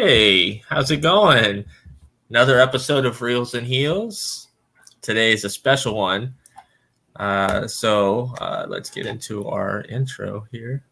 Hey, how's it going? Another episode of Reels and Heels. Today is a special one. So let's get into our intro here.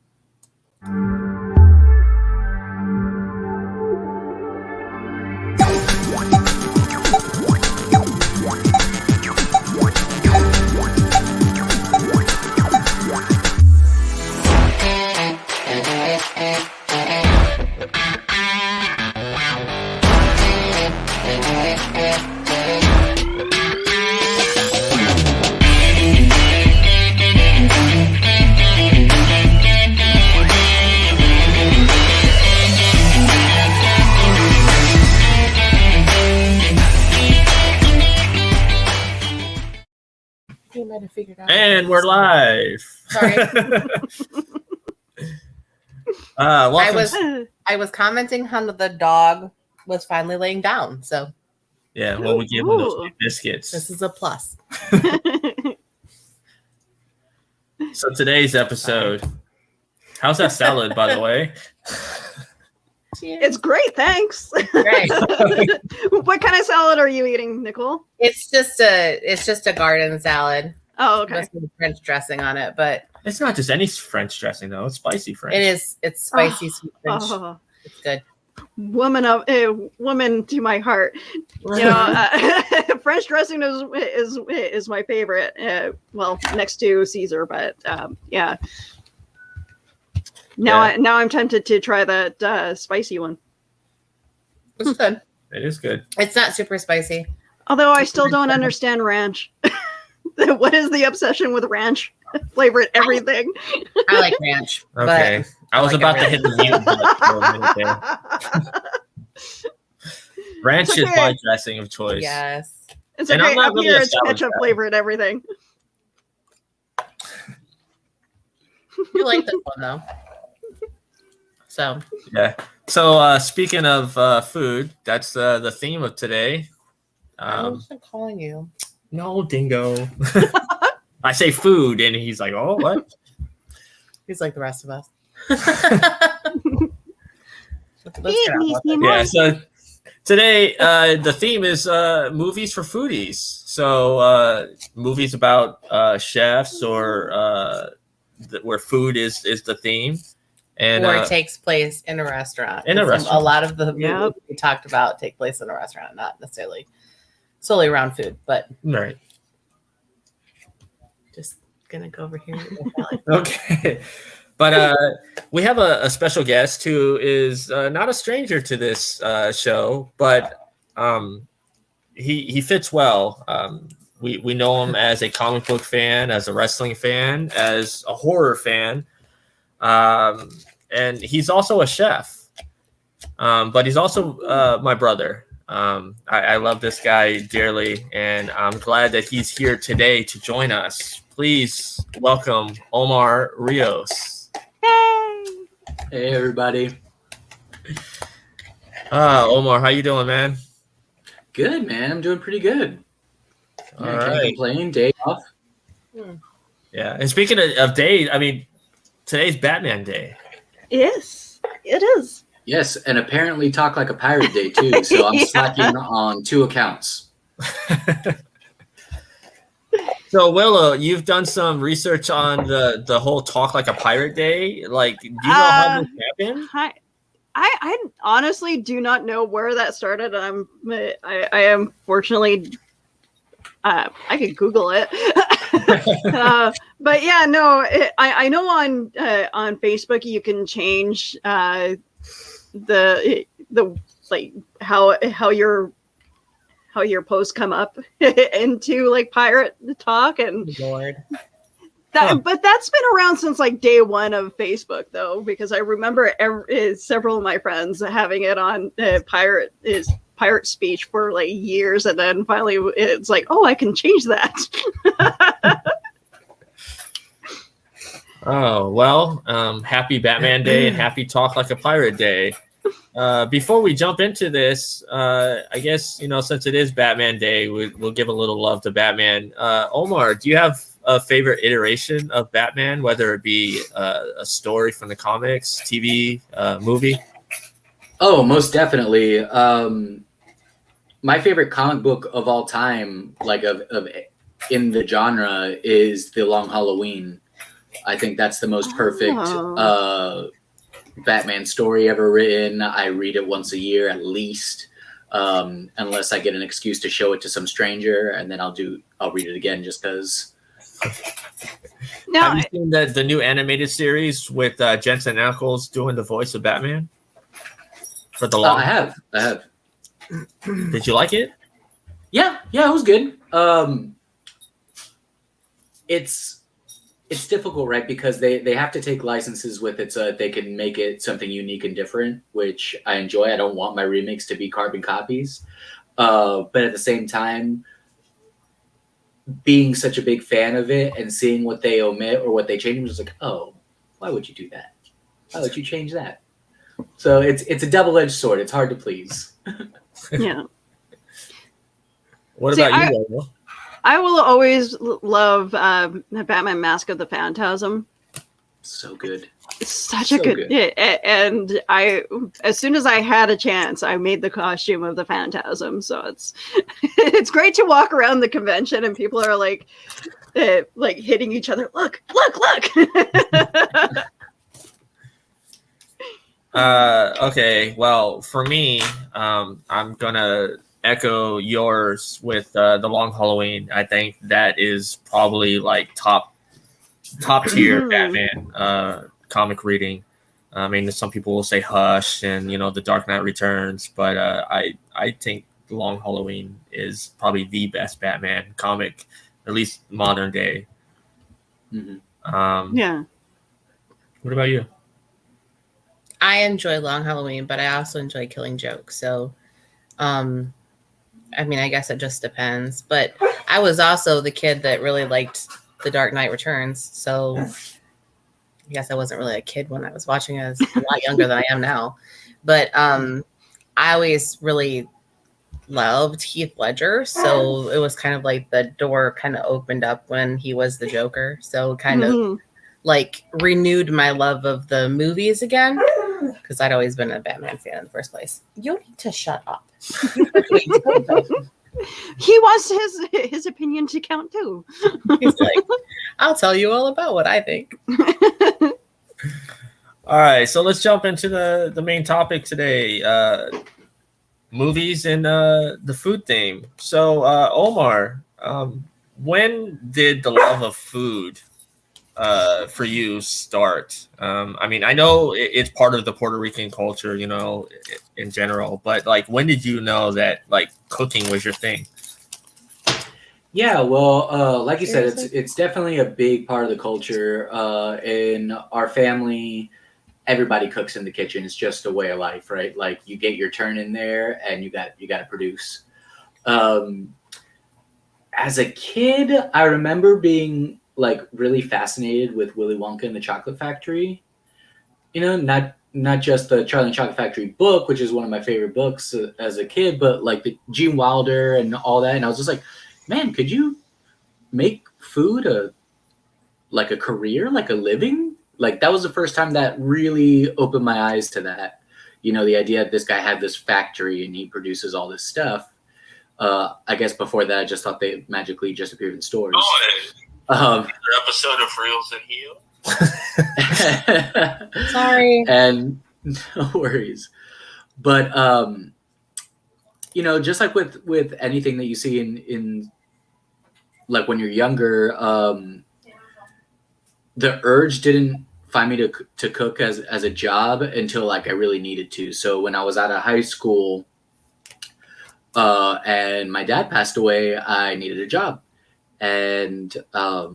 And we're live. Sorry. Welcome. I was commenting how the dog was finally laying down. So yeah, well, we gave him those big biscuits. This is a plus. So today's episode. How's that salad, by the way? It's great, thanks. Great. What kind of salad are you eating, Nicole? It's just a garden salad. Oh, okay. With French dressing on it, but It's not just any French dressing, though. It's spicy French. it is. It's spicy sweet French. Oh, It's good. woman to my heart. You know, French dressing is my favorite. Well, next to Caesar, but yeah. Now I'm tempted to try that spicy one. It's good. It is good. It's not super spicy. Although I still don't understand ranch. What is the obsession with ranch? Flavor it everything. I like ranch. Okay. I was about to hit the mute button for a minute there. Ranch is my dressing of choice. Yes. It's And okay. I'm not Up really here, a it's salad ketchup guy. flavored everything. You like this one though. So Yeah. So speaking of food, that's the theme of today. I wasn't calling you. No, dingo. I say food, and he's like, "Oh, what?" He's like the rest of us. Yeah. So today, the theme is movies for foodies. So movies about chefs or where food is the theme, and or it takes place in a restaurant. In a restaurant. A lot of the movies we talked about take place in a restaurant, not necessarily solely around food, but right. just gonna go over here. Okay. But we have a special guest who is not a stranger to this show, but he fits well. We know him as a comic book fan, as a wrestling fan, as a horror fan, and he's also a chef. But he's also my brother. I love this guy dearly, and I'm glad that he's here today to join us. Please welcome Omar Rios. Hey. Hey everybody. Omar, how you doing, man? Good, man. I'm doing pretty good. All Can't right. complain. Day off. Yeah, and speaking of days, I mean, today's Batman Day. Yes, it is. Yes, and apparently Talk Like a Pirate Day too. So I'm slacking on 2 accounts. So, Willow, you've done some research on the whole Talk Like a Pirate Day. Like, do you know how this happened? I honestly do not know where that started. I am fortunately I could Google it. But yeah, no, I know on Facebook you can change the like how your posts come up into like pirate talk, and Lord. but that's been around since like day one of Facebook though, because I remember several of my friends having it on pirate speech for like years, and then finally it's like, oh, I can change that. Oh, well, happy Batman Day and happy Talk Like a Pirate Day. Before we jump into this, I guess, since it is Batman Day, we'll give a little love to Batman. Omar, do you have a favorite iteration of Batman, whether it be a story from the comics, TV, movie? Oh, most definitely. My favorite comic book of all time, like of in the genre, is The Long Halloween. I think that's the most perfect Batman story ever written. I read it once a year at least, unless I get an excuse to show it to some stranger, and then I'll read it again just because. Now, Have you seen the new animated series with Jensen Ackles doing the voice of Batman for the long? I have. Did you like it? Yeah, it was good. It's difficult, right? Because they have to take licenses with it so that they can make it something unique and different, which I enjoy. I don't want my remakes to be carbon copies. But at the same time, being such a big fan of it and seeing what they omit or what they change, was like, oh, why would you do that? Why would you change that? So it's a double-edged sword. It's hard to please. yeah. What See, about you, Lola? I will always love Batman Mask of the Phantasm. So good. It's such a good. And I, as soon as I had a chance, I made the costume of the Phantasm. So it's great to walk around the convention and people are like hitting each other. Look. Okay. Well, for me, I'm gonna echo yours with the Long Halloween. I think that is probably like top tier Batman comic reading. I mean, some people will say Hush and The Dark Knight Returns, but I think the Long Halloween is probably the best Batman comic, at least modern day. Mm-hmm. Yeah. What about you? I enjoy Long Halloween, but I also enjoy Killing Joke. So, I mean, I guess it just depends. But I was also the kid that really liked The Dark Knight Returns. So I guess I wasn't really a kid when I was watching it. I was a lot younger than I am now. But I always really loved Heath Ledger. So it was kind of like the door kind of opened up when he was the Joker. So kind of like renewed my love of the movies again. Because I'd always been a Batman fan in the first place. You need to shut up. He wants his opinion to count too. He's like, I'll tell you all about what I think. All right, so let's jump into the main topic today, movies and the food theme. So, Omar, when did the love of food for you start? I mean, I know it's part of the Puerto Rican culture, in general, but like, when did you know that like cooking was your thing? Yeah, well, like you said, it's definitely a big part of the culture. In our family, everybody cooks in the kitchen. It's just a way of life, right? Like you get your turn in there, and you got to produce. As a kid, I remember being like really fascinated with Willy Wonka and the Chocolate Factory. Not just the Charlie and the Chocolate Factory book, which is one of my favorite books as a kid, but like the Gene Wilder and all that. And I was just like, man, could you make food a career, like a living? Like that was the first time that really opened my eyes to that. The idea that this guy had this factory and he produces all this stuff. I guess before that, I just thought they magically just appeared in stores. Another episode of Reels and Heels. Sorry. And no worries. But just like with anything that you see in like when you're younger, the urge didn't find me to cook as a job until like I really needed to. So when I was out of high school and my dad passed away, I needed a job. And I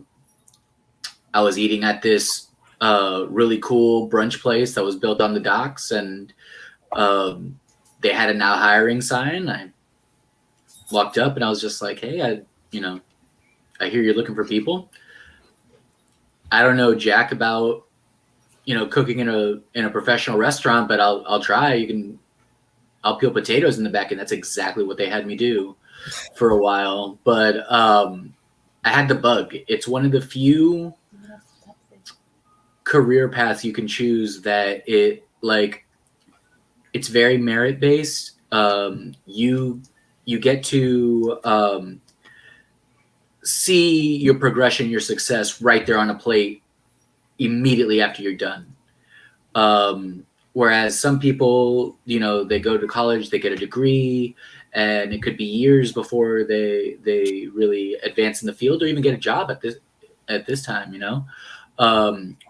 was eating at this really cool brunch place that was built on the docks, and they had a now hiring sign. I walked up and I was just like, hey, I hear you're looking for people. I don't know jack about cooking in a professional restaurant, but I'll try. I'll peel potatoes in the back, and that's exactly what they had me do for a while. But I had the bug. It's one of the few career paths you can choose that it like it's very merit based. You get to see your progression, your success right there on a plate immediately after you're done. Whereas some people, they go to college, they get a degree, and it could be years before they really advance in the field or even get a job at this time.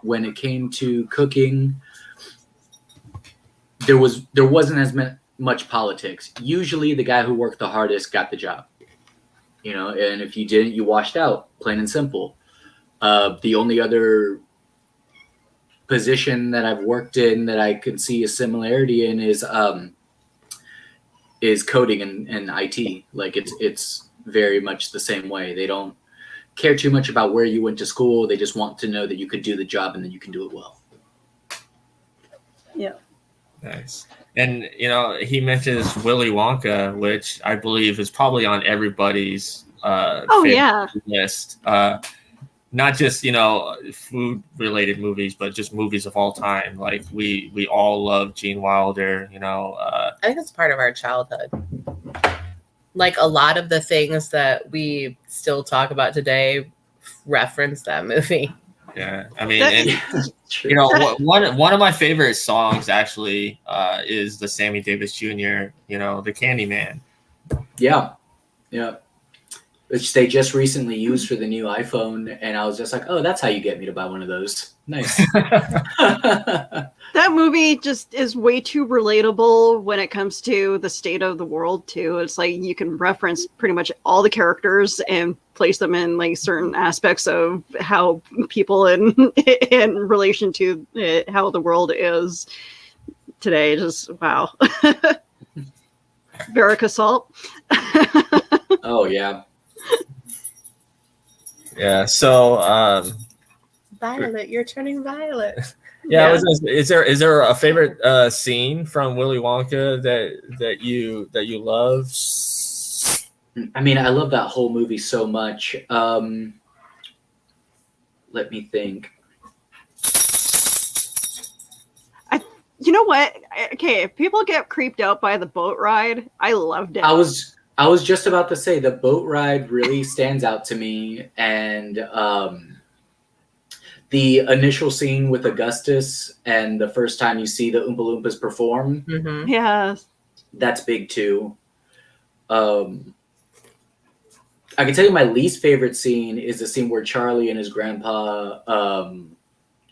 When it came to cooking, there wasn't as much politics. Usually, the guy who worked the hardest got the job. And if you didn't, you washed out, plain and simple. The only other position that I've worked in that I could see a similarity in is coding and IT. Like it's very much the same way. They don't care too much about where you went to school. They just want to know that you could do the job and that you can do it well. Yeah. Nice. And he mentions Willy Wonka, which I believe is probably on everybody's list. Not just food related movies, but just movies of all time. Like we all love Gene Wilder. I think it's part of our childhood. Like a lot of the things that we still talk about today reference that movie. Yeah, I mean, one of my favorite songs actually is the Sammy Davis Jr. The Candyman. Yeah, which they just recently used for the new iPhone, and I was just like, oh, that's how you get me to buy one of those. Nice. That movie just is way too relatable when it comes to the state of the world too. It's like you can reference pretty much all the characters and place them in like certain aspects of how people in relation to how the world is today. Just wow. Verica Salt. Oh yeah. Yeah. So Violet, you're turning violet. Yeah, is there a favorite scene from Willy Wonka that you love? I mean, I love that whole movie so much. Let me think. You know what? Okay, if people get creeped out by the boat ride, I loved it. I was just about to say the boat ride really stands out to me, and the initial scene with Augustus and the first time you see the Oompa Loompas perform. Mm-hmm. Yes. That's big too. I can tell you my least favorite scene is the scene where Charlie and his grandpa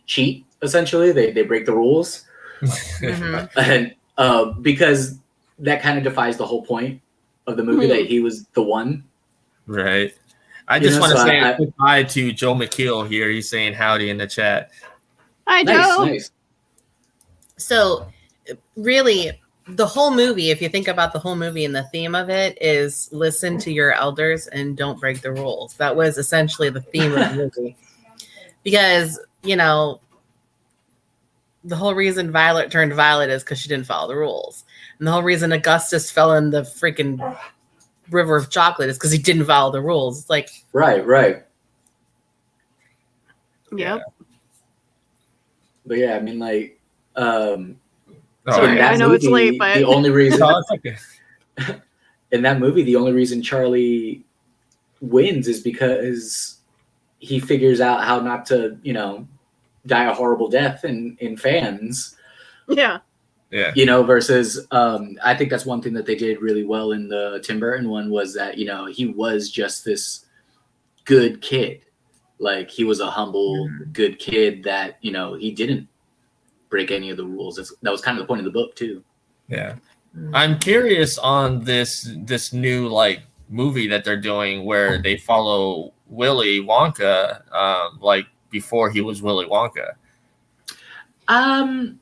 cheat, essentially. They break the rules. Mm-hmm. And because that kind of defies the whole point of the movie, that he was the one. Right. I just want to say a quick hi to Joe McKeel here. He's saying howdy in the chat. Hi, Joe. Nice. So, really, the whole movie, if you think about the whole movie and the theme of it, is listen to your elders and don't break the rules. That was essentially the theme of the movie. Because, the whole reason Violet turned violet is because she didn't follow the rules. And the whole reason Augustus fell in the freaking river of chocolate is because he didn't follow the rules. It's like right. Yep. But yeah, I mean, like, sorry, I know it's late, but the only reason okay. in that movie, the only reason Charlie wins is because he figures out how not to, die a horrible death in fans. Yeah. Yeah. Versus I think that's one thing that they did really well in the Tim Burton one was that, he was just this good kid. Like he was a humble, good kid that, he didn't break any of the rules. That was kind of the point of the book too. Yeah. I'm curious on this new like movie that they're doing where they follow Willy Wonka like before he was Willy Wonka. I'm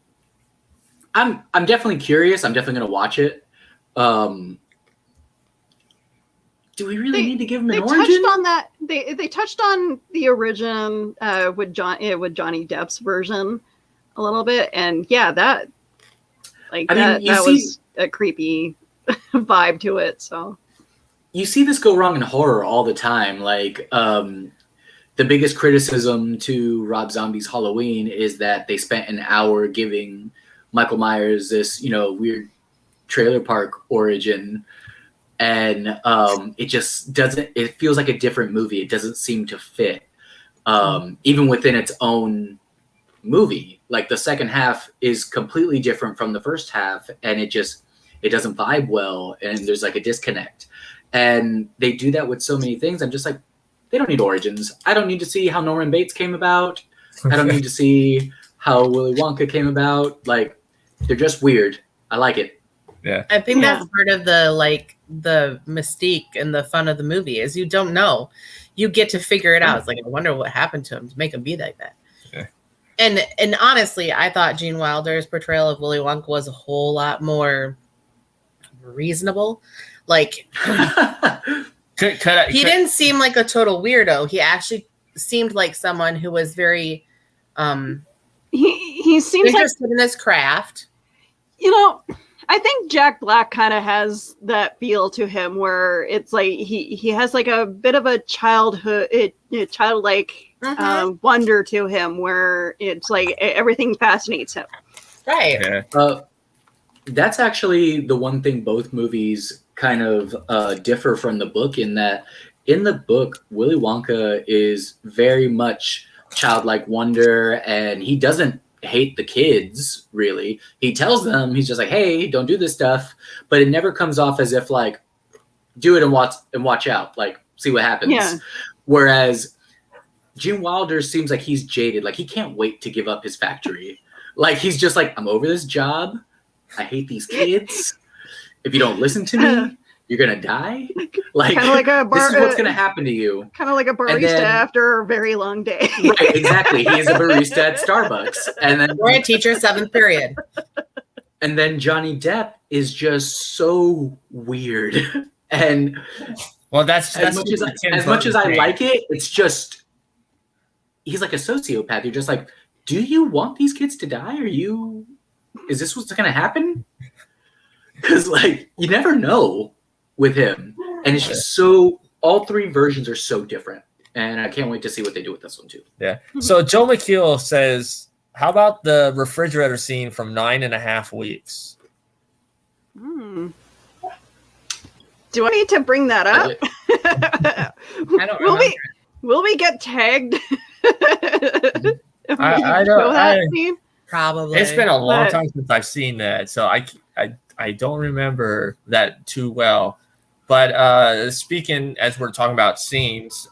definitely curious. I'm definitely going to watch it. Do we really need to give him an origin? Touched on that. They touched on the origin with Johnny Depp's version a little bit, and yeah, that was a creepy vibe to it. So you see this go wrong in horror all the time. Like the biggest criticism to Rob Zombie's Halloween is that they spent an hour giving Michael Myers this, weird trailer park origin, and it just doesn't. It feels like a different movie. It doesn't seem to fit, even within its own movie. Like the second half is completely different from the first half, and it doesn't vibe well, and there's like a disconnect. And they do that with so many things. I'm just like, they don't need origins. I don't need to see how Norman Bates came about. I don't need to see how Willy Wonka came about. Like, they're just weird. I like it. Yeah. I think that's part of the mystique and the fun of the movie is you don't know. You get to figure it out. It's like, I wonder what happened to him to make him be like that. Yeah. And honestly, I thought Gene Wilder's portrayal of Willy Wonka was a whole lot more reasonable. Like, he didn't seem like a total weirdo. He actually seemed like someone who was very he seems interested in his craft. I think Jack Black kind of has that feel to him where it's like he has like a bit of a childlike wonder to him where it's like everything fascinates him. Right. Yeah. That's actually the one thing both movies kind of differ from the book, in that in the book, Willy Wonka is very much childlike wonder, and he doesn't hate the kids, really. He tells them, he's just like, hey, don't do this stuff, but it never comes off as if like, do it and watch out, like, see what happens. Yeah. Whereas Gene Wilder seems like he's jaded, like he can't wait to give up his factory. Like he's just like, I'm over this job. I hate these kids. If you don't listen to me, you're gonna die. Like, kind of like this is what's gonna happen to you. Kind of like a barista after a very long day. Right, exactly. He is a barista at Starbucks, and then or a teacher 7th period. And then Johnny Depp is just so weird. And that's as much as I like it, it's just he's like a sociopath. You're just like, do you want these kids to die? Is this what's gonna happen? Because like you never know with him, and it's just so. All three versions are so different, and I can't wait to see what they do with this one too. Yeah. So Joe McKeel says, "How about the refrigerator scene from 9.5 Weeks?" Do I need to bring that up? I don't remember. Will we get tagged? I don't. Scene? Probably. It's been a long time since I've seen that, so I don't remember that too well. But speaking as we're talking about scenes,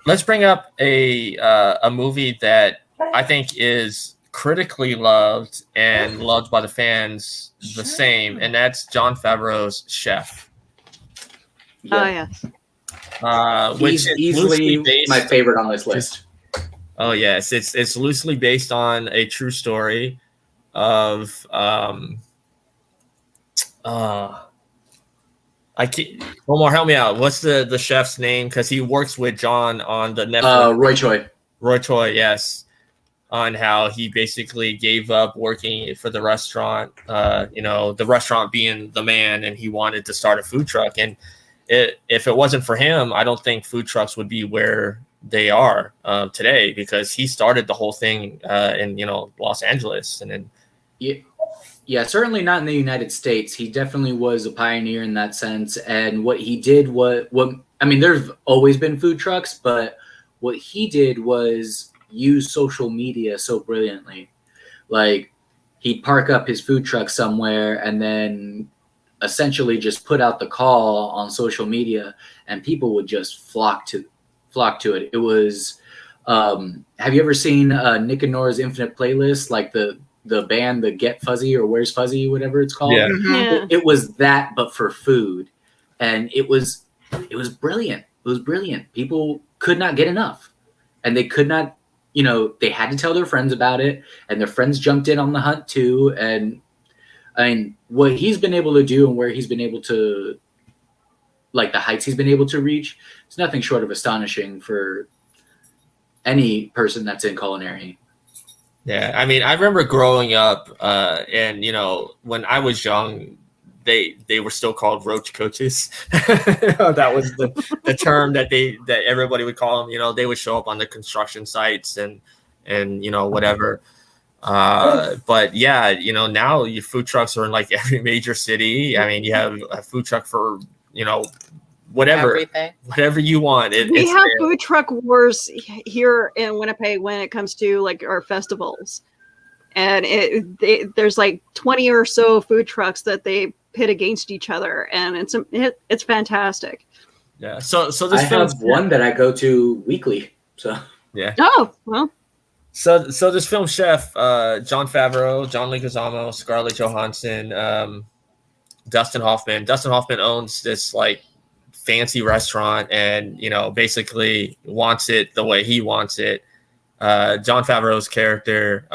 let's bring up a movie that I think is critically loved and loved by the fans the same, and that's Jon Favreau's Chef. Yeah. Oh yes. Which is easily my favorite on this list. Oh yes, it's loosely based on a true story of Omar, help me out. What's the chef's name? Because he works with John on the Netflix. Roy Choi. Roy Choi, yes. On how he basically gave up working for the restaurant, the restaurant being the man, and he wanted to start a food truck. And if it wasn't for him, I don't think food trucks would be where they are today, because he started the whole thing in Los Angeles. And then yeah, certainly not in the United States. He definitely was a pioneer in that sense. And what he did there's always been food trucks, but what he did was use social media so brilliantly. Like, he'd park up his food truck somewhere and then essentially just put out the call on social media, and people would just flock to it. It was have you ever seen Nick and Nora's Infinite Playlist, like the band, the Get Fuzzy or Where's Fuzzy, whatever it's called? Yeah. Yeah. It was that, but for food. And it was brilliant. It was brilliant. People could not get enough, and they could not, they had to tell their friends about it, and their friends jumped in on the hunt too. And I mean, what he's been able to do and where he's been able to, like the heights he's been able to reach, it's nothing short of astonishing for any person that's in culinary. Yeah, I mean, I remember growing up, and when I was young, they were still called roach coaches. That was the term that everybody would call them. They would show up on the construction sites and whatever. But yeah, now your food trucks are in like every major city. I mean, you have a food truck for, whatever you want. We have food truck wars here in Winnipeg when it comes to like our festivals. And there's like 20 or so food trucks that they pit against each other, and it's fantastic. Yeah. So this I have one that I go to weekly. So yeah. Oh well. So this film chef, Jon Favreau, John Leguizamo, Scarlett Johansson, Dustin Hoffman. Dustin Hoffman owns this like fancy restaurant, and basically wants it the way he wants it. Jon Favreau's character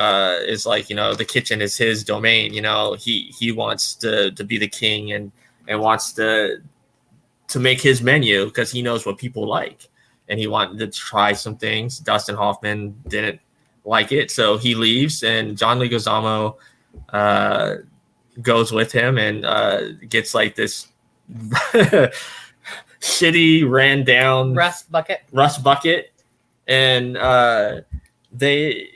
is like, the kitchen is his domain. He wants to be the king and wants to make his menu because he knows what people like, and he wanted to try some things. Dustin Hoffman didn't like it, so he leaves, and John Leguizamo goes with him and gets like this shitty ran down rust bucket, and they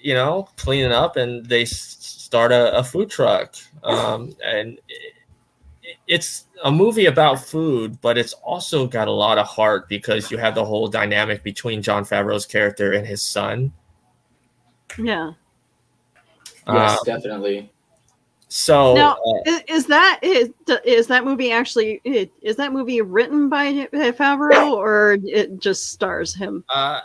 clean it up, and they start a food truck, and it's a movie about food, but it's also got a lot of heart because you have the whole dynamic between Jon Favreau's character and his son. Yeah. Yes, definitely. So now, is that movie written by Favreau, or it just stars him? I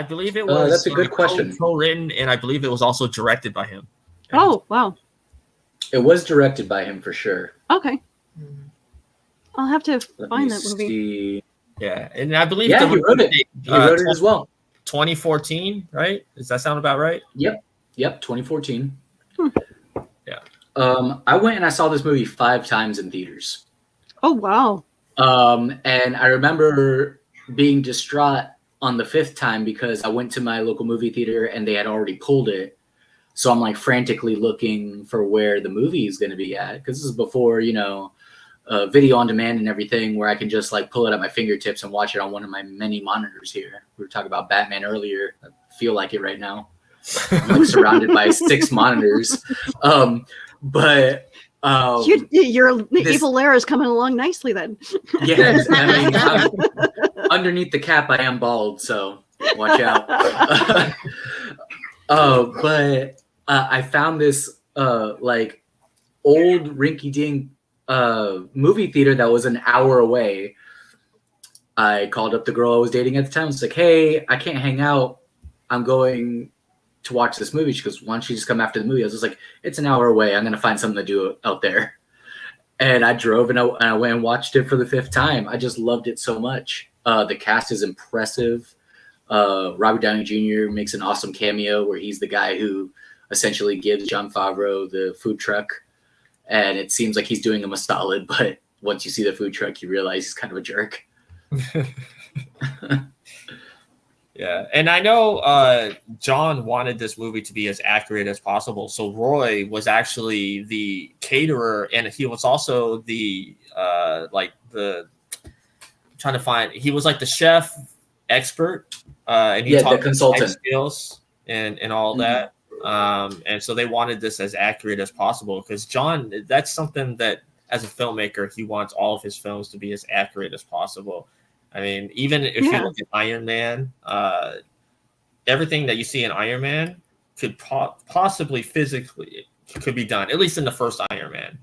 believe it was. That's a good question. Co-written, and I believe it was also directed by him. Oh wow! It was directed by him for sure. Okay, I'll have to find that movie. See. Yeah, and I believe he wrote it. He wrote it as well. 2014, right? Does that sound about right? Yep, 2014. Yeah. I went and I saw this movie 5 times in theaters. Oh wow! And I remember being distraught on the 5th time because I went to my local movie theater and they had already pulled it. So I'm like frantically looking for where the movie is going to be at, because this is before video on demand and everything, where I can just like pull it at my fingertips and watch it on one of my many monitors here. We were talking about Batman earlier. I feel like it right now. I'm like surrounded by 6 monitors. But your evil lair is coming along nicely then. Yeah, I mean, underneath the cap, I am bald, so watch out. But I found this like old rinky-dink movie theater that was an hour away. I called up the girl I was dating at the time. It's like, hey, I can't hang out. I'm going to watch this movie. She goes, why don't you just come after the movie? I was just like, it's an hour away. I'm going to find something to do out there. And I drove and I went and watched it for the 5th time. I just loved it so much. The cast is impressive. Robert Downey Jr. makes an awesome cameo where he's the guy who essentially gives Jon Favreau the food truck. And it seems like he's doing him a solid, but once you see the food truck, you realize he's kind of a jerk. Yeah, and I know John wanted this movie to be as accurate as possible. So Roy was actually the caterer, and he was also the he was like the chef expert, and he taught the consultant skills and all that. And so they wanted this as accurate as possible because John, that's something that as a filmmaker, he wants all of his films to be as accurate as possible. I mean, even if you look at Iron Man, everything that you see in Iron Man could possibly physically could be done, at least in the first Iron Man,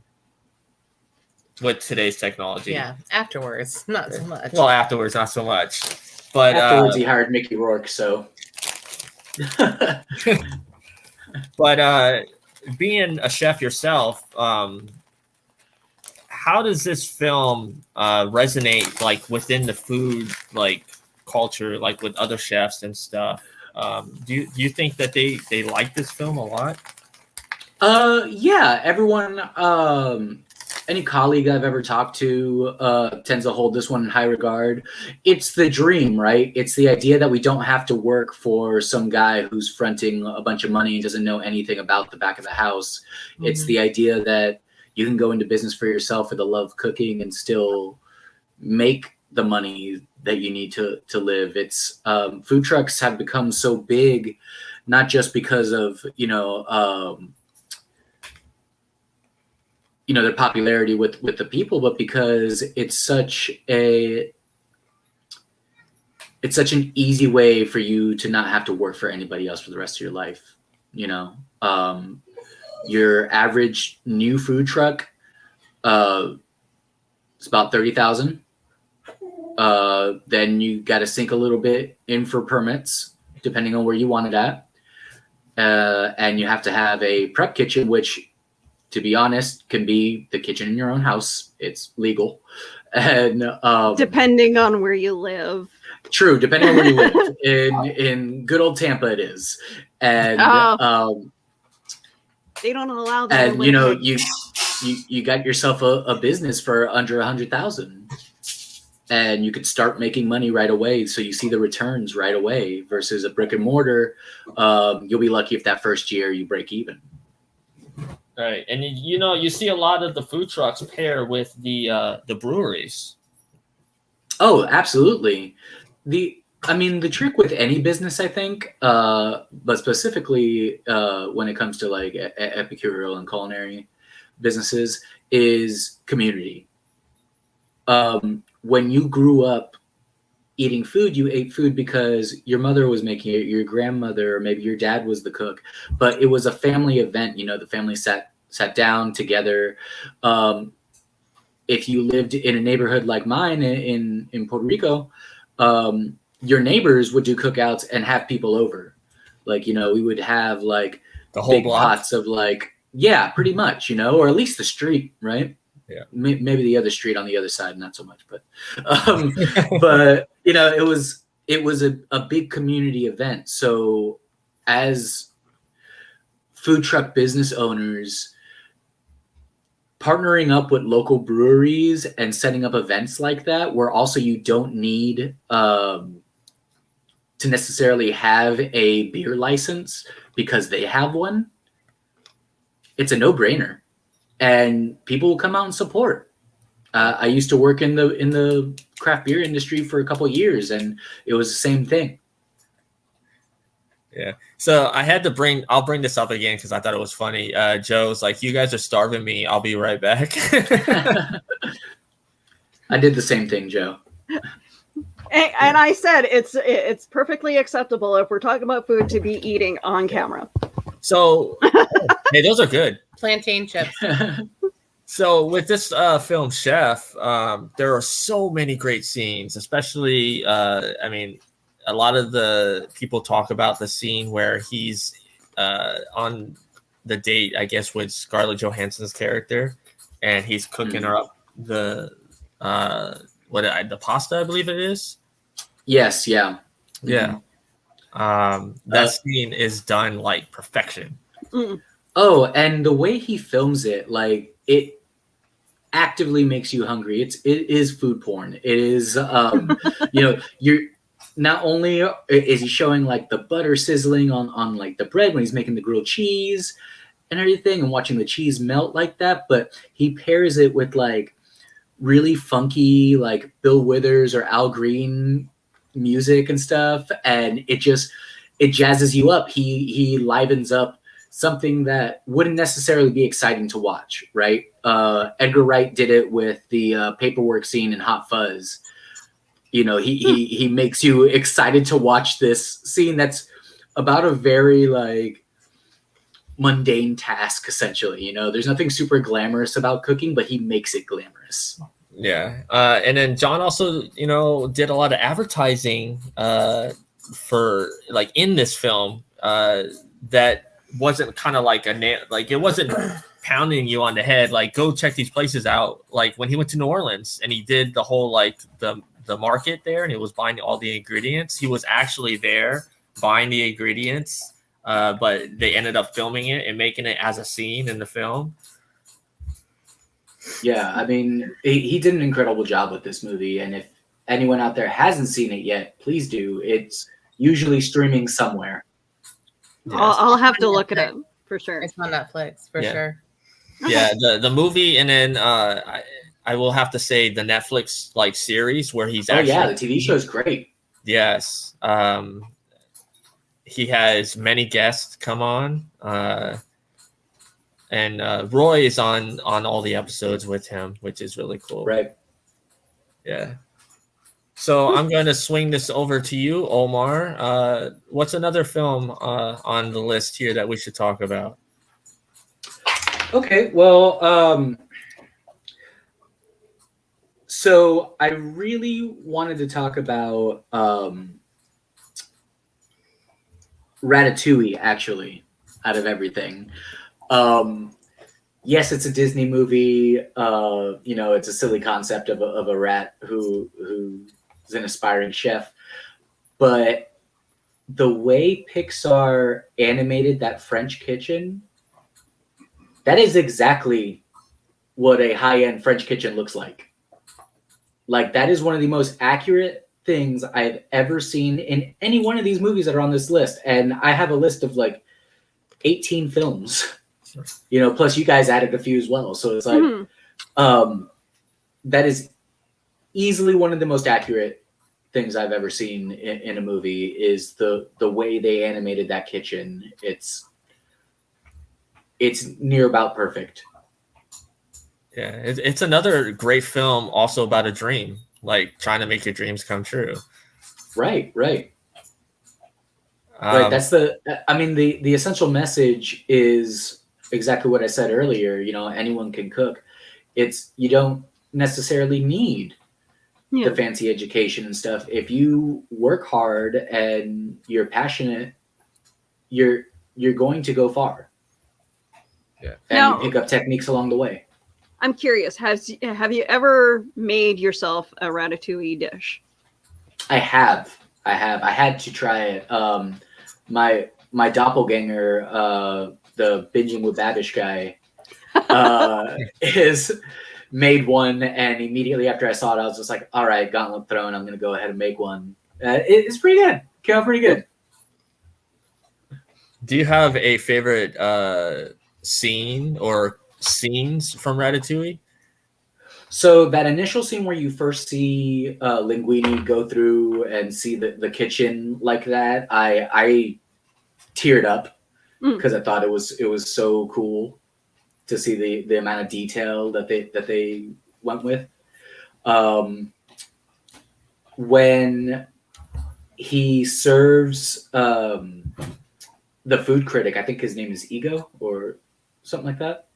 with today's technology. Yeah, afterwards, not so much. Well, afterwards, not so much. But afterwards, he hired Mickey Rourke, so. But being a chef yourself, how does this film resonate like within the food like culture, like with other chefs and stuff? Do you think that they like this film a lot? Yeah, everyone, any colleague I've ever talked to tends to hold this one in high regard. It's the dream, right? It's the idea that we don't have to work for some guy who's fronting a bunch of money and doesn't know anything about the back of the house. Mm-hmm. It's the idea that you can go into business for yourself for the love of cooking and still make the money that you need to live. It's food trucks have become so big, not just because of their popularity with the people, but because it's such an easy way for you to not have to work for anybody else for the rest of your life. Your average new food truck, it's about 30,000. Then you got to sink a little bit in for permits, depending on where you want it at. And you have to have a prep kitchen, which, to be honest, can be the kitchen in your own house. It's legal. And depending on where you live. True, depending on where you live. In good old Tampa, it is. And they don't allow that. And you got yourself a business for under 100,000, and you could start making money right away. So you see the returns right away versus a brick and mortar. You'll be lucky if that first year you break even. Right, and you see a lot of the food trucks pair with the breweries. Oh, absolutely. The trick with any business, I think, but specifically when it comes to like epicureal and culinary businesses, is community. When you grew up eating food, you ate food because your mother was making it, your grandmother, or maybe your dad was the cook, but it was a family event. The family sat down together. If you lived in a neighborhood like mine in Puerto Rico, your neighbors would do cookouts and have people over. Like, we would have like the whole big block. Pots of yeah, pretty much, or at least the street, right? Yeah. Maybe the other street on the other side, not so much, but but it was a big community event. So as food truck business owners, partnering up with local breweries and setting up events like that, where also you don't need to necessarily have a beer license because they have one, it's a no-brainer. And people will come out and support. I used to work in the craft beer industry for a couple of years, and it was the same thing. Yeah. So I'll bring this up again because I thought it was funny. Joe's like, "You guys are starving me. I'll be right back." I did the same thing, Joe. And I said it's perfectly acceptable if we're talking about food to be eating on camera. So, hey, those are good. Plantain chips. So with this film, Chef, there are so many great scenes, especially, a lot of the people talk about the scene where he's on the date, I guess, with Scarlett Johansson's character, and he's cooking her up the pasta, I believe it is. Yes, yeah. Yeah. That scene is done like perfection. Oh, and the way he films it, like, it actively makes you hungry. It is food porn. It is, you're not only is he showing like the butter sizzling on like the bread when he's making the grilled cheese and everything, and watching the cheese melt like that, but he pairs it with like really funky like Bill Withers or Al Green music and stuff, and it jazzes you up. He livens up something that wouldn't necessarily be exciting to watch, right? Edgar Wright did it with the paperwork scene in Hot Fuzz. He makes you excited to watch this scene that's about a very like mundane task, essentially. There's nothing super glamorous about cooking, but he makes it glamorous. Yeah. And then John also, did a lot of advertising for like in this film that wasn't kind of like it wasn't pounding you on the head like, go check these places out. Like when he went to New Orleans and he did the whole like the market there, and he was buying all the ingredients, he was actually there buying the ingredients, but they ended up filming it and making it as a scene in the film. Yeah, he did an incredible job with this movie, and if anyone out there hasn't seen it yet, please do. It's usually streaming somewhere. Yes. I'll have to look at it for sure. It's on Netflix for sure. Yeah, the movie, and then I will have to say the Netflix like series where he's Oh actually yeah, the TV show is great. Yes. He has many guests come on. And Roy is on all the episodes with him, which is really cool. Right. Yeah. So I'm going to swing this over to you, Omar. What's another film on the list here that we should talk about? Okay, well, so I really wanted to talk about Ratatouille, actually, out of everything. Yes, it's a Disney movie. It's a silly concept of a rat who's an aspiring chef. But the way Pixar animated that French kitchen, that is exactly what a high-end French kitchen looks like. Like, that is one of the most accurate things I've ever seen in any one of these movies that are on this list. And I have a list of like 18 films, plus you guys added a few as well. So it's like, that is easily one of the most accurate things I've ever seen in a movie is the way they animated that kitchen. It's near about perfect. Yeah, it's another great film also about a dream, like trying to make your dreams come true. Right. Right. That's the essential message is exactly what I said earlier. Anyone can cook. You don't necessarily need the fancy education and stuff. If you work hard and you're passionate, you're going to go far. Yeah. And you pick up techniques along the way. I'm curious, have you ever made yourself a ratatouille dish? I have. I had to try it. My doppelganger, the Binging with Babish guy, is made one, and immediately after I saw it, I was just like, all right, gauntlet thrown. I'm going to go ahead and make one. It's pretty good. Came out pretty good. Do you have a favorite scene or scenes from Ratatouille? So that initial scene where you first see Linguini go through and see the kitchen like that, I teared up because I thought it was so cool to see the amount of detail that they went with. When he serves the food critic, I think his name is Ego or something like that.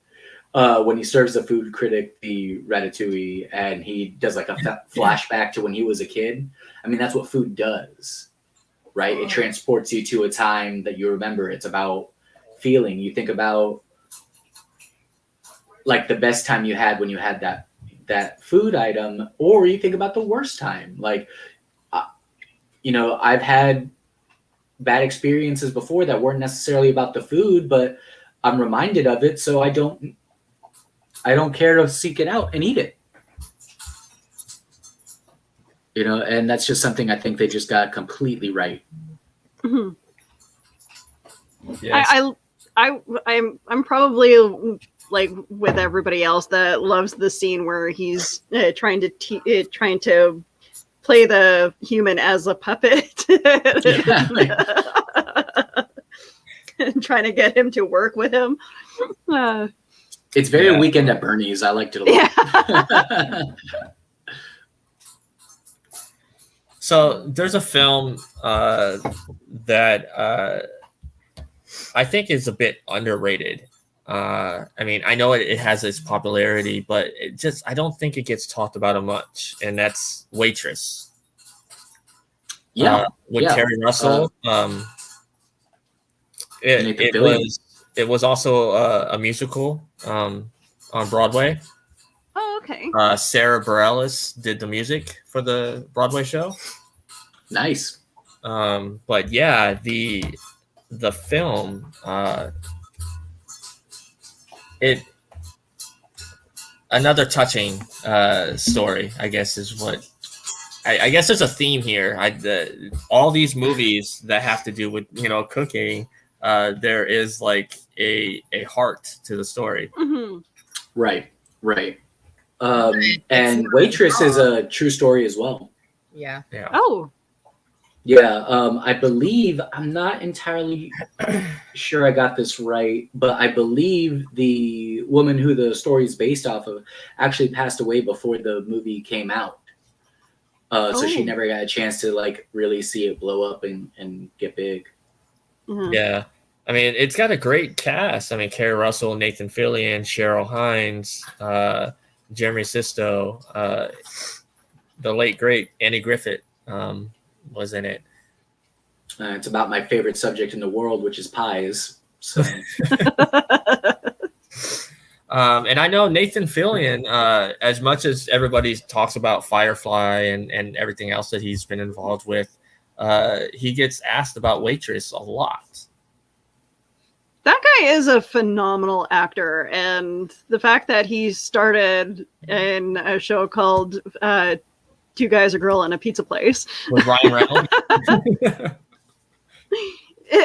When he serves the food critic the ratatouille and he does like a flashback to when he was a kid. I mean, that's what food does, right? It transports you to a time that you remember. It's about feeling. You think about like the best time you had when you had that food item, or you think about the worst time. Like, I've had bad experiences before that weren't necessarily about the food, but I'm reminded of it, so I don't care to seek it out and eat it. And that's just something I think they just got completely right. Mm-hmm. Yes. I'm probably like with everybody else that loves the scene where he's trying to play the human as a puppet. And trying to get him to work with him. It's very Weekend at Bernie's. I liked it a lot. So there's a film that I think is a bit underrated. I mean, I know it has its popularity, but I don't think it gets talked about much, and that's Waitress. With Terry Russell. It was also a musical on Broadway. Oh, okay. Sarah Bareilles did the music for the Broadway show. Nice. But yeah, the film, another touching story, I guess, is what I guess there's a theme here. All these movies that have to do with cooking, there is like a heart to the story. Mm-hmm. Right. And Waitress is a true story as well. Yeah. Yeah. Oh, Yeah, I believe, I'm not entirely sure I got this right, but I believe the woman who the story is based off of actually passed away before the movie came out. So she Oh. never got a chance to like really see it blow up and get big. mhm. Yeah. I mean, it's got a great cast. I mean, Kerry Russell, Nathan Fillion, Cheryl Hines, Jeremy Sisto, the late great Andy Griffith was in it. It's about my favorite subject in the world, which is pies. So And I know Nathan Fillion, as much as everybody talks about Firefly and everything else that he's been involved with, he gets asked about Waitress a lot. That guy is a phenomenal actor, and the fact that he started in a show called Two Guys, a Girl, and a Pizza Place, With Ryan Reynolds.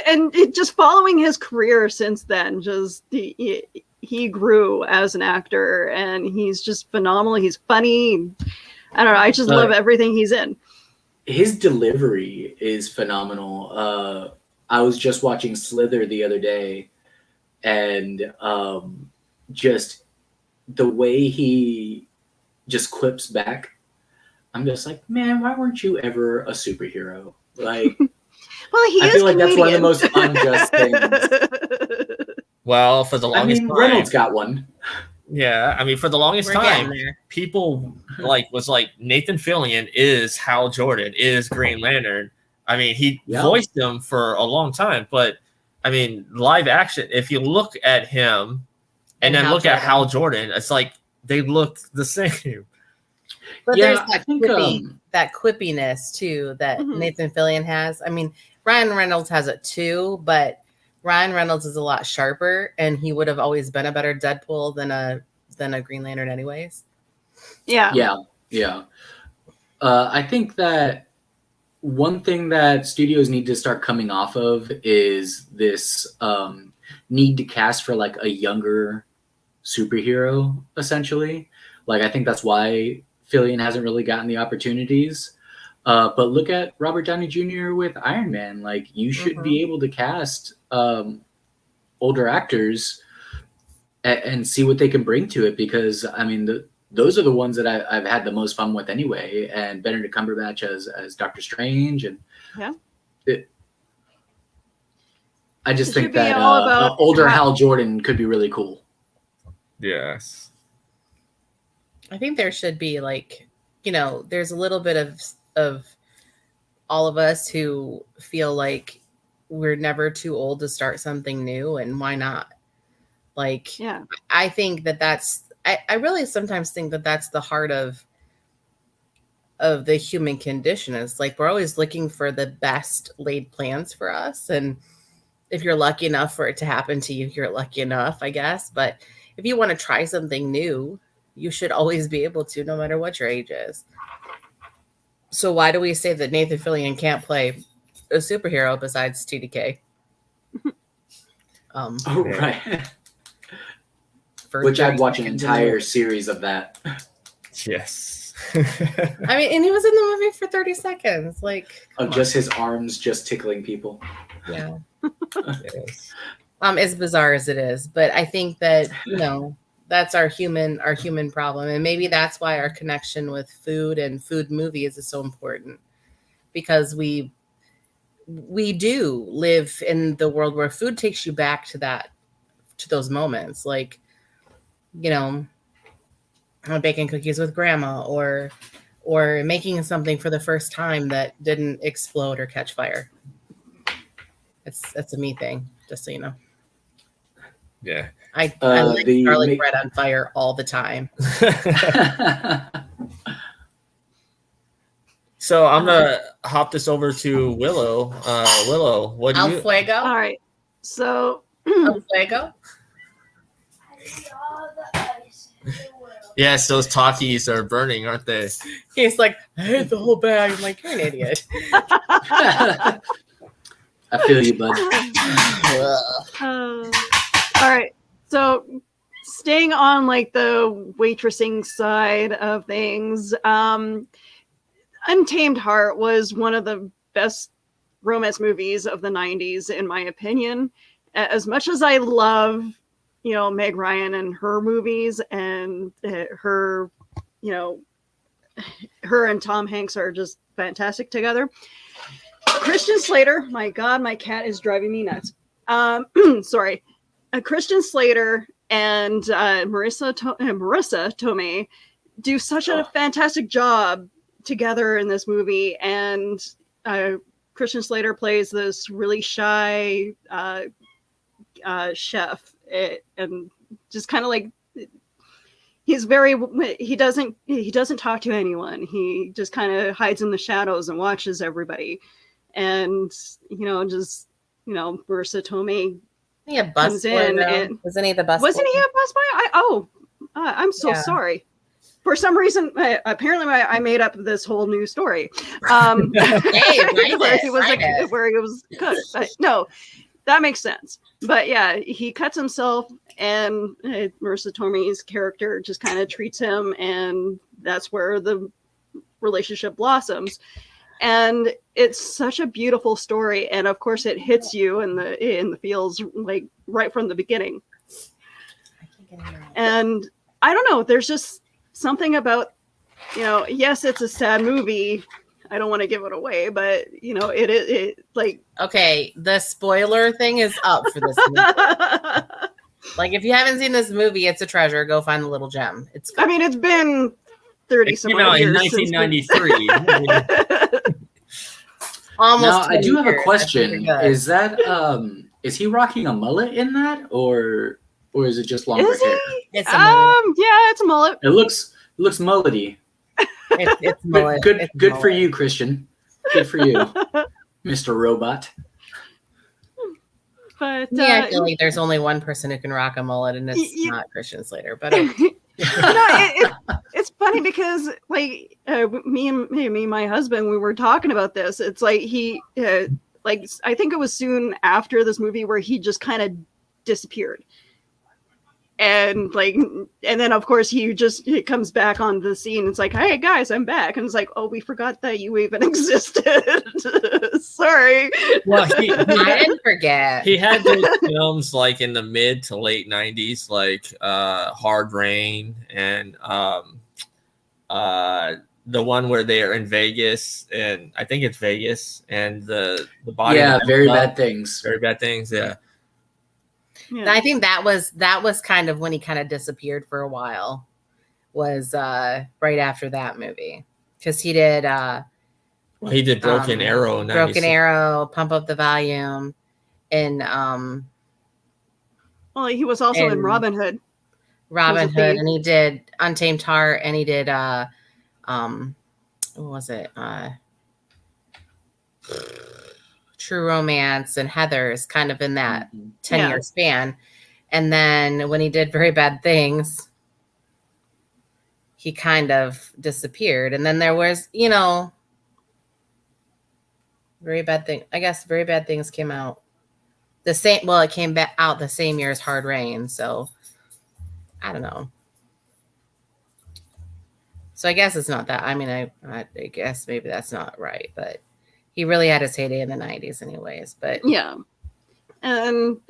and just following his career since then, just he grew as an actor, and he's just phenomenal. He's funny. I don't know. I just love everything he's in. his delivery is phenomenal. I was just watching Slither the other day, and just the way he just quips back, I'm just like, man, why weren't you ever a superhero? Like, Well, he I is feel like that's one of the comedian. most unjust things. Well, for the I longest mean, time, Reynolds got one. yeah. I mean, for the longest We're getting time, there. people was like Nathan Fillion is Hal Jordan, is Green Lantern. I mean, he Yeah. voiced him for a long time, but I mean, live action. If you look at him and then Hal look at Jordan. Hal Jordan, it's like they look the same. But Yeah, there's I that think, that quippiness too that Mhm. Nathan Fillion has. I mean, Ryan Reynolds has it too, but Ryan Reynolds is a lot sharper, and he would have always been a better Deadpool than a Green Lantern, anyways. Yeah. Yeah. I think that one thing that studios need to start coming off of is this need to cast for like a younger superhero, essentially. Like, I think that's why Fillion hasn't really gotten the opportunities. But look at Robert Downey Jr. with Iron Man. Like, you should be able to cast older actors and see what they can bring to it, because I mean, those are the ones that I've had the most fun with anyway. And Benedict Cumberbatch as Doctor Strange, and Yeah. I just It think should be that all about older how- Hal Jordan could be really cool. Yes. I think there should be there's a little bit of all of us who feel like we're never too old to start something new, and why not? Like, Yeah. I think I really sometimes think that that's the heart of the human condition. Is like we're always looking for the best laid plans for us, and if you're lucky enough for it to happen to you, you're lucky enough, I guess. But if you want to try something new, you should always be able to, no matter what your age is. So why do we say that Nathan Fillion can't play a superhero besides TDK? Oh, right. For Which I'd 30 watch an seconds entire in series of that. Yes. the- I mean, and he was in the movie for 30 seconds. Like, Of just his arms just tickling people. yeah. Yes. As bizarre as it is, but I think that that's our human problem, and maybe that's why our connection with food and food movies is so important, because we do live in the world where food takes you back to those moments, like baking cookies with grandma, or making something for the first time that didn't explode or catch fire. It's a me thing, just so you know. Yeah. I light the garlic ma- bread on fire all the time. So I'm gonna hop this over to Willow. Willow, what do Al you? fuego. All right. So Al fuego. Yes, those Takis are burning, aren't they? He's like, I hate the whole bag. I'm like, you're an idiot. I feel you, bud. all right. So staying on like the waitressing side of things, Untamed Heart was one of the best romance movies of the 90s, in my opinion. As much as I love, Meg Ryan and her movies, and her and Tom Hanks are just fantastic together. Christian Slater, my God, my cat is driving me nuts. Sorry. Christian Slater and Marissa Tomei do such a fantastic job together in this movie. And Christian Slater plays this really shy chef, and just kind of like, he doesn't talk to anyone. He just kind of hides in the shadows and watches everybody. And Marissa Tomei comes in. Wasn't he the bus? Wasn't he a busboy? I'm so sorry. For some reason, apparently, I made up this whole new story. Where he was cooked. No, that makes sense. But yeah, he cuts himself, and Marissa Tomei's character just kind of treats him, and that's where the relationship blossoms. And it's such a beautiful story, and of course, it hits you in the feels, like right from the beginning. And I don't know, there's just something about, yes, it's a sad movie. I don't want to give it away, but it like, okay, the spoiler thing is up for this movie. Like, if you haven't seen this movie, it's a treasure. Go find the little gem. It's good. I mean, it's been 30 some years in 1993. Almost. Now, I do have a question. Is that is he rocking a mullet in that, or is it just longer hair? It's a mullet. Yeah, it's a mullet. It looks mullety. It's mullet. Good for you, Christian. Good for you, Mr. Robot. But I feel like there's only one person who can rock a mullet, and it's not Christian Slater. But it's funny because like me and my husband, we were talking about this. It's like he like, I think it was soon after this movie where he just kind of disappeared. And then of course he comes back on the scene. It's like, hey guys, I'm back. And it's like, oh, we forgot that you even existed. Sorry. Well, I didn't forget. He had those films like in the mid to late 90s, like Hard Rain, and the one where they are in Vegas, and I think it's Vegas, and the body. Yeah, Very Bad Things. Very Bad Things. Yeah. Yeah. I think that was kind of when he kind of disappeared for a while, was right after that movie, because he did Broken Arrow in 96. Broken Arrow, Pump Up the Volume, and well, he was also in Robin Hood. And he did Untamed Heart, and he did what was it? True Romance and Heathers, kind of in that 10-year span. And then when he did Very Bad Things, he kind of disappeared. And then there was, Very Bad Thing. I guess Very Bad Things came out the same. Well, it came back out the same year as Hard Rain. So I don't know. So I guess it's not that. I mean, I guess maybe that's not right, but he really had his heyday in the 90s anyways. But yeah. And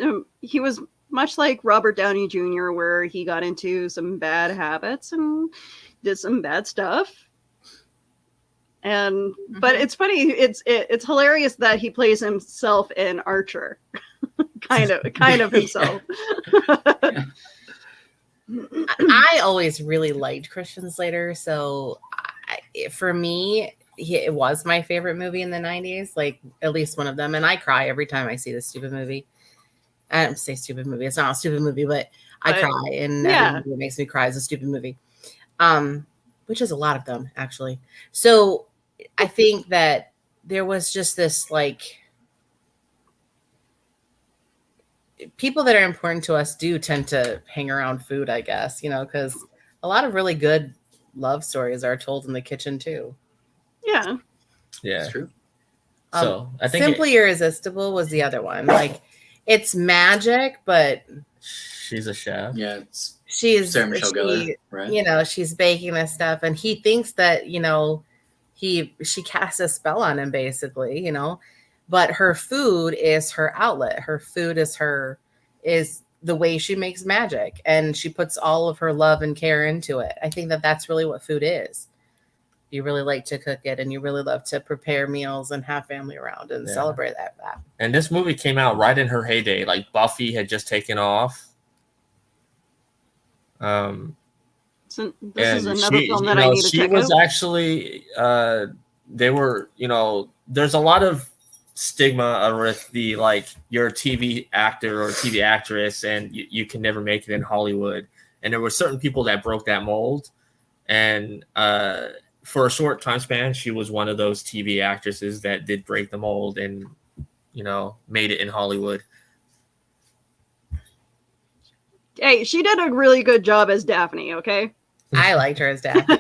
he was much like Robert Downey Jr., where he got into some bad habits and did some bad stuff. And but it's funny, it's hilarious that he plays himself in Archer. kind of himself. I always really liked Christian Slater, so for me, it was my favorite movie in the 90s, like at least one of them. And I cry every time I see this stupid movie. I don't say stupid movie. It's not a stupid movie, but I cry. And every movie that makes me cry is a stupid movie. Which is a lot of them, actually. So I think that there was just this, like, people that are important to us do tend to hang around food, I guess, because a lot of really good love stories are told in the kitchen too. Yeah. Yeah. It's true. So I think Simply Irresistible was the other one. Like, it's magic, but she's a chef. Yeah, Sarah Michelle Gellar, right? You know, she's baking this stuff, and he thinks that, you know, she casts a spell on him, basically, you know. But her food is her outlet. Her food is the way she makes magic, and she puts all of her love and care into it. I think that that's really what food is. You really like to cook it, and you really love to prepare meals and have family around and celebrate that. And this movie came out right in her heyday. Like Buffy had just taken off. So this is another film that I need to check out. She was actually, they were, you know, there's a lot of stigma with the, like, you're a TV actor or a TV actress and you can never make it in Hollywood. And there were certain people that broke that mold. And for a short time span, she was one of those TV actresses that did break the mold and, you know, made it in Hollywood. Hey, she did a really good job as Daphne, okay? I liked her as Daphne.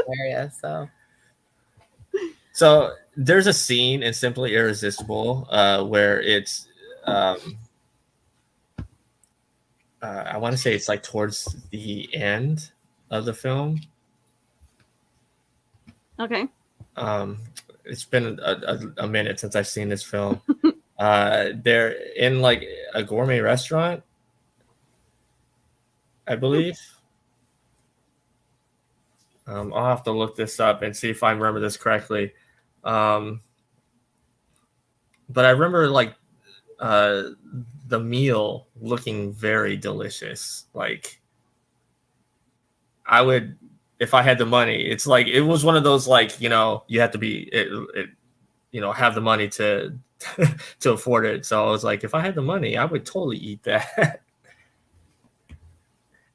Hilarious, So there's a scene in Simply Irresistible where it's, I want to say it's like towards the end of the film. Okay. It's been a minute since I've seen this film. They're in like a gourmet restaurant, I believe. I'll have to look this up and see if I remember this correctly. But I remember like the meal looking very delicious. Like I would, if I had the money, it's like, it was one of those, like, you know, you have to be, you know, have the money to to afford it. So I was like, if I had the money, I would totally eat that.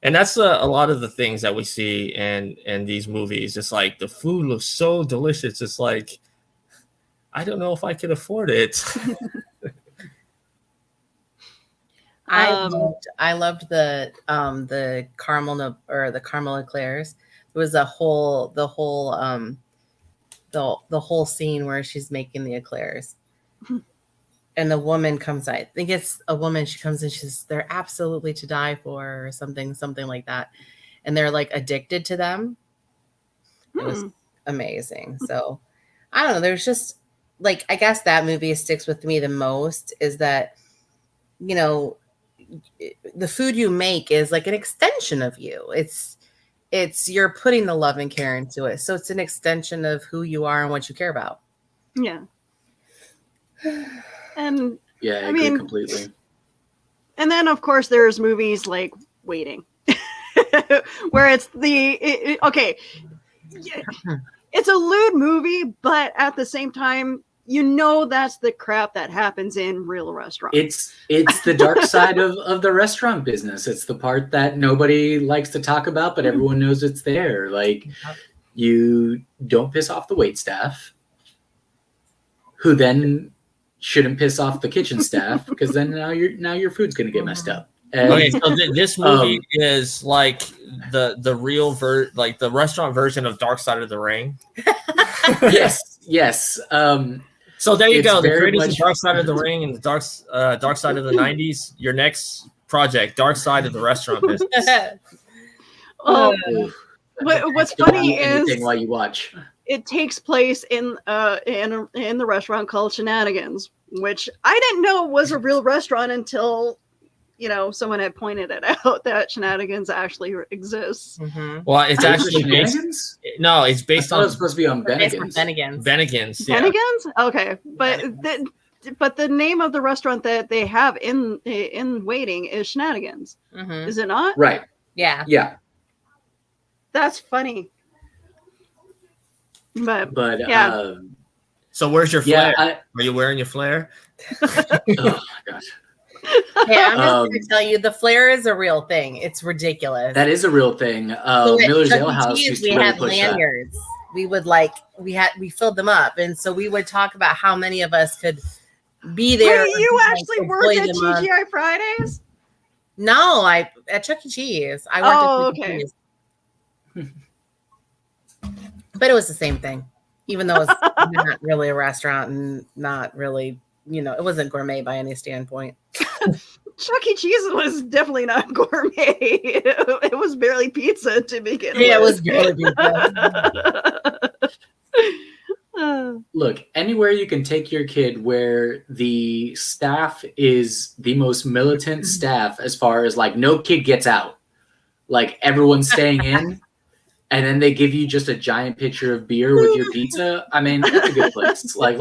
And that's a lot of the things that we see in these movies. It's like the food looks so delicious. It's like, I don't know if I could afford it. I loved the caramel or the caramel eclairs. It was the whole scene where she's making the eclairs. And the woman comes, I think it's a woman, she comes in, she's, they're absolutely to die for, or something like that. And they're like addicted to them. It was amazing. So I don't know. There's just like, I guess that movie sticks with me the most is that, you know, the food you make is like an extension of you. It's you're putting the love and care into it. So it's an extension of who you are and what you care about. Yeah. And yeah, I agree completely. And then, of course, there's movies like Waiting, where it's okay, it's a lewd movie, but at the same time, you know that's the crap that happens in real restaurants. It's the dark side of the restaurant business. It's the part that nobody likes to talk about, but everyone knows it's there. Like, you don't piss off the waitstaff, who then shouldn't piss off the kitchen staff, because then now your food's gonna get messed up. And, okay, so this movie is like the real like the restaurant version of Dark Side of the Ring. Yes. So there you go. The creators of Dark Side of the Ring and the Dark Side of the 90s. Your next project, Dark Side of the Restaurant Business. What's funny is while you watch, it takes place in the restaurant called Shenanigans, which I didn't know was a real restaurant until, you know, someone had pointed it out that Shenanigans actually exists. Mm-hmm. Well, it's actually based. No, it's based on. It's supposed to be on Bennigan's. Bennigan's. Yeah. Bennigan's? Okay, but the name of the restaurant that they have in Waiting is Shenanigans. Mm-hmm. Is it not? Right. Yeah. That's funny. But yeah. So where's your flare? Are you wearing your flare? Oh my gosh. Hey, I'm just going to tell you, the flare is a real thing. It's ridiculous. That is a real thing. Miller's Ale House used to really push lanyards. That. We would we filled them up, and so we would talk about how many of us could be there. Wait, you actually worked at TGI Fridays? No, at Chuck E. Cheese. I worked at Chuck E. Cheese. But it was the same thing, even though it was not really a restaurant and not really, you know, it wasn't gourmet by any standpoint. Chuck E. Cheese was definitely not gourmet. It was barely pizza to begin with. Yeah, it was barely pizza. Look, anywhere you can take your kid where the staff is the most militant staff as far as like no kid gets out. Like everyone's staying in, and then they give you just a giant pitcher of beer with your pizza. I mean, that's a good place. Like,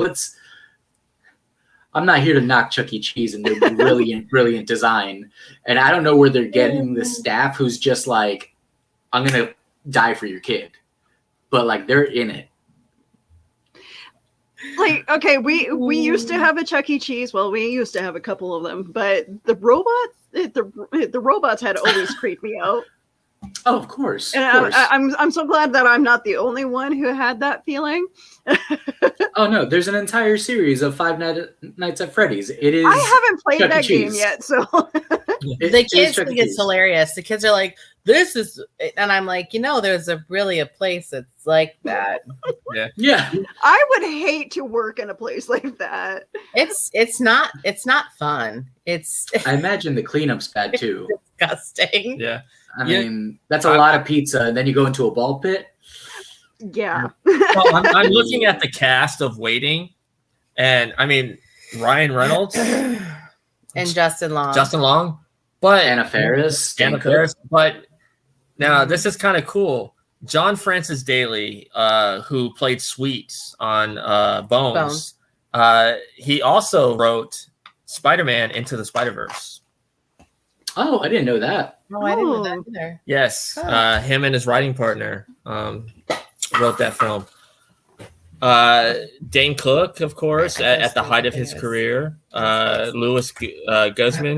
I'm not here to knock Chuck E. Cheese and their brilliant design. And I don't know where they're getting the staff who's just like, I'm going to die for your kid. But like, they're in it. Like, okay, we used to have a Chuck E. Cheese. Well, we used to have a couple of them, but the robots had always creeped me out. Oh, of course. And of course. I'm so glad that I'm not the only one who had that feeling. Oh no, there's an entire series of Five Nights at Freddy's. It is. I haven't played Chuck E. that game Cheese. yet, so The kids think it's hilarious. The kids are like, "This is," and I'm like, there's a place that's like that. Yeah. I would hate to work in a place like that. It's not fun. It's I imagine the cleanup's bad too. disgusting. Yeah. I mean, that's a lot of pizza, and then you go into a ball pit. Yeah. Well, I'm looking at the cast of Waiting, and I mean Ryan Reynolds And Justin Long. but Anna Faris. But now this is kind of cool. John Francis Daly, who played Sweets on Bones. He also wrote Spider-Man Into the Spider-Verse. Oh, I didn't know that. Oh, I didn't know that either. Yes, him and his writing partner wrote that film. Dane Cook, of course, at the height of his career. Louis Guzman,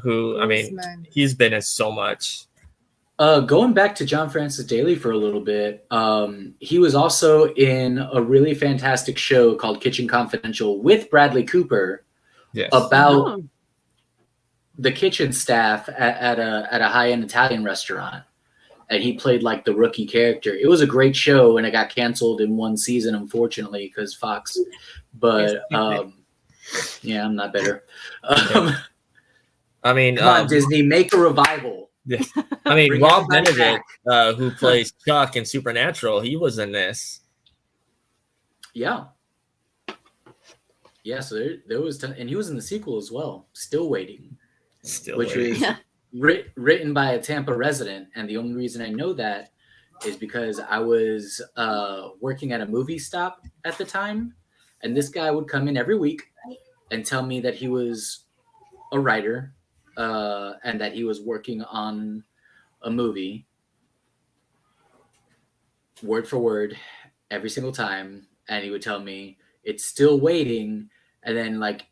who, I mean, he's been in so much. Going back to John Francis Daly for a little bit, he was also in a really fantastic show called Kitchen Confidential with Bradley Cooper about the kitchen staff at a high-end Italian restaurant. And he played like the rookie character. It was a great show, and it got canceled in one season, unfortunately, because Fox. But yeah, I'm not better. I mean, come on, Disney, make a revival. Yeah. I mean, Rob Benedict, who plays Chuck in Supernatural, he was in this. Yeah. Yeah, so there was, and he was in the sequel as well. Still Waiting. Which was written by a Tampa resident, and the only reason I know that is because I was working at a movie stop at the time, and this guy would come in every week and tell me that he was a writer and that he was working on a movie, word for word, every single time, and he would tell me it's still waiting, and then like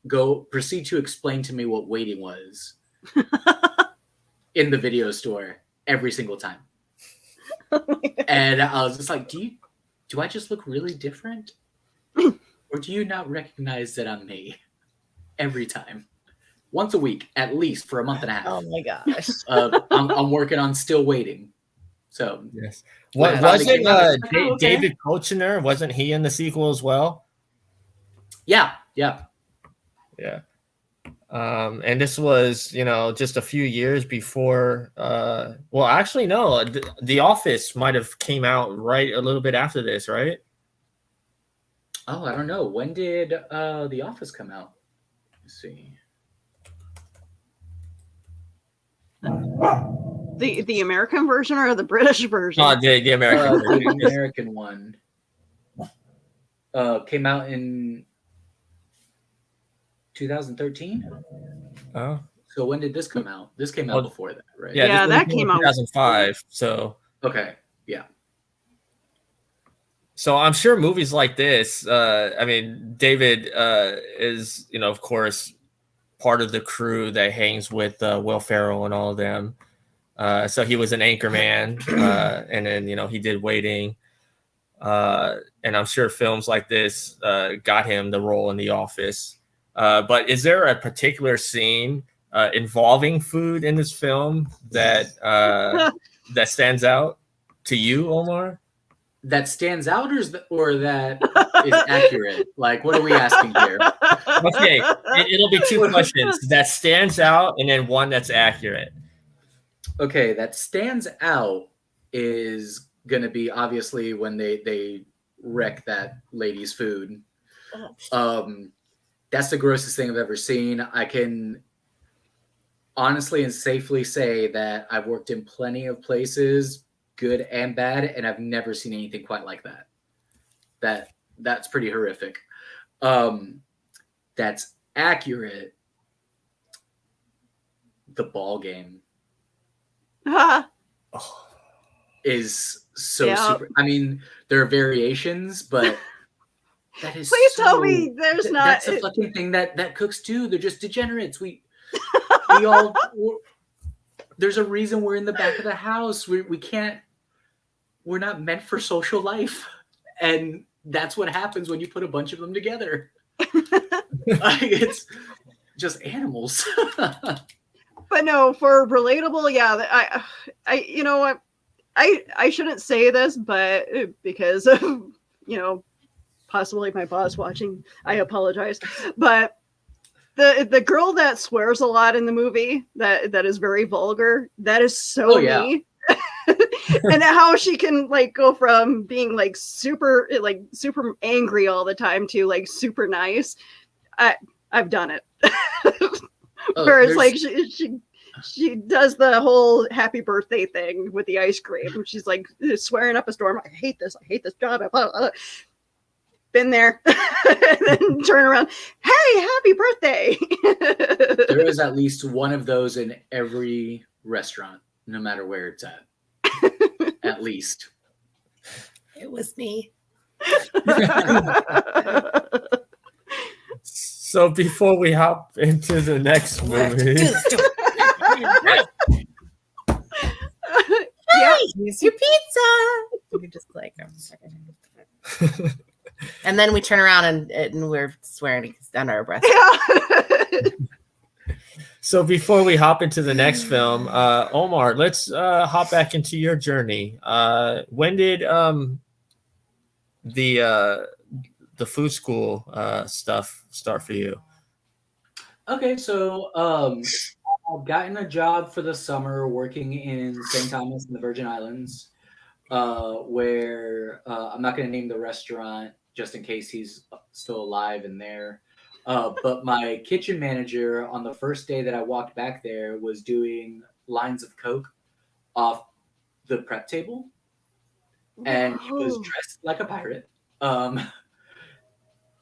proceed to explain to me what waiting was. In the video store every single time. And I was just like, do I just look really different? Or do you not recognize that I'm me? Every time. Once a week, at least, for a month and a half. Oh my gosh. I'm working on Still Waiting. So yes. Wasn't David Koechner, wasn't he in the sequel as well? Yeah. And this was, just a few years before. Well, actually, no. The Office might have came out right a little bit after this, right? Oh, I don't know. When did The Office come out? Let's see. The American version or the British version? The American version. The American one came out in 2013. Oh, so when did this come out? This came out before that, right? Yeah, that came out 2005. So okay, yeah. So I'm sure movies like this. I mean, David is, of course, part of the crew that hangs with Will Ferrell and all of them. So he was an anchor man, and then he did Waiting. And I'm sure films like this got him the role in The Office. But is there a particular scene involving food in this film that that stands out to you, Omar? That stands out, or that is accurate? Like, what are we asking here? Okay, it'll be two questions that stands out, and then one that's accurate. Okay, that stands out is gonna be obviously when they wreck that lady's food. That's the grossest thing I've ever seen. I can honestly and safely say that I've worked in plenty of places, good and bad, and I've never seen anything quite like that. That's pretty horrific. That's accurate. The ball game is so super. I mean, there are variations, but that is. Please tell me there's not. That's a fucking thing that cooks do. They're just degenerates. We all. There's a reason we're in the back of the house. We can't. We're not meant for social life, and that's what happens when you put a bunch of them together. It's just animals. But no, for relatable, yeah, I shouldn't say this, but because of, possibly my boss watching, I apologize. But the girl that swears a lot in the movie, that is very vulgar, that is so me. And how she can go from being super angry all the time to super nice. I've done it. Where it's she does the whole happy birthday thing with the ice cream. She's swearing up a storm. I hate this job. Been there. And then turn around. Hey, happy birthday. There is at least one of those in every restaurant, no matter where it's at. At least. It was me. So before we hop into the next movie, here's your pizza. You can just and then we turn around and we're swearing under our breath. Yeah. So before we hop into the next film, Omar, let's hop back into your journey. When did the food school stuff start for you? Okay, so I've gotten a job for the summer working in St. Thomas in the Virgin Islands, where I'm not going to name the restaurant just in case he's still alive in there. But my kitchen manager on the first day that I walked back there was doing lines of Coke off the prep table. And he was dressed like a pirate.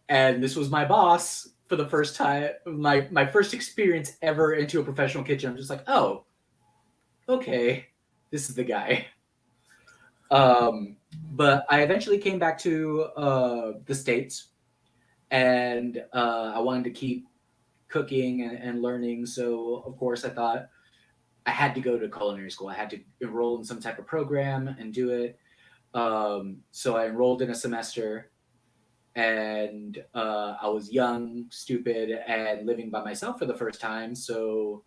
And this was my boss for the first time, my first experience ever into a professional kitchen. I'm just like, oh, okay, this is the guy. But I eventually came back to the States, and I wanted to keep cooking and learning. So, of course, I thought I had to go to culinary school. I had to enroll in some type of program and do it. So I enrolled in a semester. And I was young, stupid, and living by myself for the first time. So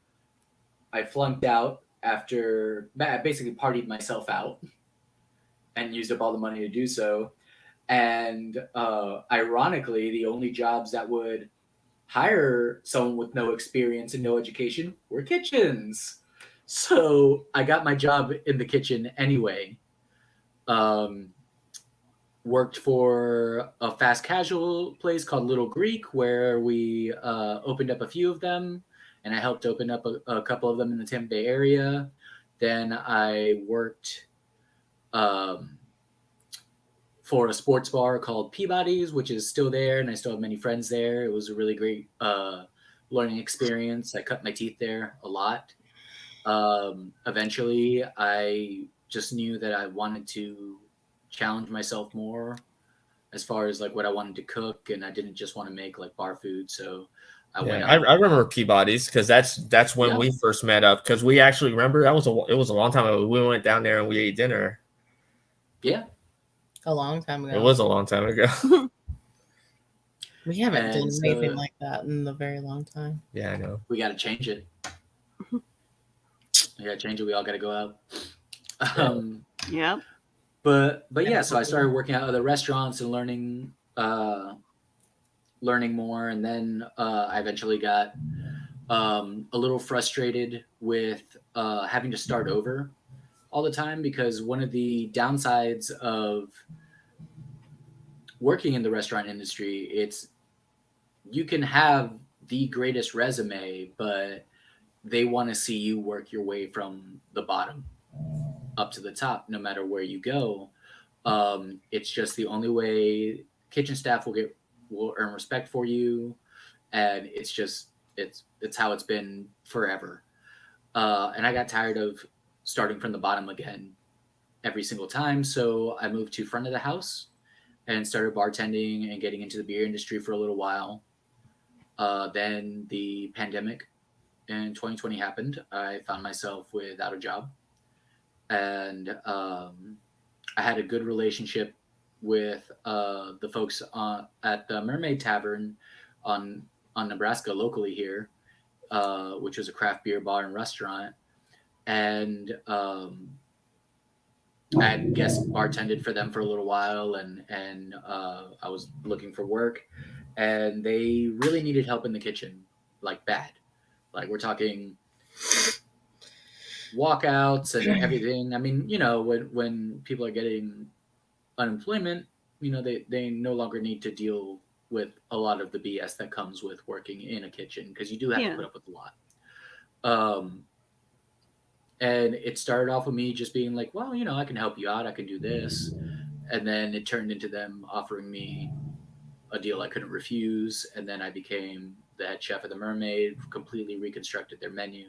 I flunked out after I basically partied myself out and used up all the money to do so. And ironically, the only jobs that would hire someone with no experience and no education were kitchens. So I got my job in the kitchen anyway. Worked for a fast casual place called Little Greek, where we opened up a few of them, and I helped open up a couple of them in the Tampa Bay area. Then I worked for a sports bar called Peabody's, which is still there, and I still have many friends there. It was a really great learning experience. I cut my teeth there a lot. Eventually, I just knew that I wanted to challenge myself more as far as what I wanted to cook, and I didn't just want to make bar food. So I went out. I remember Peabody's because that's when we first met up, because we actually remember it was a long time ago. We went down there and we ate dinner. Yeah, a long time ago. It was a long time ago. We haven't done anything like that in a very long time. Yeah, I know. We got to change it. We got to change it. We all got to go out. Yeah. But yeah, so I started working at other restaurants and learning learning more, and then I eventually got a little frustrated with having to start over all the time, because one of the downsides of working in the restaurant industry, it's you can have the greatest resume, but they want to see you work your way from the bottom up to the top, no matter where you go. It's just the only way kitchen staff will earn respect for you, and it's how it's been forever. And I got tired of starting from the bottom again every single time, so I moved to front of the house and started bartending and getting into the beer industry for a little while. Then the pandemic in 2020 happened. I found myself without a job, and I had a good relationship with the folks at the Mermaid Tavern on Nebraska locally here, which was a craft beer bar and restaurant, and I had guest bartended for them for a little while, and I was looking for work, and they really needed help in the kitchen, like bad. Like we're talking walkouts and everything. I mean, when people are getting unemployment, they no longer need to deal with a lot of the BS that comes with working in a kitchen, because you do have to put up with a lot. And it started off with me just being like, well, I can help you out. I can do this. And then it turned into them offering me a deal I couldn't refuse. And then I became the head chef of the Mermaid, completely reconstructed their menu.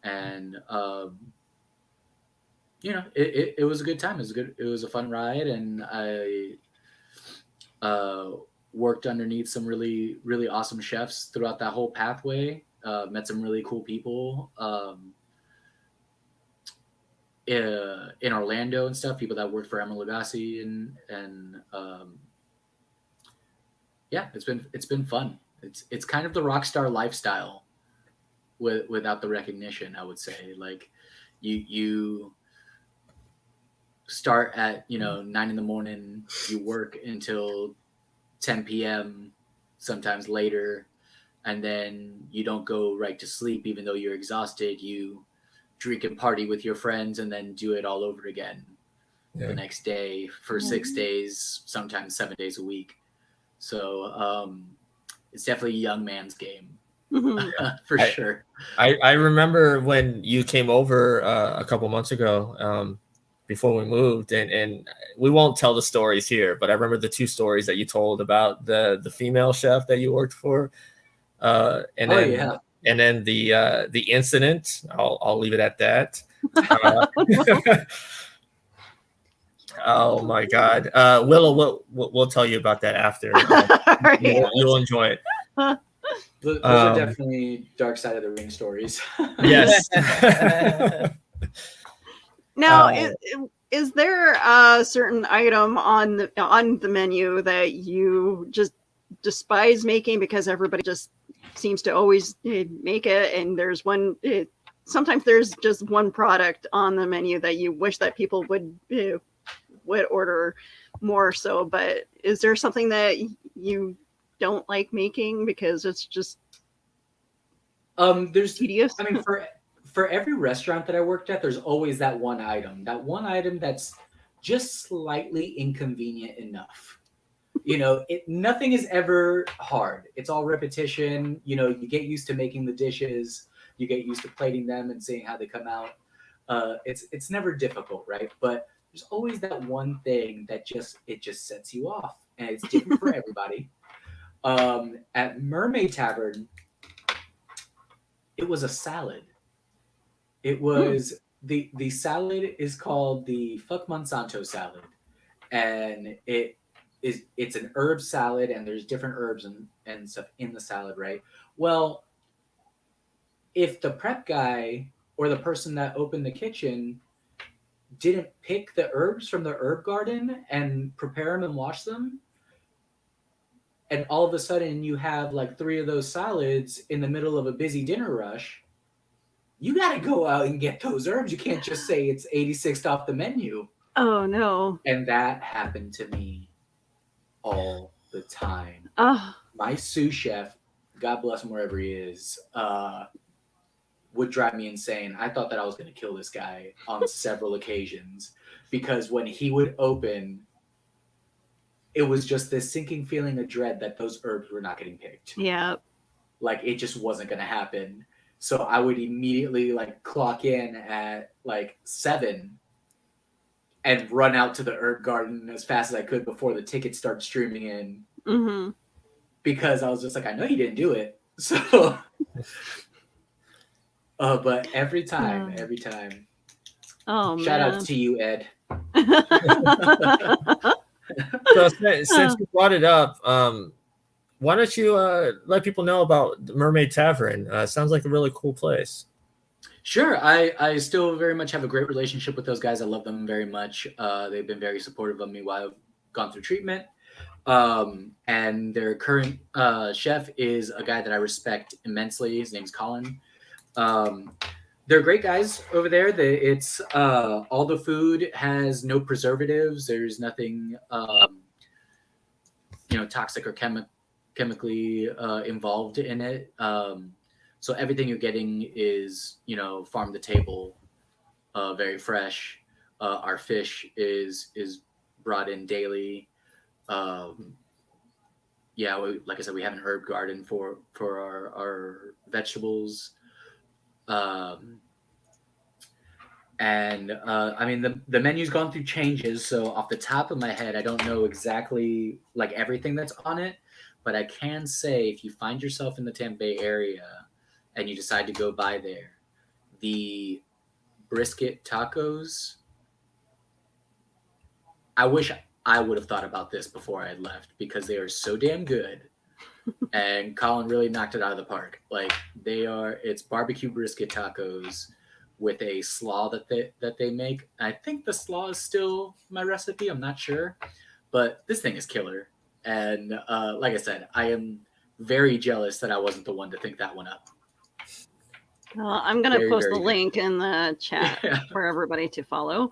And, it was a good time. It was a fun ride. And I worked underneath some really, really awesome chefs throughout that whole pathway. Met some really cool people. In Orlando and stuff, people that worked for Emma Lagasse, and it's been fun. It's kind of the rock star lifestyle without the recognition, I would say. Like you start at 9 a.m, you work until 10 p.m, sometimes later, and then you don't go right to sleep even though you're exhausted. You drink and party with your friends and then do it all over again the next day for 6 days, sometimes 7 days a week. So it's definitely a young man's game. For sure. I remember when you came over a couple months ago, before we moved, and we won't tell the stories here, but I remember the 2 stories that you told about the female chef that you worked for, and then the incident. I'll leave it at that. Oh my God, Willow, we'll tell you about that after. You'll enjoy it. Those are definitely dark side of the ring stories. Yes. Now, is there a certain item on the menu that you just despise making because everybody just seems to always make it, and there's sometimes there's just one product on the menu that you wish that people would order more so, but is there something that you don't like making because it's just there's tedious? I mean, for every restaurant that I worked at, there's always that one item that's just slightly inconvenient enough. Nothing is ever hard. It's all repetition. You get used to making the dishes, you get used to plating them and seeing how they come out. It's never difficult, right? But there's always that one thing that just sets you off, and it's different for everybody. At Mermaid Tavern, it was a salad. It was the salad is called the Fuck Monsanto salad, and it's an herb salad, and there's different herbs and stuff in the salad, right? Well, if the prep guy or the person that opened the kitchen didn't pick the herbs from the herb garden and prepare them and wash them, and all of a sudden you have like 3 of those salads in the middle of a busy dinner rush, you got to go out and get those herbs. You can't just say it's 86th off the menu. Oh, no. And that happened to me all the time. Oh, My sous chef, God bless him wherever he is, would drive me insane. I thought that I was going to kill this guy on several occasions because when he would open, it was just this sinking feeling of dread that those herbs were not getting picked. yeah. Like it just wasn't going to happen. So I would immediately like clock in at like 7 and run out to the herb garden as fast as I could before the tickets start streaming in. Mm-hmm. Because I was just like, I know you didn't do it. So, but every time. Oh, Shout man. out to you, Ed. So since you brought it up, why don't you let people know about the Mermaid Tavern? Sounds like a really cool place. Sure. I still very much have a great relationship with those guys. I love them very much. They've been very supportive of me while I've gone through treatment. And their current chef is a guy that I respect immensely. His name's Colin. They're great guys over there. It's all the food has no preservatives. There's nothing toxic or chemically involved in it. So everything you're getting is farm to table, very fresh. Our fish is brought in daily. Like I said, we have an herb garden for our vegetables. I mean, the menu's gone through changes, so off the top of my head, I don't know exactly like everything that's on it, but I can say if you find yourself in the Tampa Bay area and you decide to go by there, the brisket tacos, I wish I would have thought about this before I had left because they are so damn good. And Colin really knocked it out of the park. Like it's barbecue brisket tacos with a slaw that they make. I think the slaw is still my recipe. I'm not sure, but this thing is killer. And like I said, I am very jealous that I wasn't the one to think that one up. Well, I'm going to post the good. link in the chat for everybody to follow.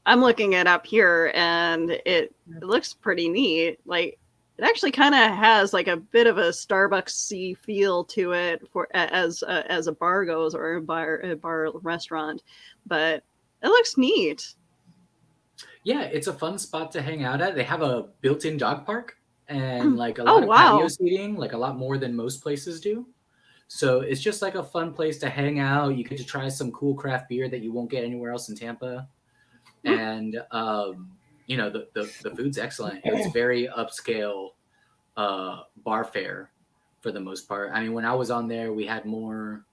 I'm looking it up here, and it looks pretty neat. Like, it actually kind of has like a bit of a Starbucks-y feel to it as a bar goes, or a bar restaurant, but it looks neat. Yeah, it's a fun spot to hang out at. They have a built-in dog park and like a lot of patio seating, like a lot more than most places do. So it's just like a fun place to hang out. You get to try some cool craft beer that you won't get anywhere else in Tampa. And the food's excellent. It's very upscale bar fare for the most part. I mean, when I was on there, we had more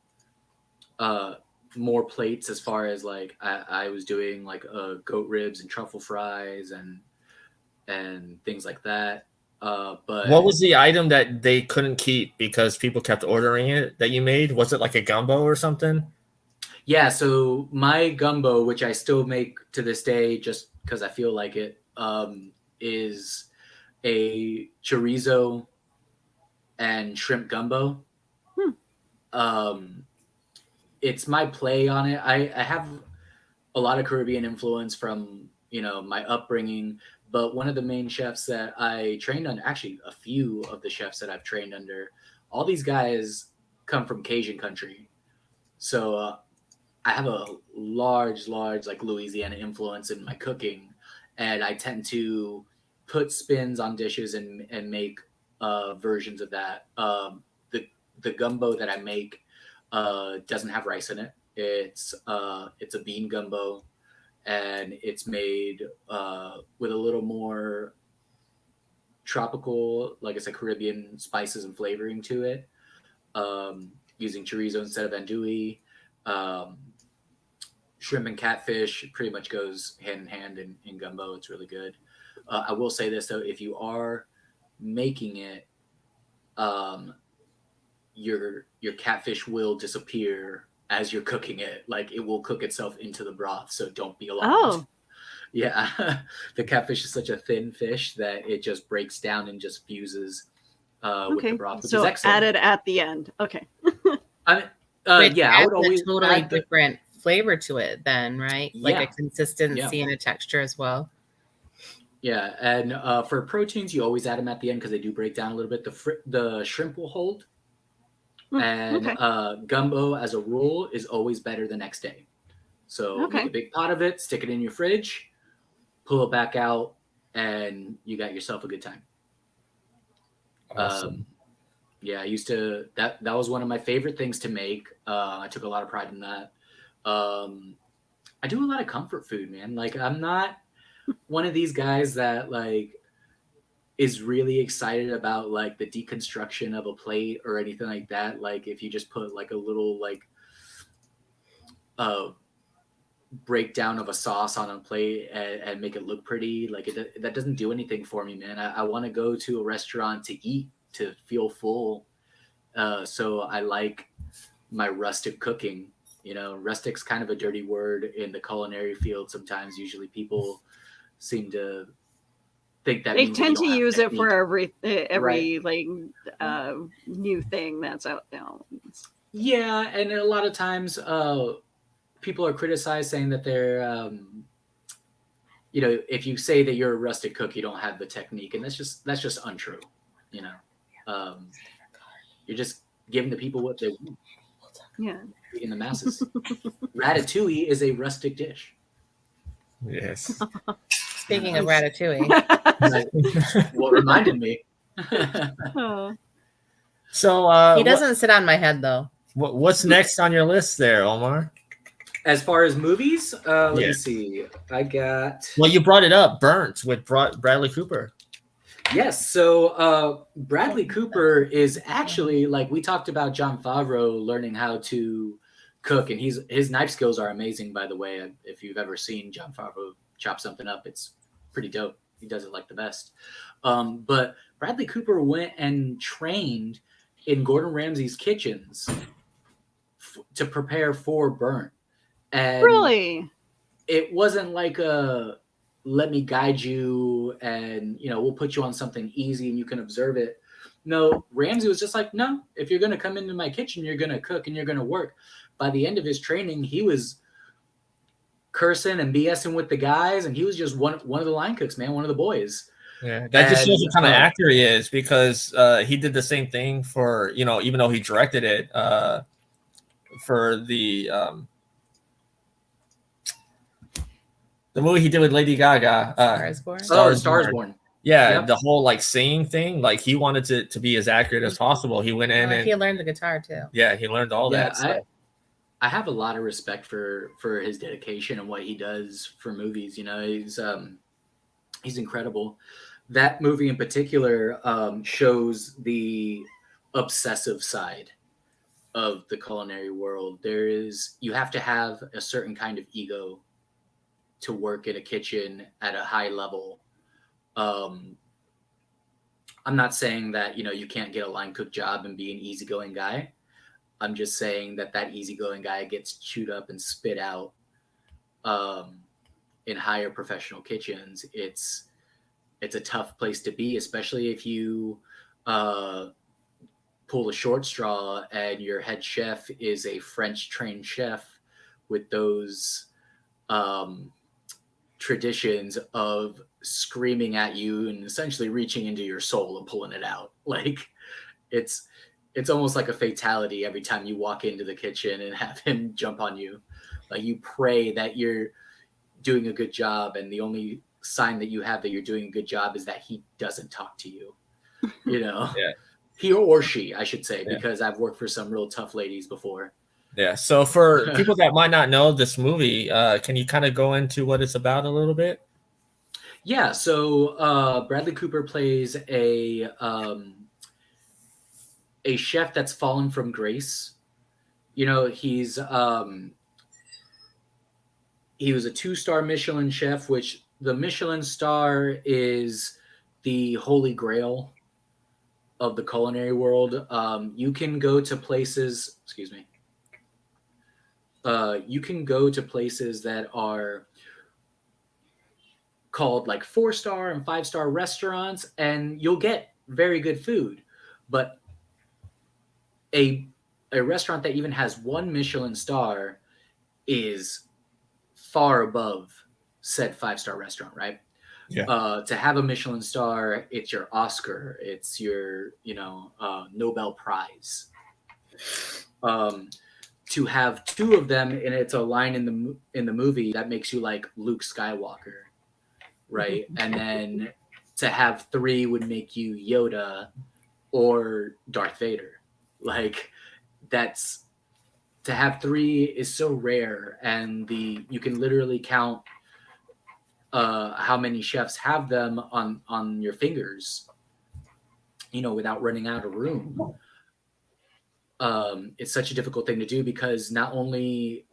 plates as far as like I was doing like goat ribs and truffle fries and things like that. But what was the item that they couldn't keep because people kept ordering it that you made? Was it like a gumbo or something? Yeah, so my gumbo, which I still make to this day just because I feel like it, is a chorizo and shrimp gumbo. It's my play on it. I have a lot of Caribbean influence from, my upbringing, but one of the main chefs that I trained under, actually a few of the chefs that I've trained under, all these guys come from Cajun country. So I have a large like Louisiana influence in my cooking, and I tend to put spins on dishes and make versions of that. The gumbo that I make doesn't have rice in it. It's a bean gumbo, and it's made with a little more tropical, like I said, Caribbean spices and flavoring to it, using chorizo instead of andouille. Shrimp and catfish pretty much goes hand in hand in gumbo. It's really good. I will say this though, if you are making it, your catfish will disappear as you're cooking it. Like it will cook itself into the broth, so don't be alarmed. Oh. Yeah, the catfish is such a thin fish that it just breaks down and just fuses with the broth, which is excellent. Added at the end. Okay. I would always a totally different flavor to it then, right? Like a consistency and a texture as well. Yeah, and for proteins, you always add them at the end because they do break down a little bit. The shrimp will hold, and Okay. gumbo, as a rule, is always better the next day. So make Okay. a big pot of it, stick it in your fridge, pull it back out, and you got yourself a good time. Awesome. Yeah, I used to that was one of my favorite things to make. I took a lot of pride in that. I do a lot of comfort food, man. Like I'm not one of these guys that like is really excited about like the deconstruction of a plate or anything like that. Like if you just put like a little like uh breakdown of a sauce on a plate and make it look pretty, like that doesn't do anything for me, man. I want to go to a restaurant to eat, to feel full. So I like my rustic cooking. You know, rustic's kind of a dirty word in the culinary field sometimes. Usually people seem to think that They means that you tend don't to have use it for technique. every like new thing that's out now. Yeah, and a lot of times people are criticized saying that they're you know, if you say that you're a rustic cook, you don't have the technique, and that's just untrue. You know, you're just giving the people what they want, Yeah. feeding the masses. Ratatouille is a rustic dish. Yes. Speaking of ratatouille, That's what reminded me. Oh. So he doesn't sit on my head though. what's next on your list there, Omar? As far as movies, let Yeah. me see. I got Well, you brought it up, Burnt with Bradley Cooper. yes. So Bradley Cooper is actually like we talked about Jon Favreau learning how to cook, and his knife skills are amazing. By the way, if you've ever seen Jon Favreau chop something up, it's pretty dope. He does it like the best. But Bradley Cooper went and trained in Gordon Ramsay's kitchens to prepare for Burnt. And Really? it wasn't like a let me guide you and you know we'll put you on something easy and you can observe it. No, Ramsay was just like, no, if you're gonna come into my kitchen, you're gonna cook and you're gonna work. By the end of his training, he was cursing and BSing with the guys, and he was just one of the line cooks, man, one of the boys. Yeah, that just shows And what kind of actor he is, because he did the same thing for, you know, even though he directed it for the movie he did with Lady Gaga. Stars Born. Yeah, Yep. the whole like singing thing, like he wanted to be as accurate as possible. He went in and he learned the guitar too. yeah, he learned all Yeah, that stuff. I have a lot of respect for his dedication and what he does for movies. You know, he's incredible. That movie in particular shows the obsessive side of the culinary world. You have to have a certain kind of ego to work in a kitchen at a high level. I'm not saying that, you know, you can't get a line cook job and be an easygoing guy. I'm just saying that easygoing guy gets chewed up and spit out in higher professional kitchens. It's a tough place to be, especially if you pull a short straw and your head chef is a French trained chef with those traditions of screaming at you and essentially reaching into your soul and pulling it out. Like it's almost like a fatality every time you walk into the kitchen and have him jump on you. Like you pray that you're doing a good job, and the only sign that you have that you're doing a good job is that he doesn't talk to you. You know, Yeah. He or she, I should say, Yeah. because I've worked for some real tough ladies before. Yeah. So for people that might not know this movie, can you kind of go into what it's about a little bit? Yeah. So Bradley Cooper plays a chef that's fallen from grace. You know, he was a 2-star Michelin chef, which the Michelin star is the holy grail of the culinary world. You can go to places, you can go to places that are called like 4-star and 5-star restaurants, and you'll get very good food. But a restaurant that even has 1 Michelin star is far above said 5-star restaurant, right? To have a Michelin star, it's your Oscar, it's your Nobel Prize. To have two of them, and it's a line in the movie that makes you like Luke Skywalker, right? And then to have three would make you Yoda or Darth Vader. Like, that's, to have three is so rare, and you can literally count how many chefs have them on your fingers, without running out of room. It's such a difficult thing to do, because not only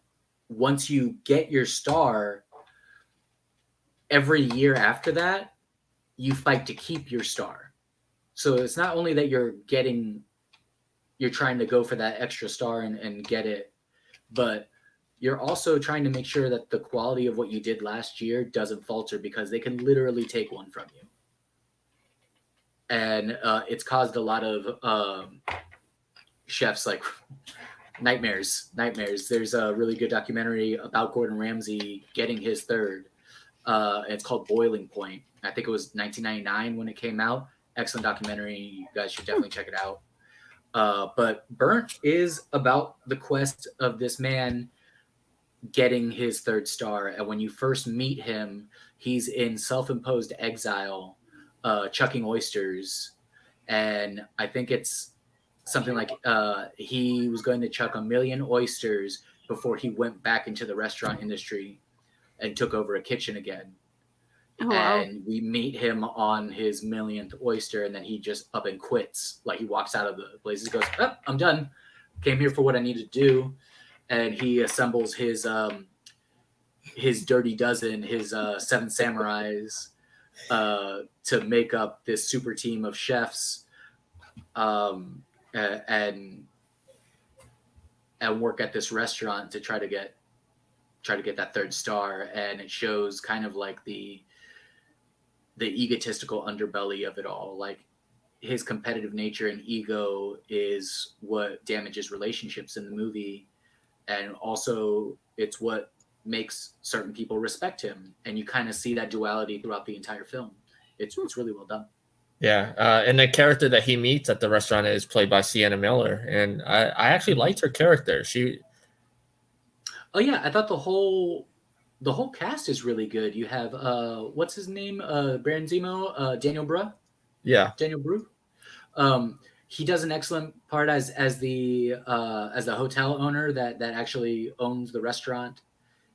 once you get your star, every year after that, you fight to keep your star. So it's not only that you're trying to go for that extra star and get it, but you're also trying to make sure that the quality of what you did last year doesn't falter, because they can literally take one from you. And it's caused a lot of chefs like nightmares. There's a really good documentary about Gordon Ramsay getting his third. It's called Boiling Point. I think it was 1999 when it came out. Excellent documentary. You guys should definitely check it out. But Burnt is about the quest of this man getting his third star. And when you first meet him, he's in self-imposed exile, chucking oysters. And I think it's something like he was going to chuck 1 million oysters before he went back into the restaurant industry and took over a kitchen again. Oh, wow. And we meet him on his millionth oyster, and then he just up and quits. Like, he walks out of the place, he goes, "Oh, I'm done. Came here for what I need to do." And he assembles his Dirty Dozen, his 7 Samurais, to make up this super team of chefs, and work at this restaurant to try to get that third star. And it shows kind of like the egotistical underbelly of it all. Like, his competitive nature and ego is what damages relationships in the movie. And also it's what makes certain people respect him. And you kind of see that duality throughout the entire film. It's really well done. Yeah. And the character that he meets at the restaurant is played by Sienna Miller. And I actually liked her character. Oh yeah. I thought the whole cast is really good. You have what's his name? Branzimo, Daniel Bru. Yeah. Daniel Bru. He does an excellent part as the hotel owner that actually owns the restaurant.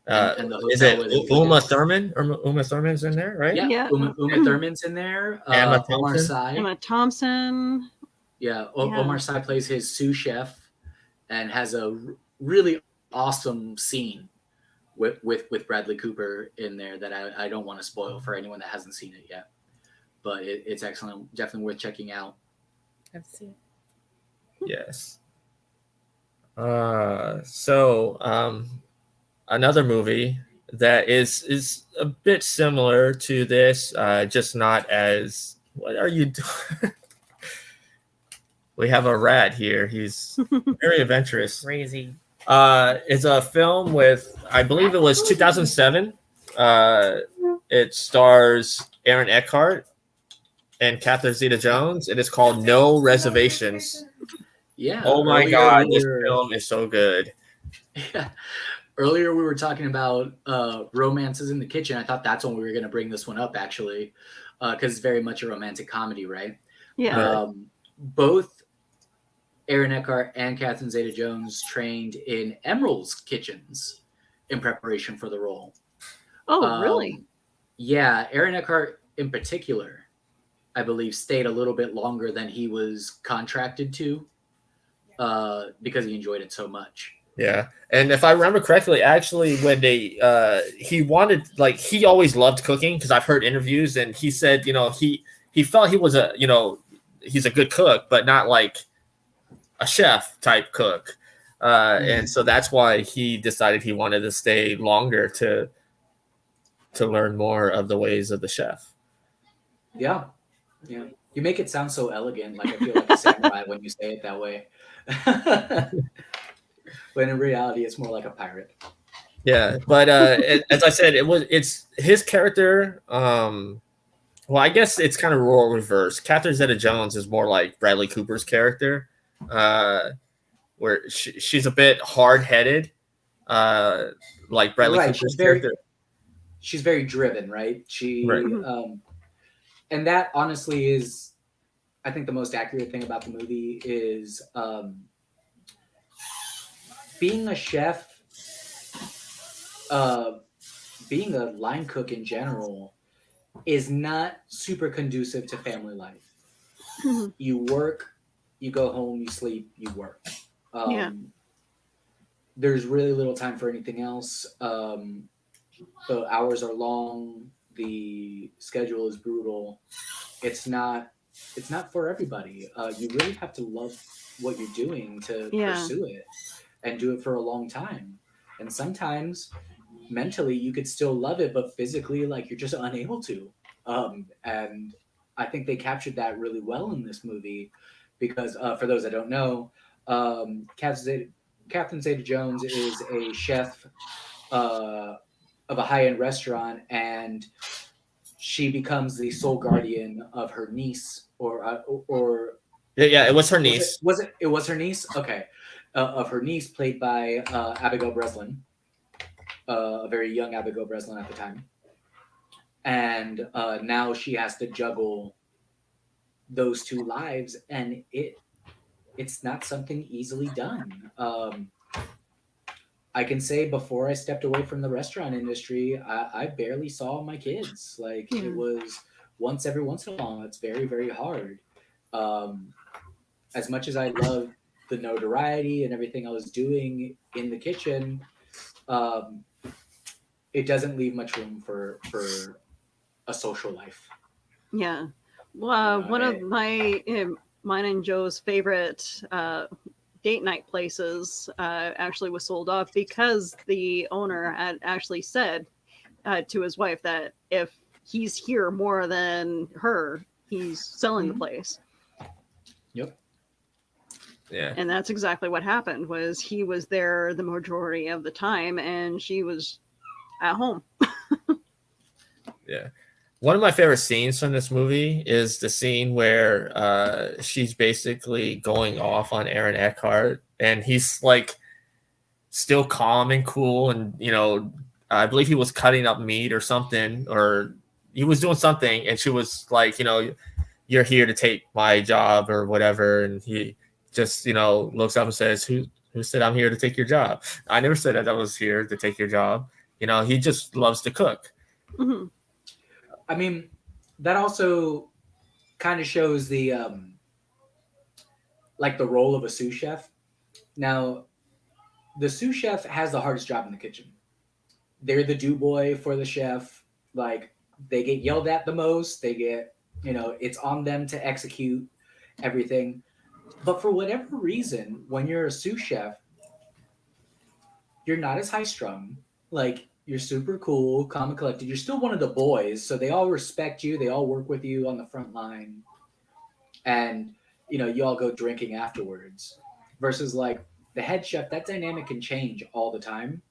And the hotel is it Uma Thurman? Or Uma Thurman's in there, right? Yeah. Uma Thurman's in there. Emma Omar Thompson. Sy. Emma Thompson. Yeah, Omar Sy plays his sous chef and has a really awesome scene with Bradley Cooper in there that I don't want to spoil for anyone that hasn't seen it yet. But it's excellent. Definitely worth checking out. I've seen. Yes. So another movie that is a bit similar to this, just not as. What are you doing? We have a rat here. He's very adventurous. Crazy. It's a film with, I believe it was 2007. It stars Aaron Eckhart and Catherine Zeta-Jones. It is called No Reservations. Yeah. Oh my God, this film is so good. Yeah. Earlier we were talking about romances in the kitchen. I thought that's when we were going to bring this one up, actually, because it's very much a romantic comedy, right? Yeah. Both Aaron Eckhart and Catherine Zeta-Jones trained in Emerald's kitchens in preparation for the role. Oh, really? Yeah, Aaron Eckhart in particular, I believe, stayed a little bit longer than he was contracted to because he enjoyed it so much. Yeah, and if I remember correctly, actually, when he wanted, like, he always loved cooking, because I've heard interviews, and he said, he felt he was he's a good cook, but not like a chef type cook, and so that's why he decided he wanted to stay longer to learn more of the ways of the chef. Yeah. You make it sound so elegant, like I feel like a samurai when you say it that way. But in reality, it's more like a pirate. Yeah, but as I said, it's his character Well, I guess it's kind of role reverse. Catherine Zeta-Jones is more like Bradley Cooper's character, where she's a bit hard-headed, like Bradley Right. Cooper's character. She's very driven, right? Right. And that honestly is, I think the most accurate thing about the movie is being a chef, being a line cook in general is not super conducive to family life. You work, you go home, you sleep, you work. There's really little time for anything else. The hours are long. The schedule is brutal. It's not for everybody. You really have to love what you're doing to pursue it and do it for a long time. And sometimes mentally you could still love it, but physically, like, you're just unable to. And I think they captured that really well in this movie because for those that don't know, Catherine Zeta-Jones is a chef of a high-end restaurant, and she becomes the sole guardian of her niece, or yeah, it was her niece. It was her niece? Okay. Of her niece, played by Abigail Breslin, a very young Abigail Breslin at the time. And now she has to juggle those two lives, and it's not something easily done. I can say before I stepped away from the restaurant industry, I barely saw my kids. Like, it was once every once in a while. It's very, very hard. As much as I love the notoriety and everything I was doing in the kitchen, it doesn't leave much room for a social life. Yeah. Well, one of mine and Joe's favorite date night places actually was sold off because the owner had actually said to his wife that if he's here more than her, he's selling the place. Yep. Yeah. And that's exactly what happened. Was he was there the majority of the time, and she was at home. Yeah. One of my favorite scenes from this movie is the scene where she's basically going off on Aaron Eckhart, and he's like still calm and cool. And, you know, I believe he was cutting up meat or something, or he was doing something. And she was like, you know, you're here to take my job or whatever. And he just, you know, looks up and says, who said I'm here to take your job? I never said that I was here to take your job. You know, he just loves to cook. Mm-hmm. I mean, that also kind of shows the like the role of a sous chef. Now, the sous chef has the hardest job in the kitchen. They're the do boy for the chef. Like, they get yelled at the most. They get, you know, it's on them to execute everything. But for whatever reason, when you're a sous chef, you're not as high strung. Like, you're super cool, calm and collected. You're still one of the boys, so they all respect you. They all work with you on the front line. And, you know, you all go drinking afterwards. Versus, like, the head chef, that dynamic can change all the time.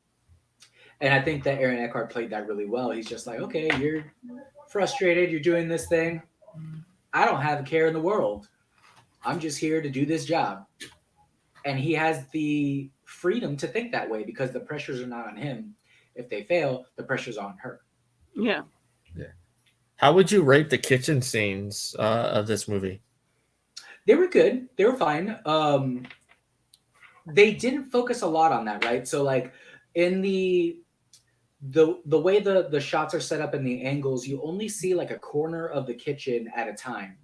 And I think that Aaron Eckhart played that really well. He's just like, okay, you're frustrated. You're doing this thing. I don't have a care in the world. I'm just here to do this job. And he has the freedom to think that way because the pressures are not on him. If they fail, the pressure's on her. Yeah. Yeah. How would you rate the kitchen scenes of this movie? They were good. They were fine. They didn't focus a lot on that, right? So, like, in the way the shots are set up and the angles, you only see like a corner of the kitchen at a time.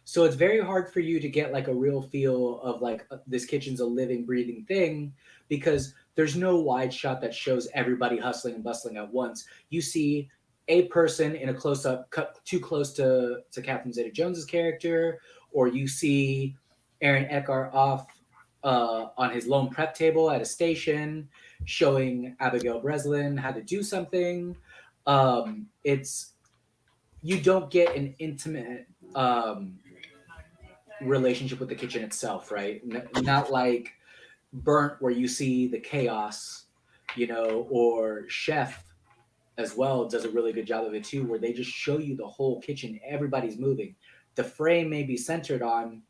So it's very hard for you to get like a real feel of like this kitchen's a living, breathing thing because there's no wide shot that shows everybody hustling and bustling at once. You see a person in a close-up cut too close to Catherine Zeta-Jones's character, or you see Aaron Eckhart off on his lone prep table at a station showing Abigail Breslin how to do something. It's you don't get an intimate relationship with the kitchen itself, right? Not like Burnt, where you see the chaos, you know, or Chef, as well does a really good job of it too, where they just show you the whole kitchen. Everybody's moving. The frame may be centered on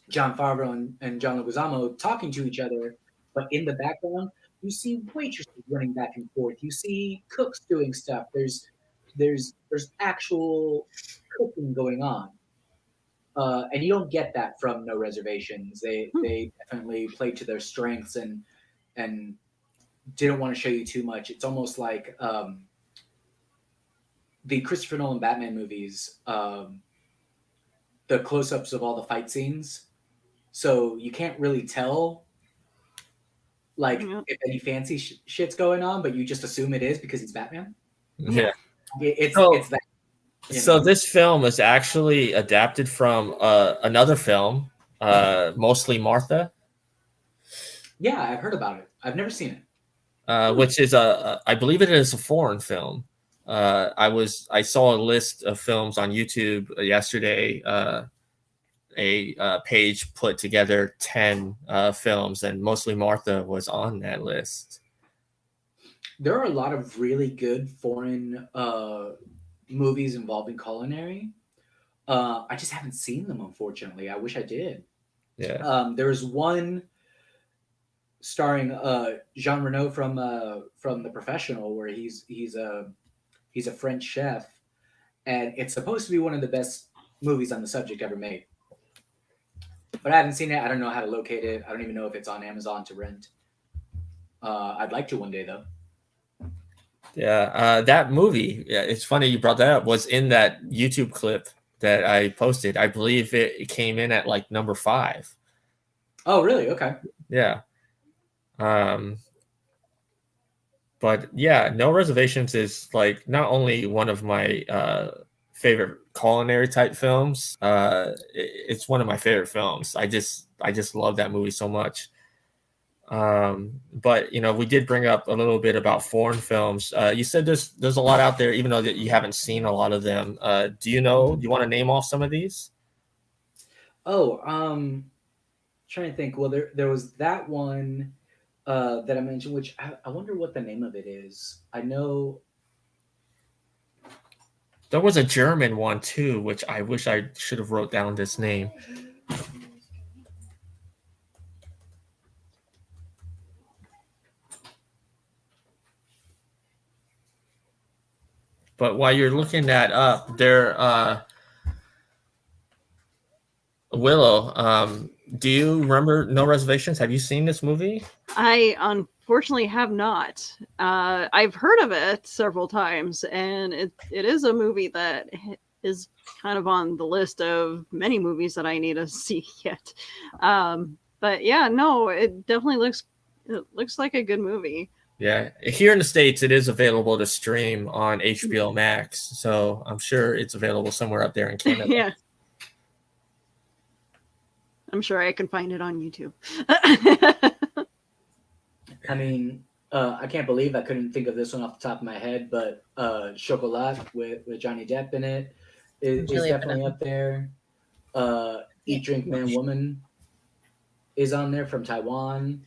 John Favreau and John Leguizamo talking to each other, but in the background, you see waitresses running back and forth. You see cooks doing stuff. There's actual cooking going on, and you don't get that from No Reservations. They definitely played to their strengths and didn't want to show you too much. It's almost like the Christopher Nolan Batman movies, the close-ups of all the fight scenes. So you can't really tell, like, if any fancy shit's going on, but you just assume it is because he's Batman. Yeah. It's that. So this film is actually adapted from another film, Mostly Martha. Yeah, I've heard about it. I've never seen it. Which is I believe it is a foreign film. I saw a list of films on YouTube yesterday. A page put together 10 films, and Mostly Martha was on that list. There are a lot of really good foreign movies involving culinary. I just haven't seen them, unfortunately. I wish I did. Yeah. There's one starring Jean Reno from The Professional, where he's a French chef, and it's supposed to be one of the best movies on the subject ever made. But I haven't seen it. I don't know how to locate it. I don't even know if it's on Amazon to rent. I'd like to one day, though. Yeah, that movie, yeah, it's funny you brought that up, was in that YouTube clip that I posted. I believe it came in at like number 5. Oh, really? Okay. Yeah. But yeah, No Reservations is like not only one of my favorite culinary type films, it's one of my favorite films. I just love that movie so much. But you know, we did bring up a little bit about foreign films. You said there's a lot out there, even though that you haven't seen a lot of them. Do you want to name off some of these? Oh, trying to think. Well, there was that one that I mentioned, which I wonder what the name of it is. I know there was a German one too, which I wish I should have wrote down this name. But while you're looking that up, Willow, do you remember No Reservations? Have you seen this movie? I unfortunately have not. I've heard of it several times, and it is a movie that is kind of on the list of many movies that I need to see yet. But yeah, no, it definitely looks like a good movie. Yeah, here in the States, it is available to stream on HBO Max, so I'm sure it's available somewhere up there in Canada. Yeah. I'm sure I can find it on YouTube. I mean, I can't believe I couldn't think of this one off the top of my head, but Chocolat with Johnny Depp in it is definitely up there. Eat, Drink, Man, Woman is on there, from Taiwan.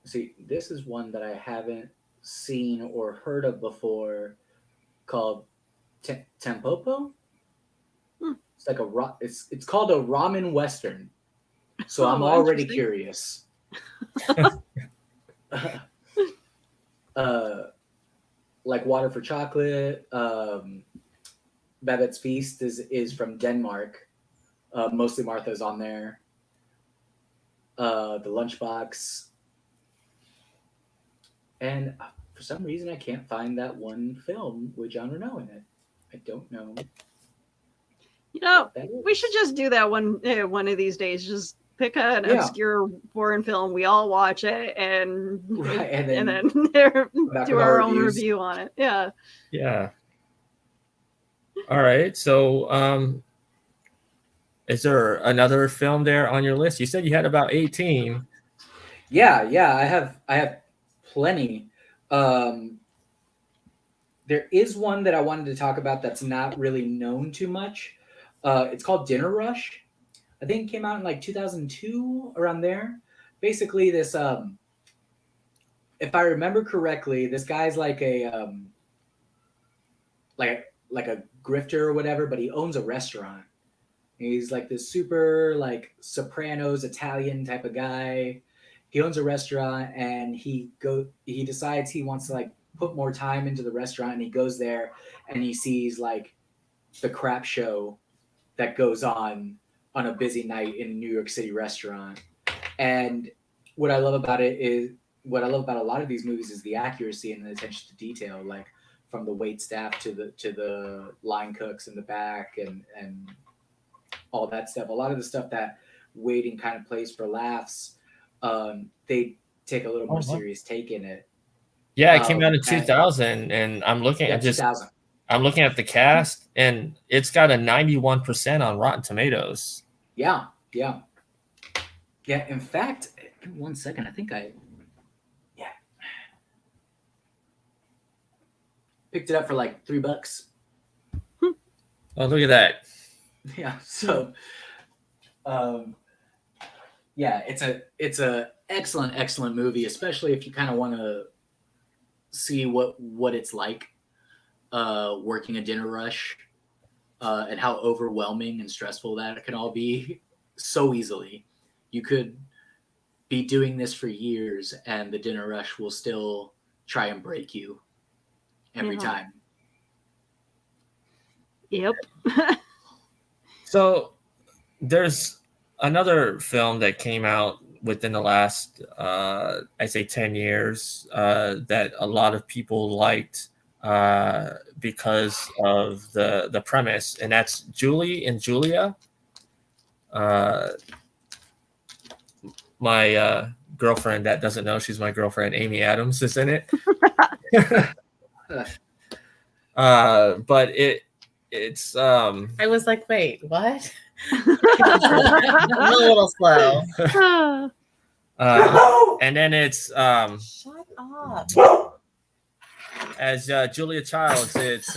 See, this is one that I haven't seen or heard of before, called Tampopo. It's like it's called a ramen western. So I'm already curious. Like Water for Chocolate. Babette's Feast is from Denmark. Mostly Martha's on there. The Lunchbox. And for some reason, I can't find that one film with Jean Reno in it. I don't know. You know, we should just do that one of these days. Just pick an obscure foreign film. We all watch it and then do our own review on it. Yeah. Yeah. All right. So, is there another film there on your list? You said you had about 18. Yeah. I have plenty. There is one that I wanted to talk about that's not really known too much. It's called Dinner Rush. I think it came out in like 2002, around there. Basically, this if I remember correctly, this guy's like a like a grifter or whatever, but he owns a restaurant. He's like this super like Sopranos Italian type of guy. He owns a restaurant, and he decides he wants to like put more time into the restaurant, and he goes there and he sees like the crap show that goes on a busy night in a New York City restaurant. And what I love about a lot of these movies is the accuracy and the attention to detail, like from the wait staff to the line cooks in the back and all that stuff. A lot of the stuff that waiting kind of plays for laughs, they take a little more serious take in it. Yeah, it came out in 2000, and I'm looking at 2000. I'm looking at the cast, and it's got a 91% on Rotten Tomatoes. Yeah. In fact, give me 1 second. I think picked it up for like $3. Oh, look at that. Yeah. So, it's a excellent movie, especially if you kind of want to see what it's like working a dinner rush, and how overwhelming and stressful that can all be so easily. You could be doing this for years, and the dinner rush will still try and break you every time. Yep. So there's another film that came out within the last, I'd say 10 years, that a lot of people liked because of the premise, and that's Julie and Julia. My girlfriend that doesn't know she's my girlfriend, Amy Adams, is in it. But it's I was like, wait, what? I'm a little slow. And then it's Shut up. as Julia Childs, it's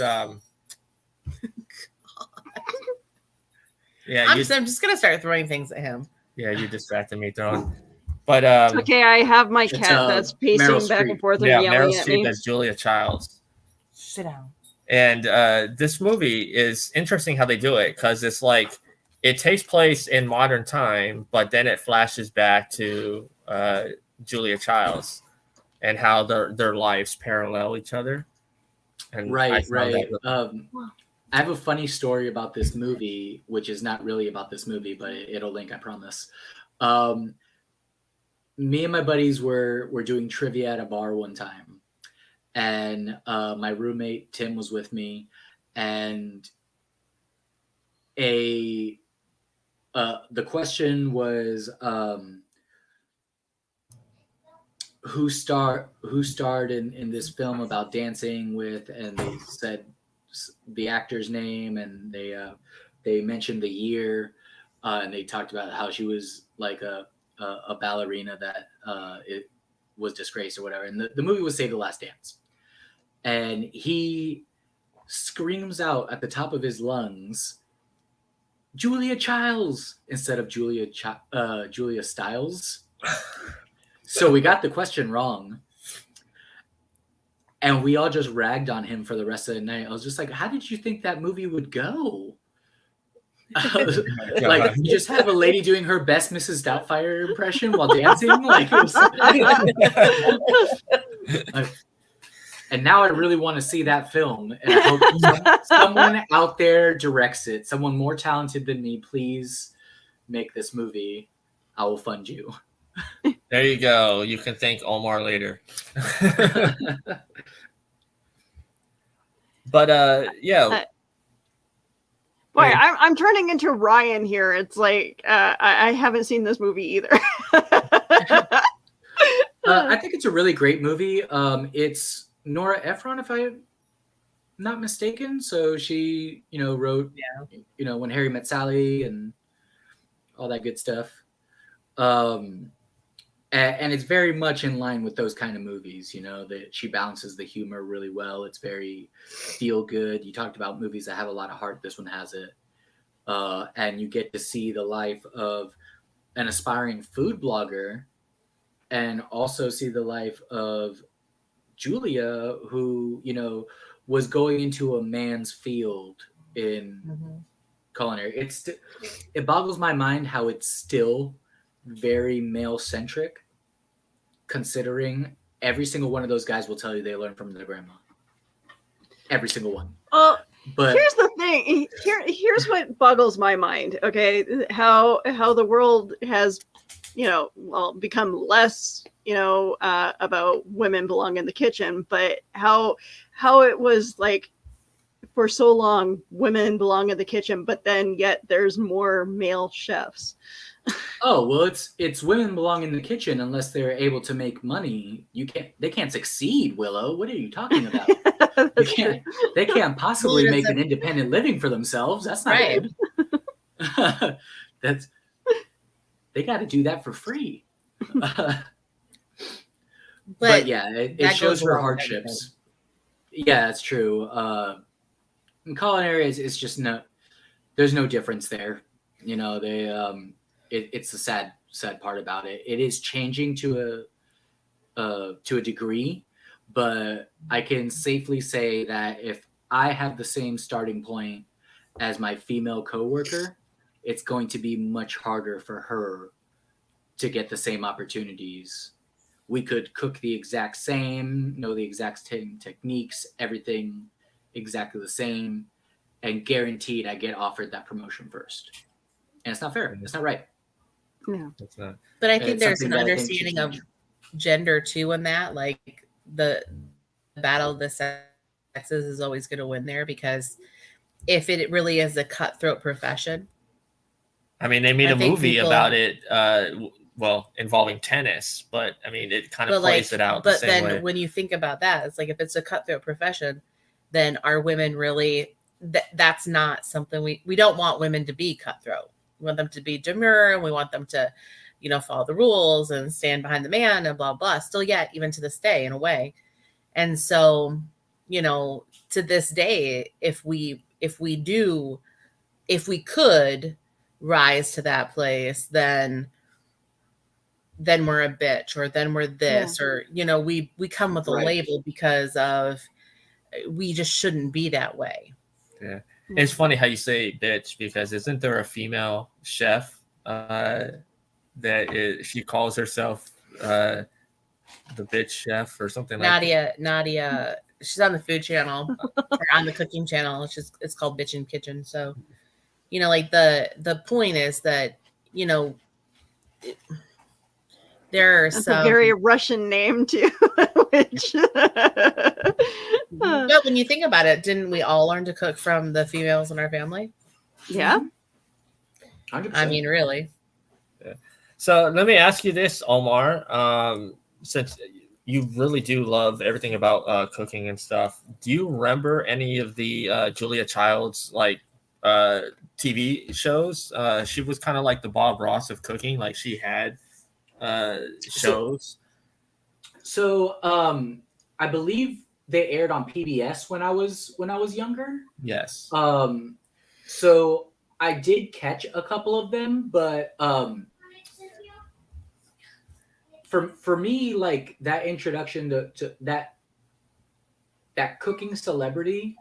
yeah. I'm just gonna start throwing things at him. Yeah, you distracted me throwing. But okay, I have my cat that's pacing Meryl back Streep. and forth and yeah, yelling Meryl at me. Streep as Julia Childs. Sit down. And this movie is interesting how they do it, because it's like it takes place in modern time, but then it flashes back to Julia Childs and how their lives parallel each other. And Right. That I have a funny story about this movie, which is not really about this movie, but it'll link, I promise. Me and my buddies were doing trivia at a bar one time, and my roommate Tim was with me, and the question was who starred in this film about dancing with, and they said the actor's name, and they mentioned the year, and they talked about how she was like a ballerina that it was disgraced or whatever, and the movie was Save the Last Dance, and he screams out at the top of his lungs, Julia Childs, instead of Julia Stiles. So we got the question wrong, and we all just ragged on him for the rest of the night. I was just like, how did you think that movie would go? Like, you just have a lady doing her best Mrs. Doubtfire impression while dancing. Like, it was and now I really want to see that film, and I hope someone out there directs it. Someone more talented than me, please make this movie. I will fund you. there you go. You can thank Omar later. But yeah. Boy, I'm turning into Ryan here. It's like I haven't seen this movie either. I think it's a really great movie. It's Nora Ephron, if I'm not mistaken. So she, wrote, When Harry Met Sally and all that good stuff. And it's very much in line with those kind of movies, that she balances the humor really well. It's very feel good. You talked about movies that have a lot of heart. This one has it. And you get to see the life of an aspiring food blogger and also see the life of Julia, who, you know, was going into a man's field in culinary. It boggles my mind how it's still very male centric, considering every single one of those guys will tell you they learned from their grandma. Every single one. Well, But here's the thing. Here's what boggles my mind. Okay, how the world has, become less, about women belong in the kitchen, but how it was like for so long women belong in the kitchen, but then yet there's more male chefs. oh well, it's women belong in the kitchen unless they're able to make money. They can't succeed, Willow. What are you talking about? They can't possibly make an independent living for themselves. That's not good. They got to do that for free. But yeah, it shows her hardships. Yeah, that's true. In culinary, it's just there's no difference there. You know, it's the sad part about it. It is changing to a degree, but I can safely say that if I have the same starting point as my female coworker, it's going to be much harder for her to get the same opportunities. We could cook the exact same, know the exact same techniques, everything exactly the same, and guaranteed I get offered that promotion first. And it's not fair. It's not right. No, It's not. But I think there's an understanding of gender too in that. Like the battle of the sexes is always going to win there, because if it really is a cutthroat profession. I mean, they made a movie about it, involving tennis, but I mean, it kind of plays it out. But then when you think about that, it's like if it's a cutthroat profession, then are women really? That's not something we don't want women to be cutthroat. We want them to be demure, and we want them to, follow the rules and stand behind the man and blah blah. Still, yet even to this day, in a way, and so to this day, if we could rise to that place, then we're a bitch, or then we're this, or we come with a label because of we just shouldn't be that way. Yeah, it's funny how you say bitch, because isn't there a female chef she calls herself the bitch chef or something like that? Nadia, she's on the food channel or on the cooking channel. It's called Bitchin' Kitchen. So, like the point is that, there's a very Russian name too. Which, but when you think about it, didn't we all learn to cook from the females in our family? Yeah. 100%. I mean, really. Yeah. So let me ask you this, Omar. Since you really do love everything about cooking and stuff, do you remember any of the Julia Child's TV shows? She was kind of like the Bob Ross of cooking. Like she had shows. So I believe they aired on PBS when I was younger. Yes. So I did catch a couple of them, but for me, like that introduction to that cooking celebrity,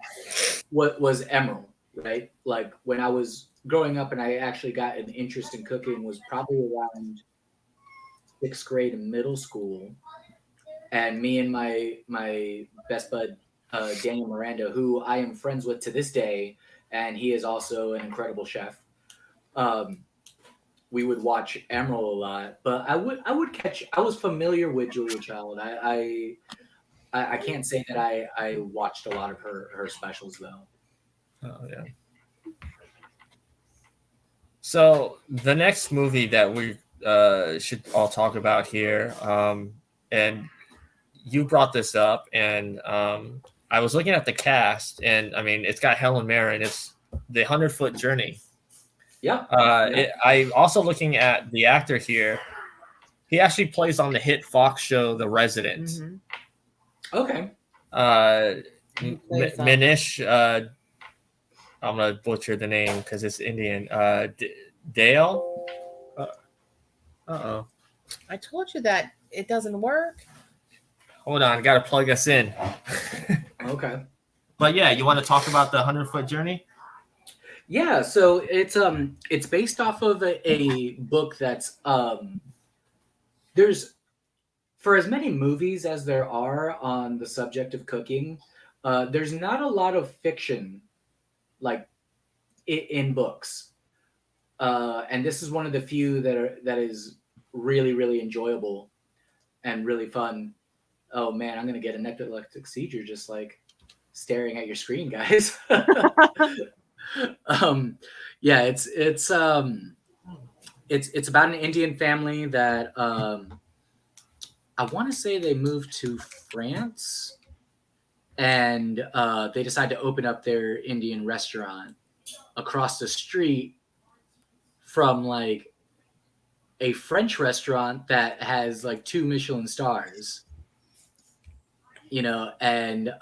what was Emerald, right? Like when I was growing up and I actually got an interest in cooking was probably around 6th grade and middle school. And me and my best bud, Daniel Miranda, who I am friends with to this day, and he is also an incredible chef. We would watch Emerald a lot, but I was familiar with Julia Child. I can't say that I watched a lot of her specials though. Oh yeah. So the next movie that we should all talk about here, and you brought this up, and I was looking at the cast, and I mean, it's got Helen Mirren. It's the 100-Foot Journey. Yeah. I also looking at the actor here. He actually plays on the hit Fox show The Resident. Mm-hmm. Okay. Manish. I'm gonna butcher the name because it's Indian. Dale. I told you that it doesn't work. Hold on, got to plug us in. Okay. But yeah, you want to talk about the 100-foot journey? Yeah, so it's based off of a book that's there's, for as many movies as there are on the subject of cooking, there's not a lot of fiction like in books, and this is one of the few that is really, really enjoyable and really fun. Oh man, I'm gonna get an epileptic seizure just like staring at your screen, guys. Yeah, it's about an Indian family that I want to say they moved to France, and they decide to open up their Indian restaurant across the street from like a French restaurant that has like 2 Michelin stars, you know, and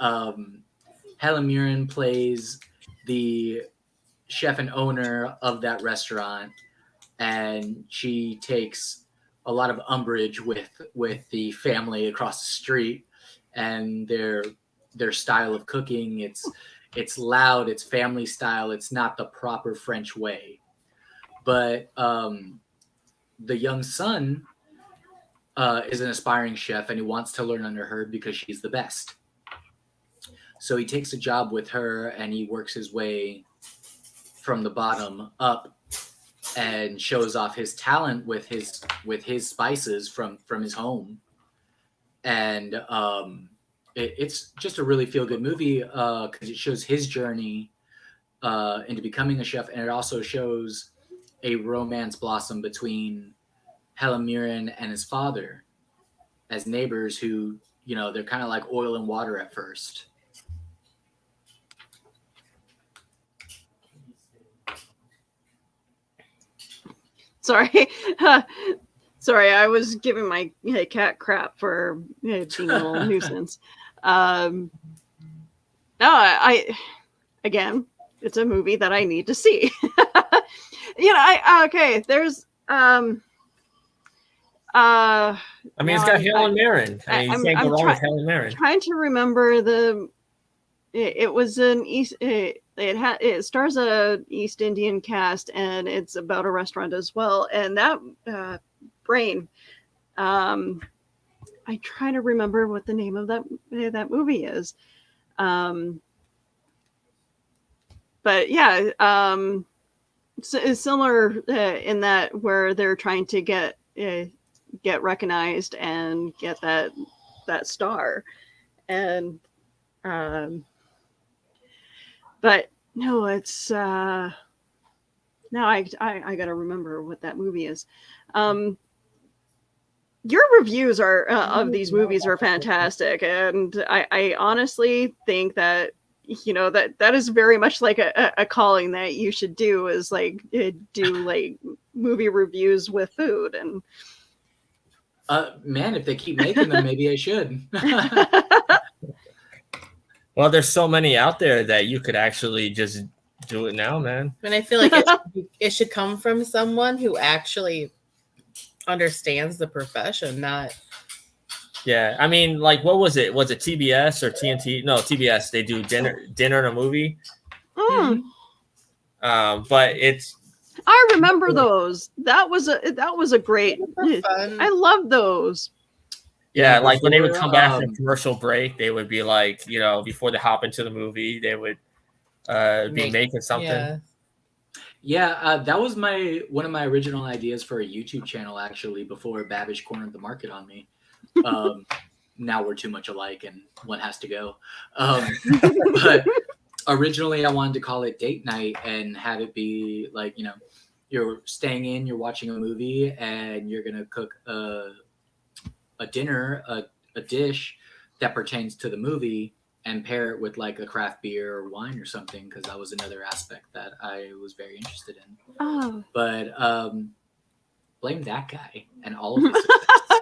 Helen Mirren plays the chef and owner of that restaurant, and she takes a lot of umbrage with the family across the street and their style of cooking. It's loud, it's family style, it's not the proper French way. But the young son is an aspiring chef, and he wants to learn under her because she's the best. So he takes a job with her, and he works his way from the bottom up and shows off his talent with his spices from his home. And it's just a really feel good movie because it shows his journey into becoming a chef, and it also shows a romance blossom between Helen Mirren and his father as neighbors who, you know, they're kind of like oil and water at first. Sorry. Sorry, I was giving my cat crap for being a little nuisance. No, I again, it's a movie that I need to see. You know, okay, there's I mean, it's got Helen Mirren. I mean, you can't go wrong with Helen Mirren. Trying to remember it was an East. It stars a East Indian cast, and it's about a restaurant as well. And that brain, I try to remember what the name of that movie is. But yeah, it's similar in that where they're trying to get recognized and get that star, and but no, it's now I gotta remember what that movie is. Your reviews are of these movies are fantastic, and I honestly think that, you know, that is very much like a calling that you should do, is like do like movie reviews with food. And man, if they keep making them, maybe I should. Well, there's so many out there that you could actually just do it now, man. And I feel like it should come from someone who actually understands the profession, not. Yeah, I mean, like, what was it? Was it TBS or TNT? No, TBS. They do dinner and a movie. But it's. I remember those. That was a great. Fun. I love those. Yeah, like when they would come back from commercial break, they would be like, you know, before they hop into the movie, they would be making something. Yeah, that was one of my original ideas for a YouTube channel, actually, before Babish cornered the market on me. Now we're too much alike and one has to go. But originally I wanted to call it Date Night and have it be like, you know, you're staying in, you're watching a movie, and you're going to cook a dinner, a dish that pertains to the movie, and pair it with like a craft beer or wine or something, because that was another aspect that I was very interested in. Oh. But blame that guy and all of his success.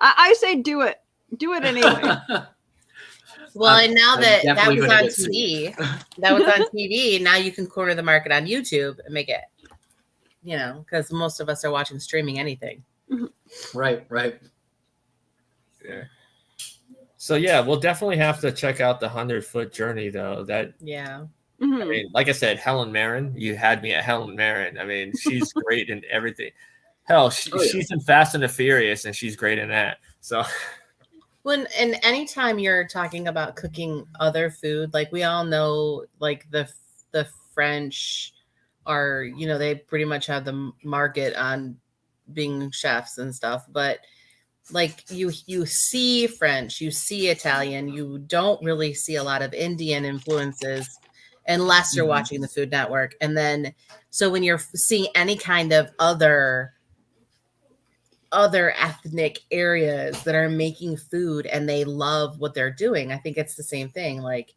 I say do it. Do it anyway. Well, and now that was on TV, now you can corner the market on YouTube and make it, you know, because most of us are watching streaming anything. Right. Yeah. So yeah, we'll definitely have to check out the 100-foot journey though. That Yeah. I mean, like I said, Helen Mirren. You had me at Helen Mirren. I mean, she's great in everything. Hell, she's in Fast and the Furious, and she's great in that. So, And anytime you're talking about cooking other food, like we all know, like the French are, you know, they pretty much have the market on being chefs and stuff, but like you see French, you see Italian, you don't really see a lot of Indian influences unless you're watching the Food Network. And then so when you're seeing any kind of other ethnic areas that are making food and they love what they're doing, I think it's the same thing. Like,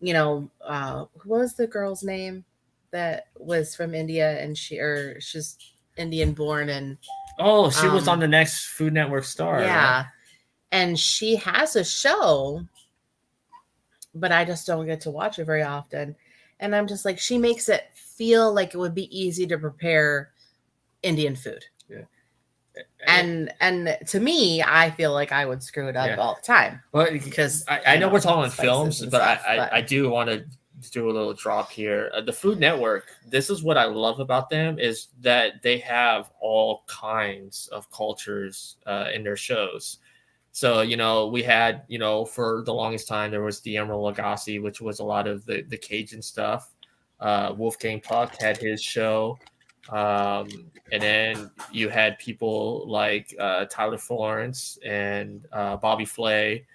you know, what was the girl's name that was from India and she's Indian born and she was on the next Food Network star. Yeah. Right? And she has a show, but I just don't get to watch it very often. And I'm just like, she makes it feel like it would be easy to prepare Indian food. Yeah. And to me, I feel like I would screw it up all the time. Well, because I know we're talking films, but I do want to do a little drop here. The Food Network, this is what I love about them, is that they have all kinds of cultures in their shows. So, you know, we had, you know, for the longest time, there was the Emerald Lagasse, which was a lot of the Cajun stuff. Wolfgang Puck had his show. And then you had people like Tyler Florence and Bobby Flay.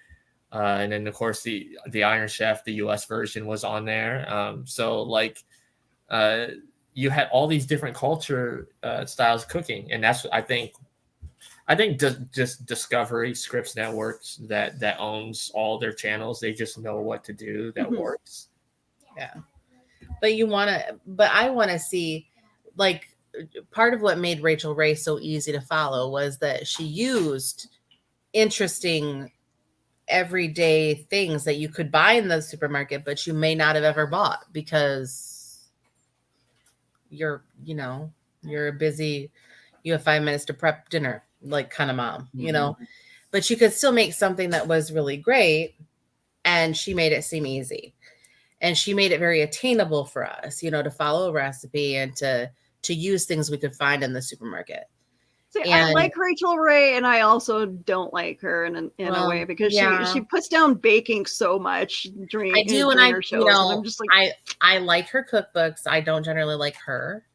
And then, of course, the Iron Chef, the U.S. version, was on there. So, like, you had all these different culture styles cooking. And that's, I think just Discovery, Scripps Networks that owns all their channels. They just know what to do that works. Yeah. But I want to see, like, part of what made Rachel Ray so easy to follow was that she used interesting everyday things that you could buy in the supermarket, but you may not have ever bought because you're busy. You have 5 minutes to prep dinner, like kind of mom, you know, but you could still make something that was really great. And she made it seem easy, and she made it very attainable for us, you know, to follow a recipe and to use things we could find in the supermarket. See, I like Rachel Ray, and I also don't like her in a way because she puts down baking so much during her shows. And I'm just like, I like her cookbooks. I don't generally like her.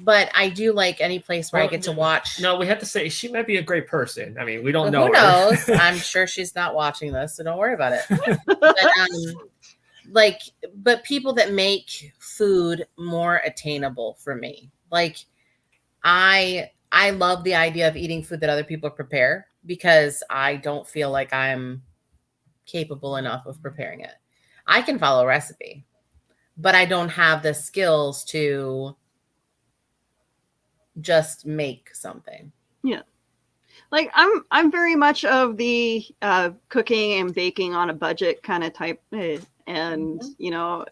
But I do like any place where I get to watch. No, we have to say she might be a great person. I mean, we don't know. Who knows? I'm sure she's not watching this, so don't worry about it. But people that make food more attainable for me. Like, I love the idea of eating food that other people prepare because I don't feel like I'm capable enough of preparing it. I can follow a recipe, but I don't have the skills to just make something. Yeah. Like I'm very much of the cooking and baking on a budget kind of type, and you know,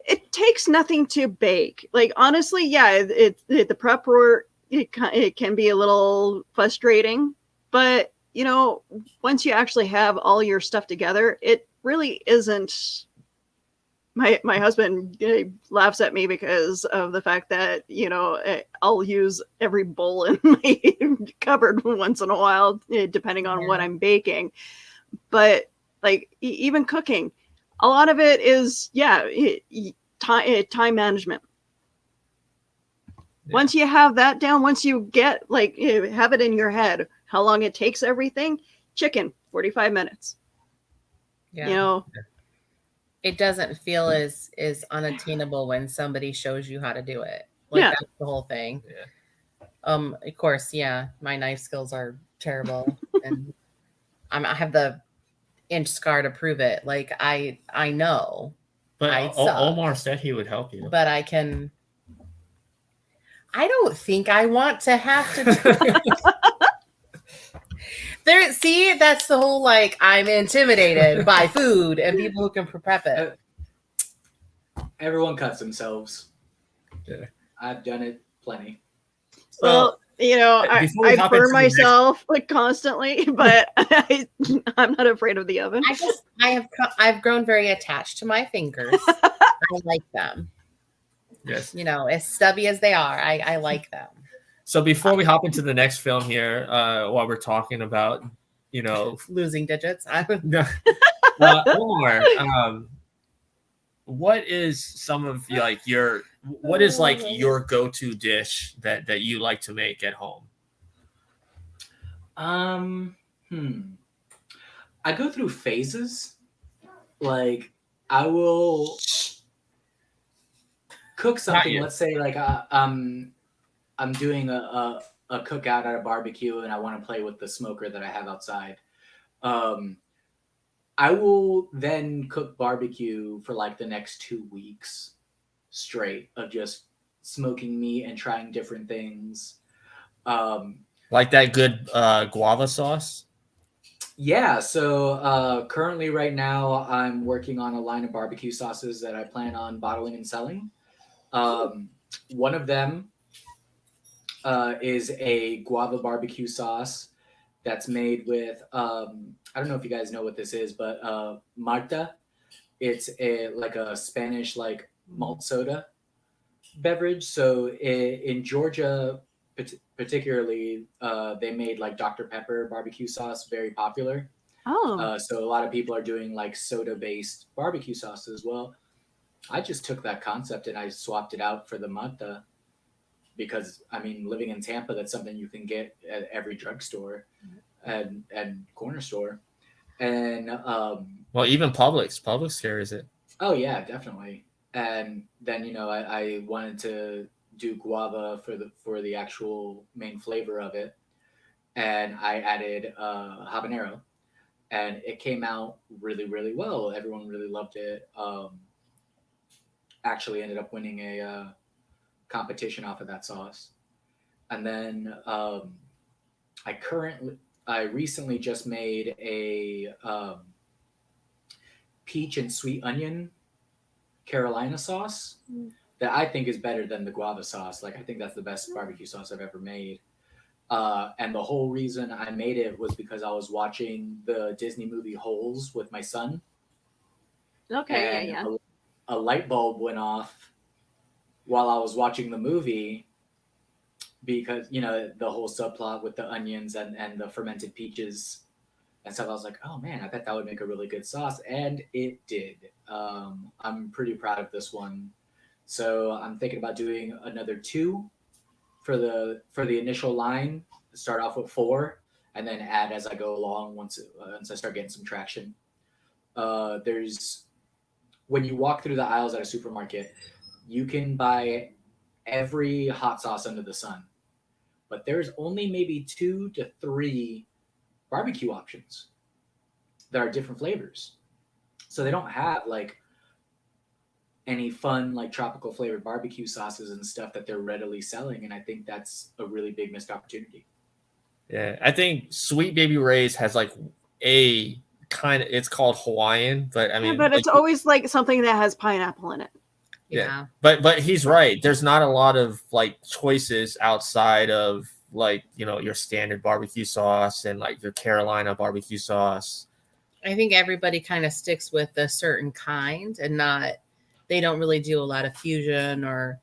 it takes nothing to bake. Like, honestly, the prep work, it can be a little frustrating, but you know, once you actually have all your stuff together, it really isn't. My husband laughs at me because of the fact that, you know, I'll use every bowl in my cupboard once in a while, depending on what I'm baking. But like even cooking, a lot of it is, time management. Yeah. Once you have that down, once you get have it in your head, how long it takes everything, chicken, 45 minutes. Yeah. You know, it doesn't feel as unattainable when somebody shows you how to do it. Like, that's the whole thing. Yeah. Of course, my knife skills are terrible, and I have the inch scar to prove it. Like, I know. But Omar said he would help you. But I don't think I want to have to. See, that's the whole, like, I'm intimidated by food and people who can prep it. Everyone cuts themselves. Yeah. I've done it plenty. Well, You know, Before we I hop burn into the next- myself like constantly, but I'm not afraid of the oven. I've grown very attached to my fingers. I like them. Yes. You know, as stubby as they are, I like them. So before we hop into the next film here, while we're talking about, you know, Losing digits. Omar, what is some of what is like your go-to dish that you like to make at home? I go through phases. Like, I will cook something. you. Let's say, like, I'm doing a cookout at a barbecue, and I want to play with the smoker that I have outside. I will then cook barbecue for like the next 2 weeks straight of just smoking meat and trying different things. Like that good guava sauce? Yeah, so currently right now I'm working on a line of barbecue sauces that I plan on bottling and selling. One of them is a guava barbecue sauce that's made with I don't know if you guys know what this is, but Marta. It's like a Spanish like malt soda beverage. So in Georgia, particularly, they made like Dr. Pepper barbecue sauce very popular. Oh, So a lot of people are doing like soda-based barbecue sauces. Well, I just took that concept and I swapped it out for the Marta because I mean, living in Tampa, that's something you can get at every drugstore and corner store. And Well, even Publix carries it. oh yeah, definitely. And then I wanted to do guava for the actual main flavor of it, and I added habanero, and it came out really really well. Everyone really loved it. Actually ended up winning a competition off of that sauce. And then I recently just made a peach and sweet onion Carolina sauce that I think is better than the guava sauce. Like, I think that's the best barbecue sauce I've ever made. And the whole reason I made it was because I was watching the Disney movie Holes with my son. okay, And yeah. a light bulb went off while I was watching the movie because, the whole subplot with the onions and the fermented peaches and stuff. I was like, oh man, I bet that would make a really good sauce. And it did. I'm pretty proud of this one. So I'm thinking about doing another 2 for the initial line. Start off with 4 and then add as I go along once I start getting some traction. There's when you walk through the aisles at a supermarket, you can buy every hot sauce under the sun, but there's only maybe 2 to 3 barbecue options that are different flavors. So they don't have like any fun like tropical flavored barbecue sauces and stuff that they're readily selling, and I think that's a really big missed opportunity. Yeah, I think Sweet Baby Ray's has like a kind of, it's called Hawaiian, but I mean, But like, it's always like something that has pineapple in it. yeah. But he's right. There's not a lot of like choices outside of like, your standard barbecue sauce and like your Carolina barbecue sauce. I think everybody kind of sticks with a certain kind and they don't really do a lot of fusion or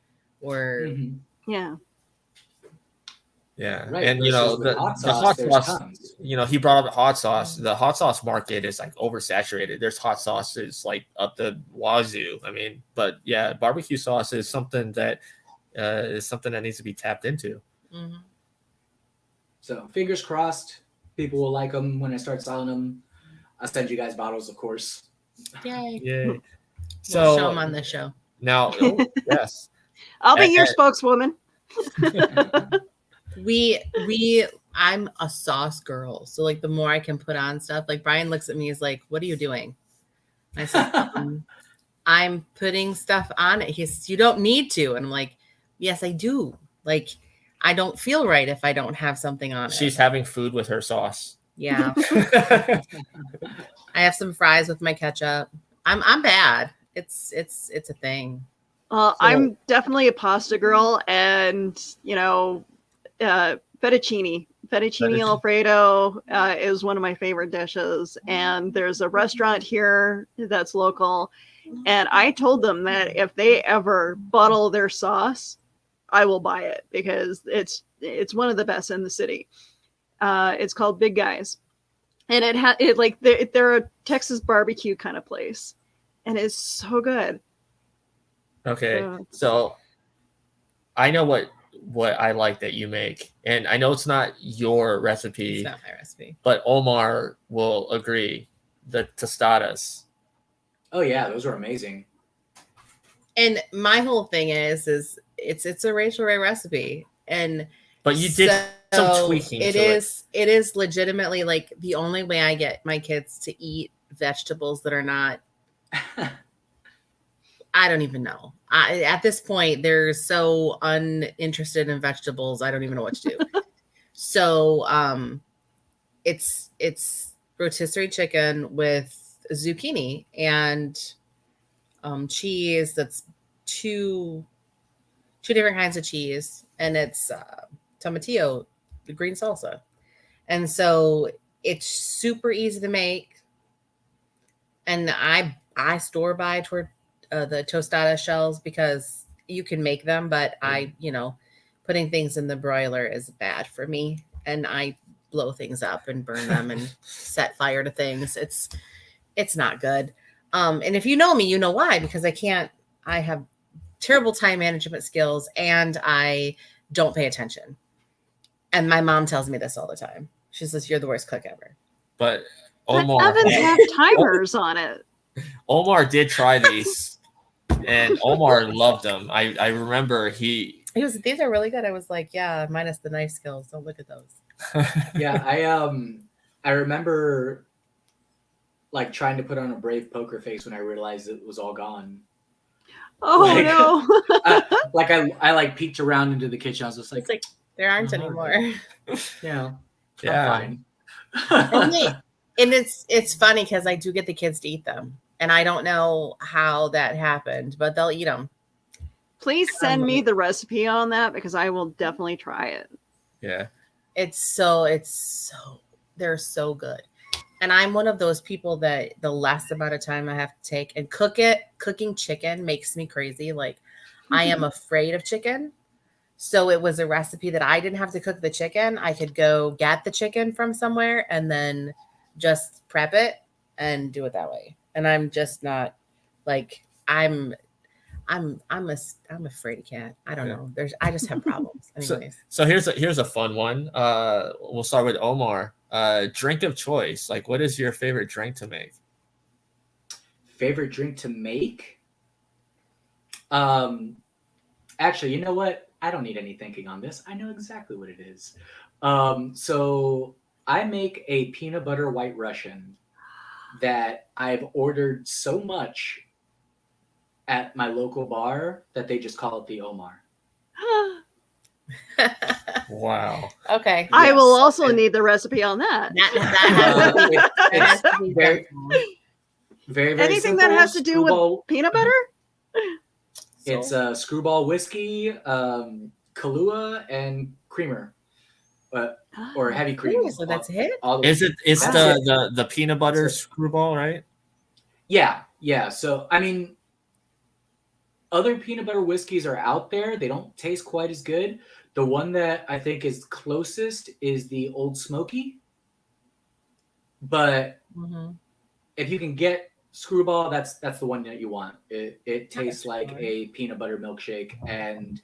Yeah. Yeah. Right. And the hot sauce, he brought up the hot sauce. The hot sauce market is like oversaturated. There's hot sauces like up the wazoo. I mean, but yeah, barbecue sauce is something that needs to be tapped into. Mm-hmm. So fingers crossed, people will like them when I start selling them. I'll send you guys bottles, of course. Yay. Yay. So We'll show them on the show. Now, yes. I'll be your spokeswoman. I'm a sauce girl. So like the more I can put on stuff, like Brian looks at me, is like, what are you doing? I said, I'm putting stuff on it. He says, you don't need to. And I'm like, yes, I do. Like, I don't feel right if I don't have something on it. She's having food with her sauce. Yeah. I have some fries with my ketchup. I'm bad. It's a thing. I'm definitely a pasta girl, and Fettuccine Fettuccine. Alfredo is one of my favorite dishes, and there's a restaurant here that's local, and I told them that if they ever bottle their sauce, I will buy it because it's one of the best in the city. It's called Big Guys, and they're a Texas barbecue kind of place, and it's so good. Okay, so I know what I like that you make, and I know it's not your recipe. It's not my recipe, but Omar will agree. The tostadas. Oh yeah, those are amazing. And my whole thing is it's a Rachel Ray recipe, and but you did some tweaking. It is legitimately like the only way I get my kids to eat vegetables that are not. I don't even know. At this point, they're so uninterested in vegetables. I don't even know what to do. So, it's rotisserie chicken with zucchini and cheese. That's two different kinds of cheese, and it's tomatillo, the green salsa. And so it's super easy to make. And I store buy the tostada shells because you can make them, but putting things in the broiler is bad for me, and I blow things up and burn them and set fire to things. It's not good. And if you know me, you know why, because I have terrible time management skills and I don't pay attention. And my mom tells me this all the time. She says, "You're the worst cook ever." But Omar, ovens have timers on it. Omar did try these, and Omar loved them. I remember he was, "These are really good." I was like, "Yeah, minus the knife skills. Don't look at those." Yeah, I remember like trying to put on a brave poker face when I realized it was all gone. Oh no! I like peeked around into the kitchen. I was just like, it's like there aren't anymore. Yeah. fine. And it's funny because I do get the kids to eat them, and I don't know how that happened, but they'll eat them. Please send me the recipe on that because I will definitely try it. Yeah. It's so they're so good. And I'm one of those people that the less amount of time I have to take and cooking chicken makes me crazy. Like I am afraid of chicken. So it was a recipe that I didn't have to cook the chicken. I could go get the chicken from somewhere and then just prep it and do it that way. And I'm just not like I'm afraid of cat. I don't know. I just have problems. Anyways. So here's a fun one. We'll start with Omar. Drink of choice. Like, what is your favorite drink to make? Favorite drink to make? Actually, you know what? I don't need any thinking on this. I know exactly what it is. So I make a peanut butter white Russian that I've ordered so much at my local bar that they just call it the Omar. Wow. Okay. I will also need the recipe on that. It's very, very anything simple. that has to do with peanut butter. It's screwball whiskey, Kahlua, and creamer, or heavy cream. So that's it. Is it? It's the peanut butter screwball, right? Yeah. So I mean, other peanut butter whiskeys are out there. They don't taste quite as good. The one that I think is closest is the Old Smoky. But if you can get Screwball, that's the one that you want. It tastes like a peanut butter milkshake, and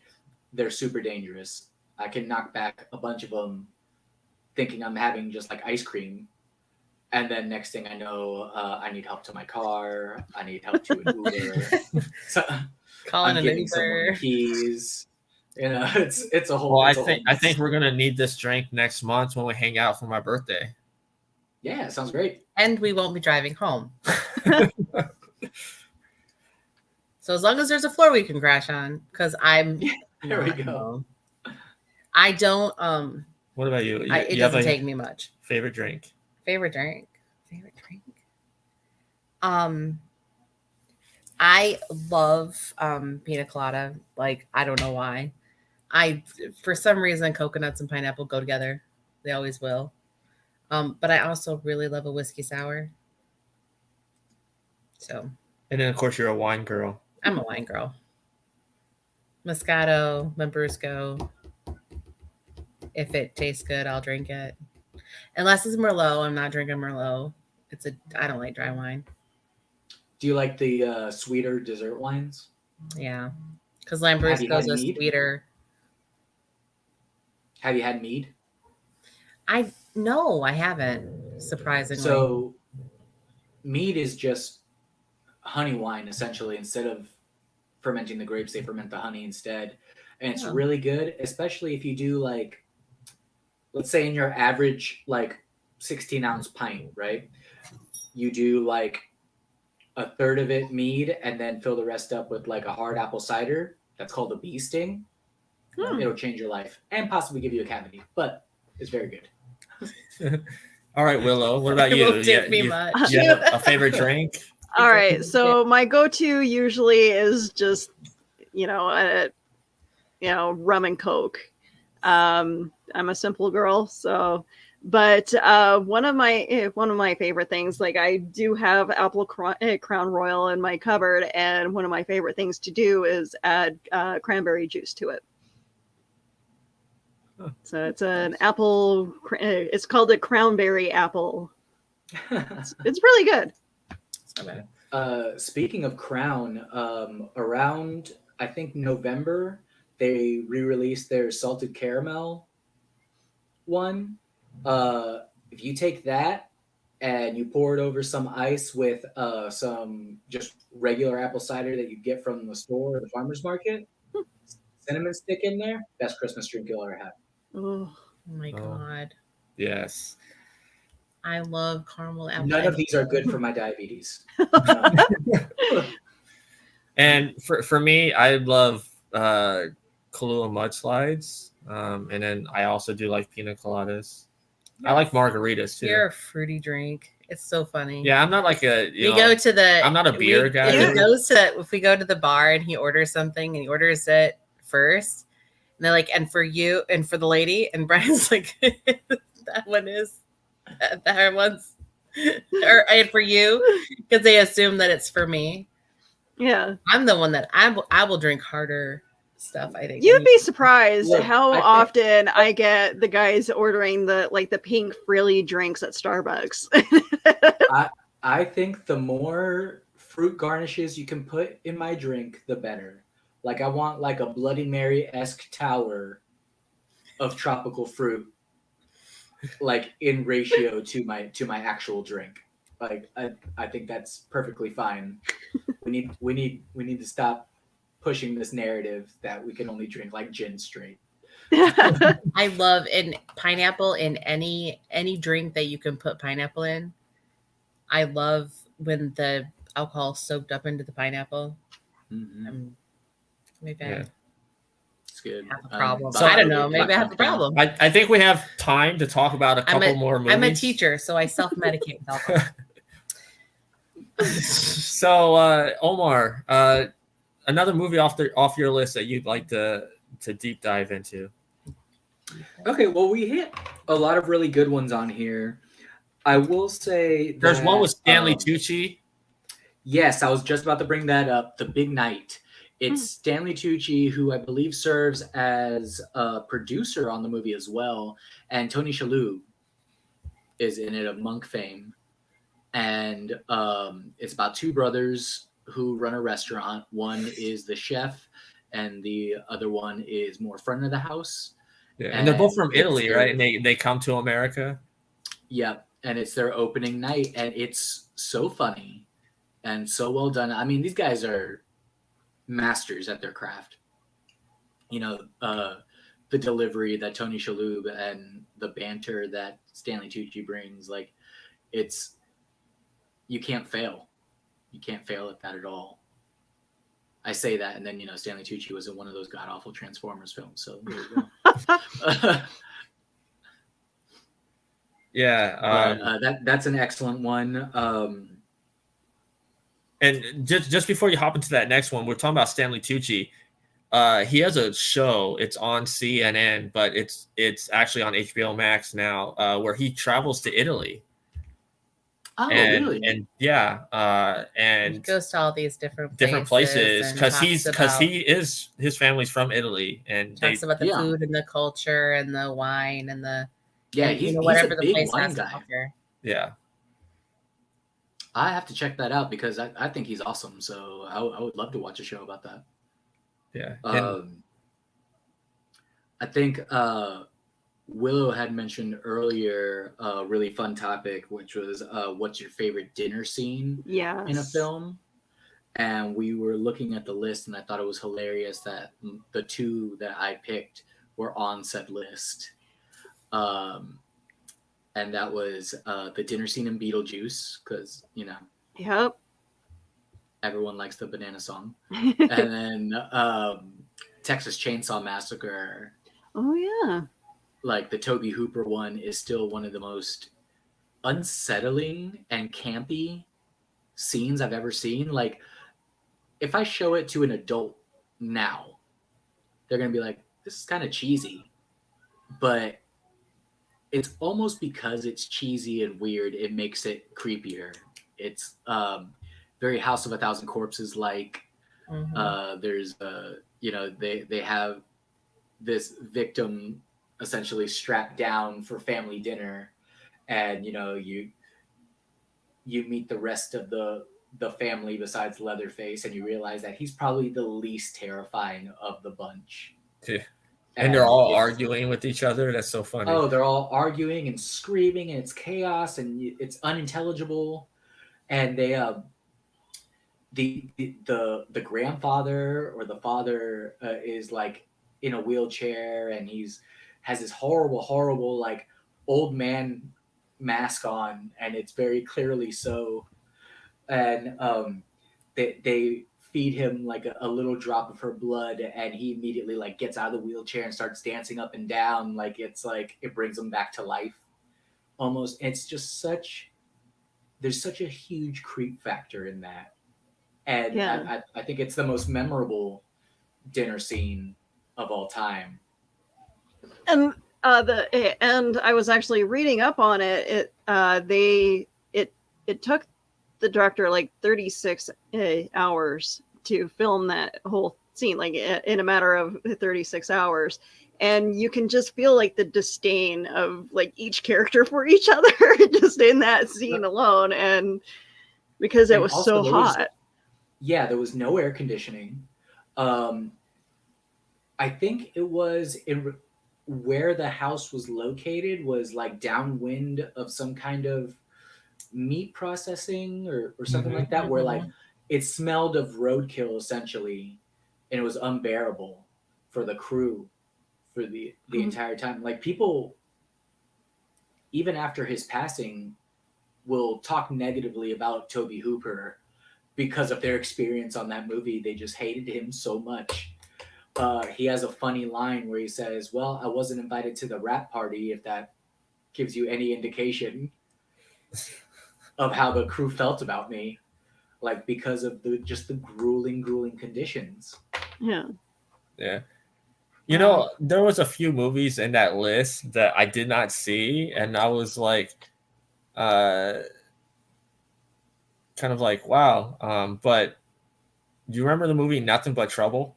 they're super dangerous. I can knock back a bunch of them thinking I'm having just like ice cream. And then next thing I know, I need help to my car. I need help to an Uber. So calling I'm an giving someone Uber. the keys. You know, it's a whole. Well, I think we're gonna need this drink next month when we hang out for my birthday. Yeah, sounds great. And we won't be driving home. So as long as there's a floor we can crash on, because I'm. There we go. I don't. What about you? It doesn't take me much. Favorite drink. Favorite drink. I love pina colada. Like, I don't know why. For some reason, coconuts and pineapple go together. They always will. But I also really love a whiskey sour. So. And then, of course, you're a wine girl. I'm a wine girl. Moscato, Lambrusco. If it tastes good, I'll drink it. Unless it's Merlot, I'm not drinking Merlot. I don't like dry wine. Do you like the sweeter dessert wines? Yeah, because Lambrusco's a sweeter. Have you had mead? No, I haven't. Surprisingly. So, mead is just honey wine essentially. Instead of fermenting the grapes, they ferment the honey instead, and it's really good, especially if you do like, let's say in your average like 16-ounce pint, right? You do like a third of it mead and then fill the rest up with like a hard apple cider. That's called a bee sting. It'll change your life and possibly give you a cavity, but it's very good. All right, Willow, what about you? It take me much. You have a favorite drink? All right, so my go-to usually is just, rum and Coke. I'm a simple girl, so. But one of my favorite things, like I do have apple Crown Royal in my cupboard, and one of my favorite things to do is add cranberry juice to it. So it's an apple. It's called a cranberry apple. It's really good. Speaking of Crown, around I think November they re-released their salted caramel one. If you take that and you pour it over some ice with some just regular apple cider that you get from the store or the farmer's market, cinnamon stick in there, best Christmas drink you'll ever have. Oh my God. Yes. I love caramel apple. None of these are good for my diabetes. And for me, I love Kahlua mudslides. And then I also do like pina coladas. I like margaritas too. You're a fruity drink. It's so funny. Yeah, I'm not like I'm not a beer guy. If we go to the bar and he orders something and he orders it first, and they're like, and for you and for the lady, and Brian's like, that one is that one's and for you, because they assume that it's for me. Yeah, I'm the one that I will drink harder stuff. I think you'd be surprised how often I get the guys ordering the pink frilly drinks at Starbucks. I think the more fruit garnishes you can put in my drink, the better. Like I want like a Bloody Mary-esque tower of tropical fruit, like in ratio to my actual drink. Like I think that's perfectly fine. We need to stop pushing this narrative that we can only drink like gin straight. I love pineapple in any drink that you can put pineapple in. I love when the alcohol soaked up into the pineapple. Mm-hmm. Maybe it's good. I have a problem. So I don't know. Maybe I have a problem. I think we have time to talk about a couple more movies. I'm a teacher, so I self-medicate with alcohol. So Omar, another movie off your list that you'd like to deep dive into. Okay, well, we hit a lot of really good ones on here. I will say there's one with Stanley Tucci. Yes, I was just about to bring that up. The Big Night. It's Stanley Tucci, who I believe serves as a producer on the movie as well, and Tony Shalhoub is in it of Monk fame. And it's about two brothers who run a restaurant. One is the chef, and the other one is more front of the house. Yeah, and they're both from Italy, right? And they come to America. Yep, and it's their opening night, and it's so funny and so well done. I mean, these guys are masters at their craft. You know, the delivery that Tony Shalhoub and the banter that Stanley Tucci brings, like, it's, you can't fail. You can't fail at that at all. I say that, and then, you know, Stanley Tucci was in one of those god-awful Transformers films, so there you go. Yeah. That's an excellent one. And just before you hop into that next one, we're talking about Stanley Tucci. He has a show. It's on CNN, but it's actually on HBO Max now, where he travels to Italy. Oh, and really? and yeah, He and goes to all these different places and because talks his family's from Italy, and they about the Yeah. food and the culture and the wine and the Yeah, and, he's whatever a the big place wine has to guy. offer. yeah. I have to check that out because I think he's awesome. So I would love to watch a show about that. Yeah. And I think Willow had mentioned earlier a really fun topic, which was what's your favorite dinner scene Yes. in a film? And we were looking at the list, and I thought it was hilarious that the two that I picked were on said list. And that was the dinner scene in Beetlejuice, because, you know, Yep. everyone likes the banana song. And then Texas Chainsaw Massacre. Oh yeah. Like the Toby Hooper one is still one of the most unsettling and campy scenes I've ever seen. Like, if I show it to an adult now, they're going to be like, this is kind of cheesy. But it's almost because it's cheesy and weird, it makes it creepier. It's very House of a Thousand Corpses like. There's, you know, they have this victim essentially strapped down for family dinner, and, you know, you meet the rest of the family besides Leatherface, and you realize that he's probably the least terrifying of the bunch. Yeah. And they're all arguing with each other. That's so funny. Oh, they're all arguing and screaming, and it's chaos, and it's unintelligible. And they the grandfather or the father is like in a wheelchair, and has this horrible like old man mask on, and it's very clearly so. And they feed him like a little drop of her blood, and he immediately like gets out of the wheelchair and starts dancing up and down, like it's like it brings him back to life almost. It's just there's such a huge creep factor in that, and Yeah. I think it's the most memorable dinner scene of all time. And and I was actually reading up on it. It took the director like 36 hours to film that whole scene, like in a matter of 36 hours. And you can just feel like the disdain of like each character for each other just in that scene alone. And because it was so hot. There was no air conditioning. I think it was where the house was located was like downwind of some kind of meat processing or something like that, where like it smelled of roadkill essentially, and it was unbearable for the crew for the entire time. Like, people, even after his passing, will talk negatively about Toby Hooper because of their experience on that movie. They just hated him so much. He has a funny line where he says, well, I wasn't invited to the rap party, if that gives you any indication of how the crew felt about me, like, because of the grueling conditions. Yeah. You know, there was a few movies in that list that I did not see, and I was like, kind of like, wow. But do you remember the movie Nothing But Trouble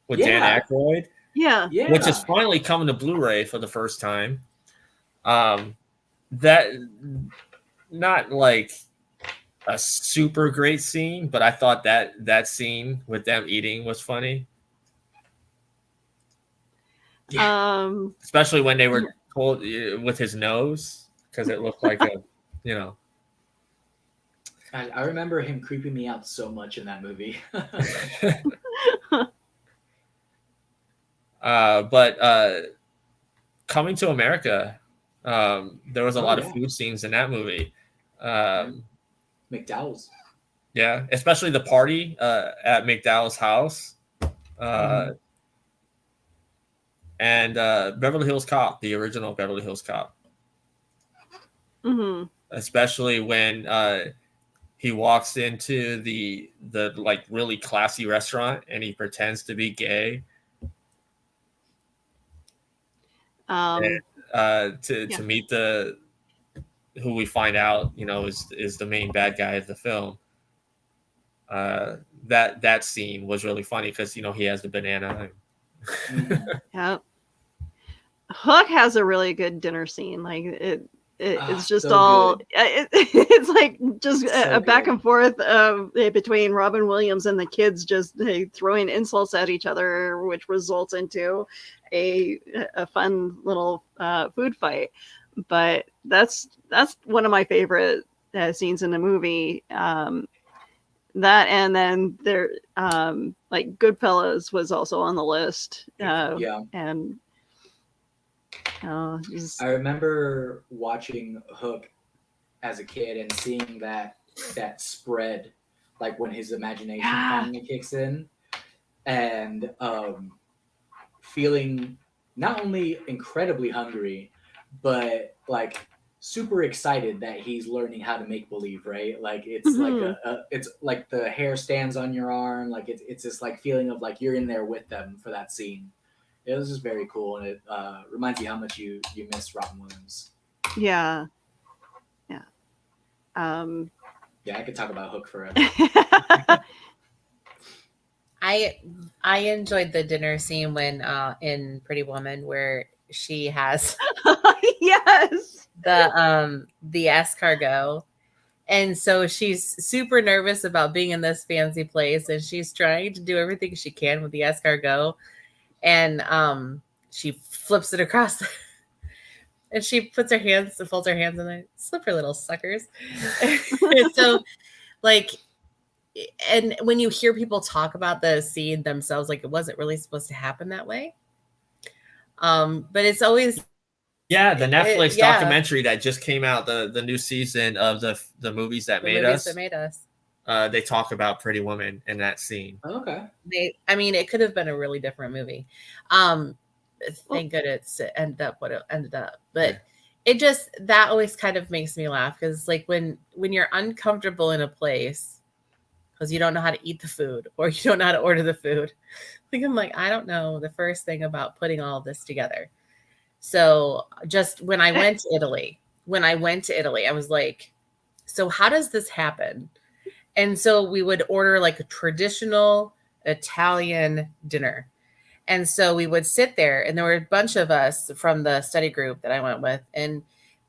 with Dan Aykroyd? Yeah. Which is finally coming to Blu-ray for the first time. That, not like a super great scene, but I thought that scene with them eating was funny. Especially when they were told with his nose, because it looked like a, you know. I remember him creeping me out so much in that movie. But Coming to America, there was a lot of food scenes in that movie. McDowell's. Yeah, especially the party at McDowell's house. And Beverly Hills Cop, the original Beverly Hills Cop. Especially when he walks into the like really classy restaurant and he pretends to be gay. And, to meet the who we find out, you know, is the main bad guy of the film. That scene was really funny because, you know, he has the banana. Yeah. Hook has a really good dinner scene. Like it's just so all good. it's like just So a back good. and forth between Robin Williams and the kids just throwing insults at each other, which results into a fun little food fight. But that's one of my favorite scenes in the movie. That, and then there like Goodfellas was also on the list. Yeah. And just, I remember watching Hook as a kid and seeing that spread, like when his imagination finally kicks in, and feeling not only incredibly hungry, but like super excited that he's learning how to make believe, right? Like it's it's like the hair stands on your arm, like it's this like feeling of like you're in there with them for that scene. It was just very cool, and it reminds you how much you miss Robin Williams. yeah. Yeah, I could talk about Hook forever. I enjoyed the dinner scene when in Pretty Woman where she has Yes. the escargot, and so she's super nervous about being in this fancy place, and she's trying to do everything she can with the escargot, and she flips it across and she puts her hands and folds her hands in there. Slippery little suckers. So like, and when you hear people talk about the scene themselves, like it wasn't really supposed to happen that way. But it's always the Netflix documentary that just came out, the new season of the movies that made us. They talk about Pretty Woman in that scene. Okay. I mean, it could have been a really different movie. Thank goodness it ended up what it ended up. But it just, that always kind of makes me laugh because like when you're uncomfortable in a place because you don't know how to eat the food or you don't know how to order the food, like I'm like, I don't know the first thing about putting all of this together. So just when I went to Italy, I was like, so how does this happen? And so we would order like a traditional Italian dinner. And so we would sit there, and there were a bunch of us from the study group that I went with, and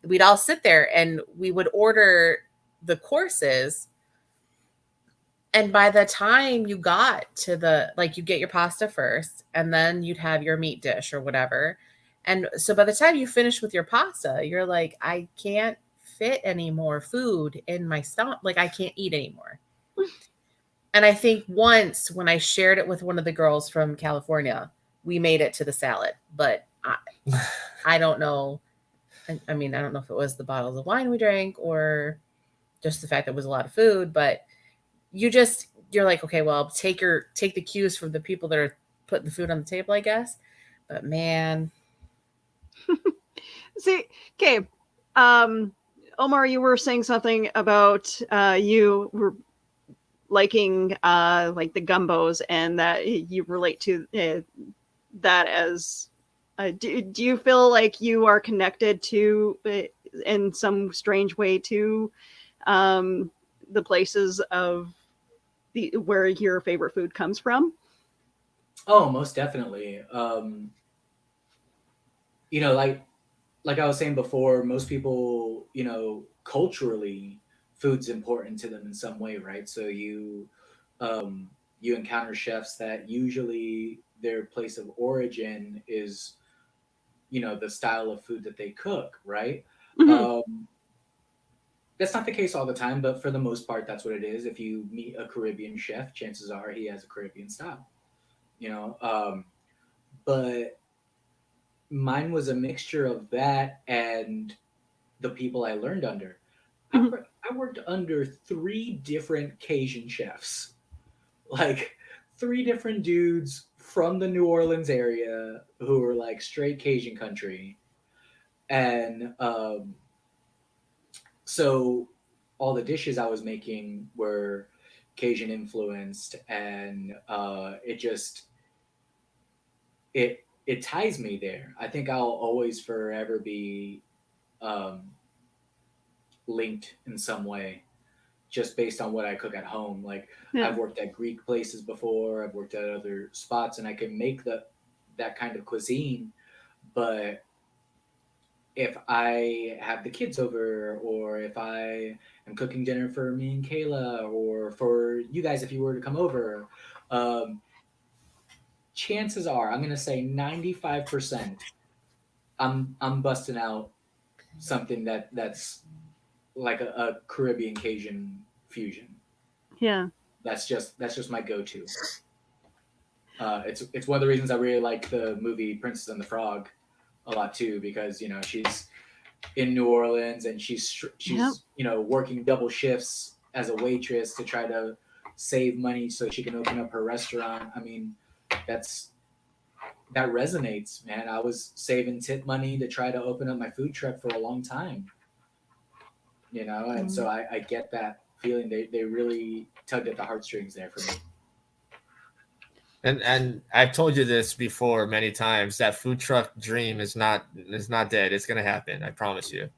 we'd all sit there and we would order the courses. And by the time you got to you get your pasta first, and then you'd have your meat dish or whatever. And so by the time you finish with your pasta, you're like, I can't fit any more food in my stomach. Like I can't eat anymore. And I think once when I shared it with one of the girls from California, we made it to the salad, but I don't know. I mean, I don't know if it was the bottles of wine we drank or just the fact that it was a lot of food, but you're like, okay, well, take the cues from the people that are putting the food on the table, I guess. But man. See, okay. Omar, you were saying something about you were liking like the gumbos and that you relate to that as do you feel like you are connected to in some strange way to the places of where your favorite food comes from? Oh, most definitely. You know, like I was saying before, most people, you know, culturally, food's important to them in some way, right? So you encounter chefs that usually their place of origin is, you know, the style of food that they cook, right? That's not the case all the time, but for the most part, that's what it is. If you meet a Caribbean chef, chances are he has a Caribbean style, you know. But mine was a mixture of that and the people I learned under. I worked under 3 different Cajun chefs, like 3 different dudes from the New Orleans area who were like straight Cajun country. And so all the dishes I was making were Cajun influenced, and it ties me there. I think I'll always forever be um, linked in some way, just based on what I cook at home. Like Yeah. I've worked at Greek places before, I've worked at other spots, and I can make that kind of cuisine. But if I have the kids over, or if I am cooking dinner for me and Kayla, or for you guys if you were to come over, um, chances are I'm gonna say 95%. I'm busting out something that's like a Caribbean Cajun fusion. Yeah. That's just my go-to. It's one of the reasons I really like the movie Princess and the Frog a lot too, because she's in New Orleans and she's Yep. working double shifts as a waitress to try to save money so she can open up her restaurant. I mean, that's that resonates, man. I was saving tip money to try to open up my food truck for a long time, and so I get that feeling. They really tugged at the heartstrings there for me. And I've told you this before many times. That food truck dream is not dead. It's gonna happen. I promise you.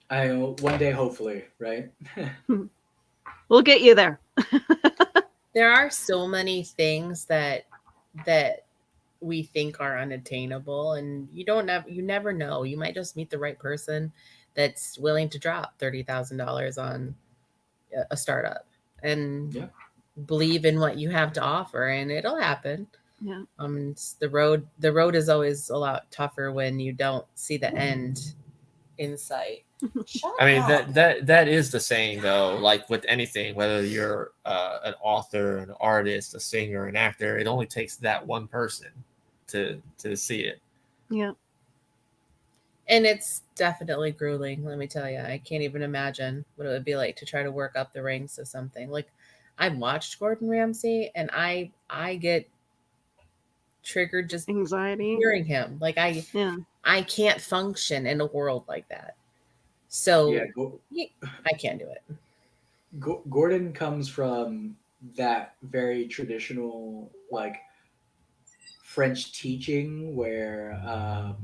One day, hopefully, right? We'll get you there. There are so many things that we think are unattainable, and you never know. You might just meet the right person that's willing to drop $30,000 on a startup and Yeah. believe in what you have to offer, and it'll happen. Yeah. The road is always a lot tougher when you don't see the end in sight. I mean, that is the saying though. Like with anything, whether you're an author, an artist, a singer, an actor, it only takes that one person to see it. Yeah. And it's definitely grueling, let me tell you. I can't even imagine what it would be like to try to work up the ranks of something. Like, I've watched Gordon Ramsay, and I get triggered just Anxiety. hearing him. Like, I can't function in a world like that. So Yeah, I can't do it. Gordon comes from that very traditional, like, French teaching where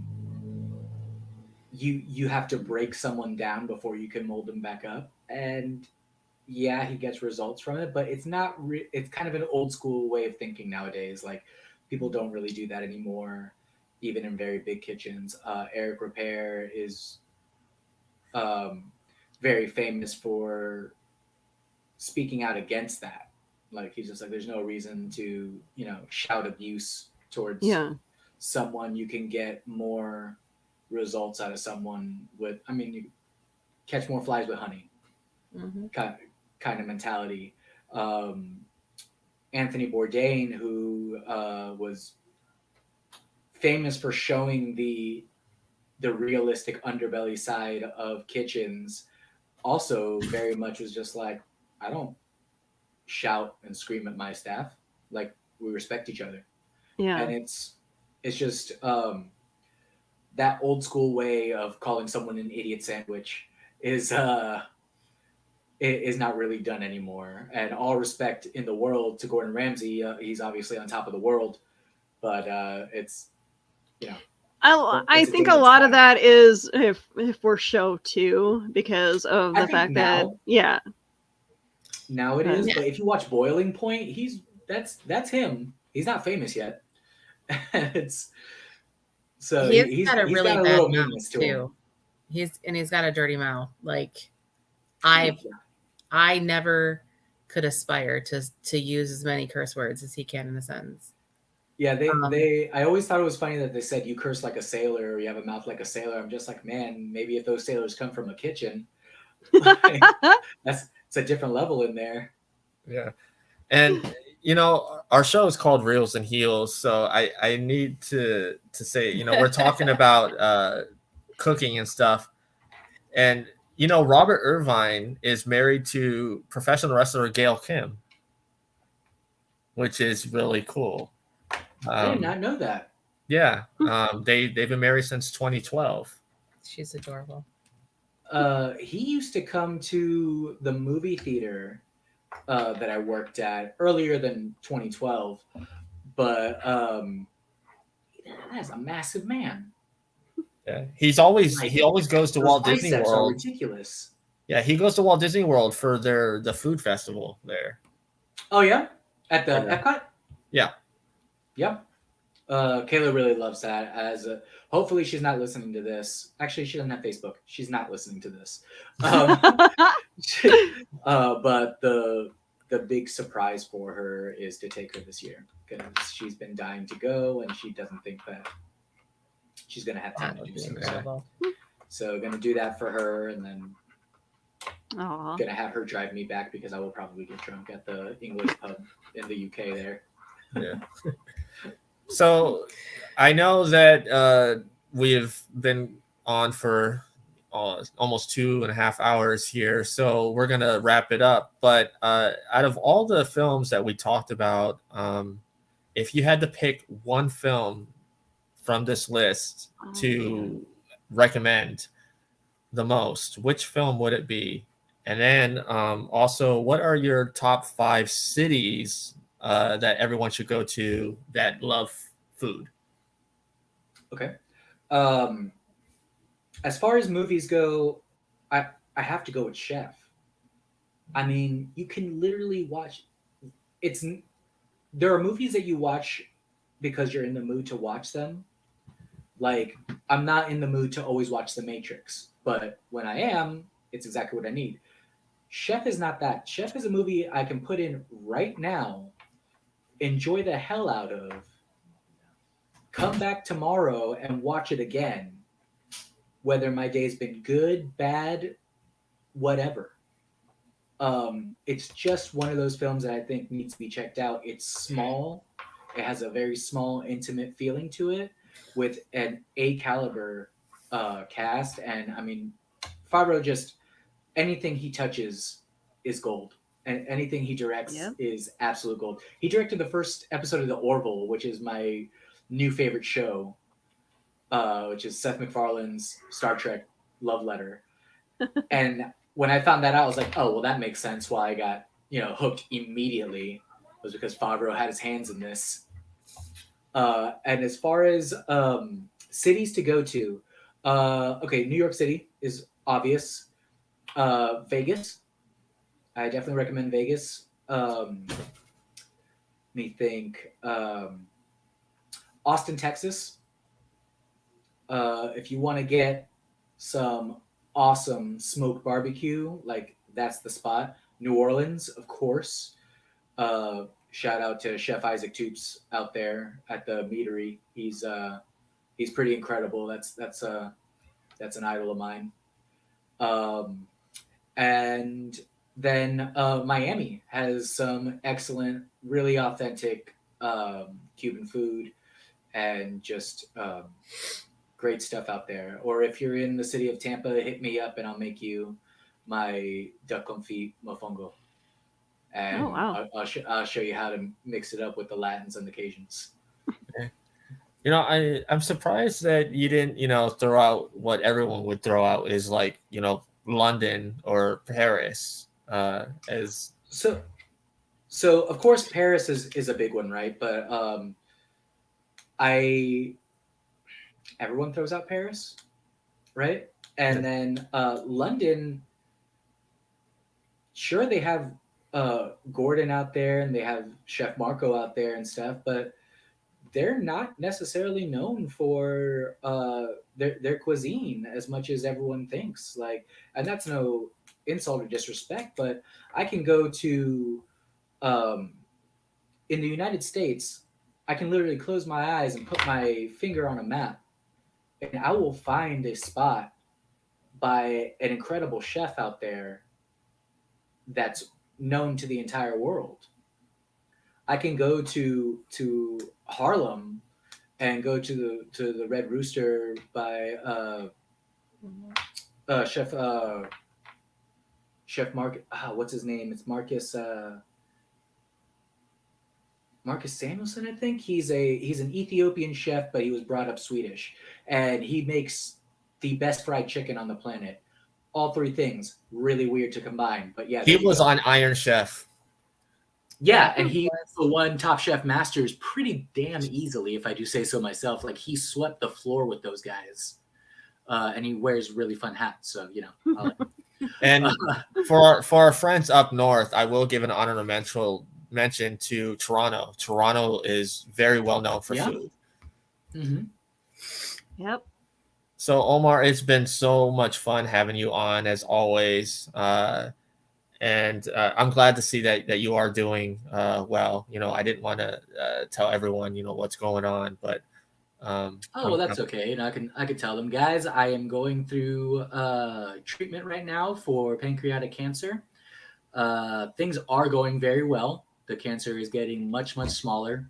you have to break someone down before you can mold them back up. And yeah, he gets results from it, but it's not. It's kind of an old school way of thinking nowadays. Like, people don't really do that anymore, even in very big kitchens. Eric Repair is very famous for speaking out against that. Like, he's just like, there's no reason to shout abuse towards someone. You can get more results out of someone with, I mean, you catch more flies with honey. Kind of mentality. Anthony Bourdain, who was famous for showing the realistic underbelly side of kitchens, also very much was just like, I don't shout and scream at my staff. Like, we respect each other. Yeah. And it's just that old school way of calling someone an idiot sandwich is not really done anymore. And all respect in the world to Gordon Ramsay. He's obviously on top of the world, but it's I think a lot of that is if for show too, because of the fact that now it is. But if you watch Boiling Point, that's him. He's not famous yet. It's so he's got a really got a bad little mouth meanness to too. him. He's got a dirty mouth. Like, I never could aspire to use as many curse words as he can in a sentence. Yeah, I always thought it was funny that they said you curse like a sailor or you have a mouth like a sailor. I'm just like, man, maybe if those sailors come from a kitchen, like, it's a different level in there. Yeah. And our show is called Reels and Heels, so I need to say, we're talking about cooking and stuff. And Robert Irvine is married to professional wrestler Gail Kim, which is really cool. I did not know that. Yeah, they've been married since 2012. She's adorable. He used to come to the movie theater that I worked at earlier than 2012, but that's a massive man. Yeah, he always goes to Those Walt Disney biceps are World. ridiculous. Yeah, he goes to Walt Disney World for the food festival there. Oh yeah, at the Yeah. Eckhart. Yeah. Yep. Kayla really loves that. Hopefully she's not listening to this. Actually, she doesn't have Facebook. She's not listening to this. But the big surprise for her is to take her this year because she's been dying to go and she doesn't think that she's gonna have time to do so. So gonna do that for her and then Aw. gonna have her drive me back because I will probably get drunk at the English pub in the UK there. Yeah. So I know that we've been on for almost 2.5 hours here, so we're gonna wrap it up. But out of all the films that we talked about, if you had to pick one film from this list to recommend the most, which film would it be? And then also, what are your top 5 cities that everyone should go to that love food? Okay. As far as movies go, I have to go with Chef. I mean, you can literally watch. There are movies that you watch because you're in the mood to watch them. Like I'm not in the mood to always watch The Matrix, but when I am, it's exactly what I need. Chef is not that. Chef is a movie I can put in right now, enjoy the hell out of, come back tomorrow and watch it again, whether my day's been good, bad, whatever. It's just one of those films that I think needs to be checked out. It's small. It has a very small, intimate feeling to it with an A caliber cast. And I mean, Favreau just, anything he touches is gold. And anything he directs is absolute gold. He directed the first episode of The Orville, which is my new favorite show, which is Seth MacFarlane's Star Trek love letter. And when I found that out, I was like, oh, well, that makes sense why I got, hooked immediately. It was because Favreau had his hands in this. And as far as cities to go to, okay, New York City is obvious. Vegas. I definitely recommend Vegas. Let me think. Austin, Texas. If you want to get some awesome smoked barbecue, like that's the spot. New Orleans, of course. Shout out to Chef Isaac Toops out there at the meadery. He's pretty incredible. That's an idol of mine. And then Miami has some excellent, really authentic Cuban food and just great stuff out there. Or if you're in the city of Tampa, hit me up and I'll make you my duck confit mofongo. And I'll show you how to mix it up with the Latins and the Cajuns. I'm surprised that you didn't, throw out what everyone would throw out is like, London or Paris as. So of course Paris is a big one, right? But everyone throws out Paris, right? And then London, sure, they have Gordon out there and they have Chef Marco out there and stuff, but they're not necessarily known for their cuisine as much as everyone thinks. Like, and that's no insult or disrespect, but I can go to in the United States, I can literally close my eyes and put my finger on a map, and I will find a spot by an incredible chef out there that's known to the entire world. I can go to Harlem and go to the Red Rooster by Chef Mark. What's his name? It's Marcus Samuelson, I think. He's an Ethiopian chef, but he was brought up Swedish, and he makes the best fried chicken on the planet. all three things. Really weird to combine, but yeah. He was on Iron Chef. Yeah, and he won Top Chef Masters pretty damn easily, if I do say so myself. Like, he swept the floor with those guys, and he wears really fun hats. So I like him. And for our friends up north, I will give an honorable mention to Toronto. Toronto is very well known for food. Mm-hmm. Yep. So Omar, it's been so much fun having you on as always. And I'm glad to see that you are doing well. I didn't want to tell everyone, what's going on, but that's okay. I can tell them, guys. I am going through treatment right now for pancreatic cancer. Things are going very well. The cancer is getting much, much smaller,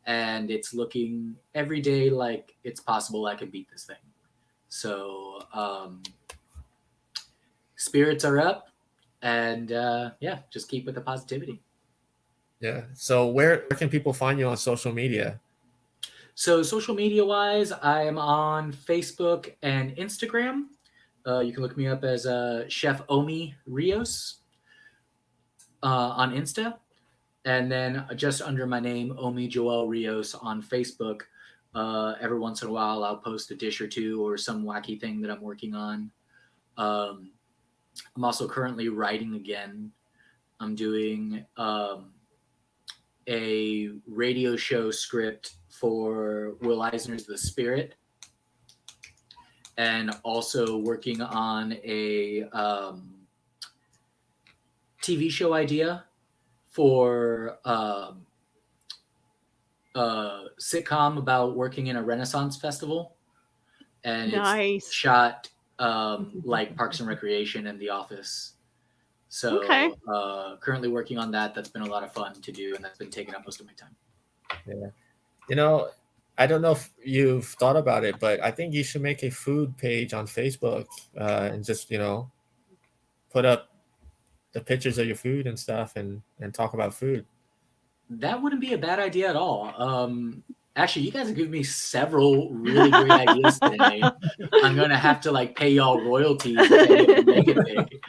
and it's looking every day like it's possible I can beat this thing. So spirits are up. And just keep with the positivity. Yeah. So where can people find you on social media? So social media wise, I am on Facebook and Instagram. You can look me up as Chef Omar Rios on Insta. And then just under my name, Omi Joel Rios on Facebook. Every once in a while, I'll post a dish or two or some wacky thing that I'm working on. I'm also currently writing again. I'm doing a radio show script for Will Eisner's The Spirit, and also working on a TV show idea for a sitcom about working in a Renaissance festival. And Nice. It's shot like Parks and Recreation and The Office. So currently working on that. That's been a lot of fun to do, and that's been taking up most of my time. Yeah. I don't know if you've thought about it, but I think you should make a food page on Facebook and just, put up the pictures of your food and stuff and talk about food. That wouldn't be a bad idea at all. Actually, you guys have given me several really great ideas today. I'm going to have to pay y'all royalties to make it big.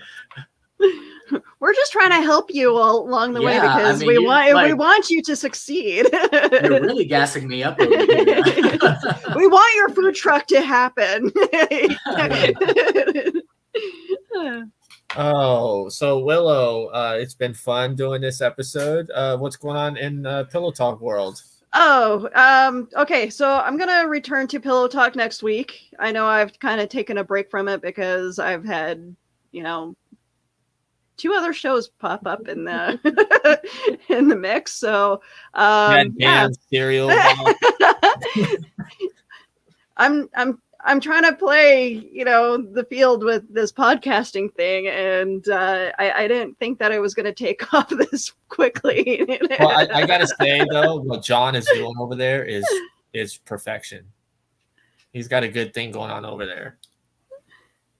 We're just trying to help you all along the way because we want you to succeed. You're really gassing me up over here. We want your food truck to happen. Oh, so Willow, it's been fun doing this episode. What's going on in Pillow Talk world? Okay, so I'm gonna return to Pillow Talk next week. I know I've kind of taken a break from it because I've had, 2 other shows pop up in the in the mix. So cereal. I'm trying to play, the field with this podcasting thing, and I didn't think that I was going to take off this quickly. Well, I gotta say though, what John is doing over there is perfection. He's got a good thing going on over there.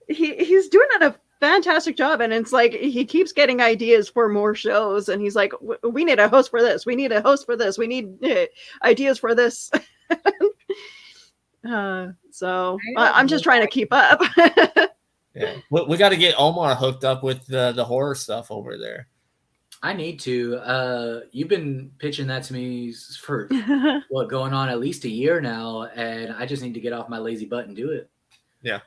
He's doing a fantastic job, and it's like he keeps getting ideas for more shows, and he's like, "We need a host for this. We need a host for this. We need ideas for this." So I'm just trying to keep up. Yeah, we got to get Omar hooked up with the horror stuff over there. I need to. You've been pitching that to me for going on at least a year now, and I just need to get off my lazy butt and do it. Yeah.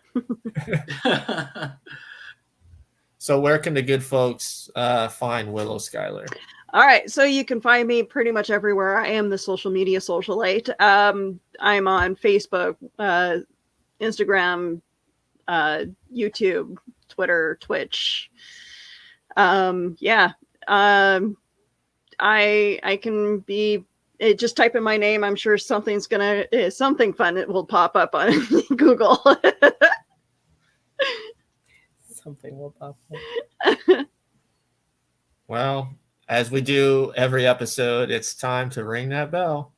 So where can the good folks find Willow Schuyler? All right, so you can find me pretty much everywhere. I am the social media socialite. I'm on Facebook, Instagram, YouTube, Twitter, Twitch. I can be. Just type in my name. I'm sure something fun. It will pop up on Google. Something will pop up. Well, as we do every episode, it's time to ring that bell.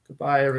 Goodbye, everyone.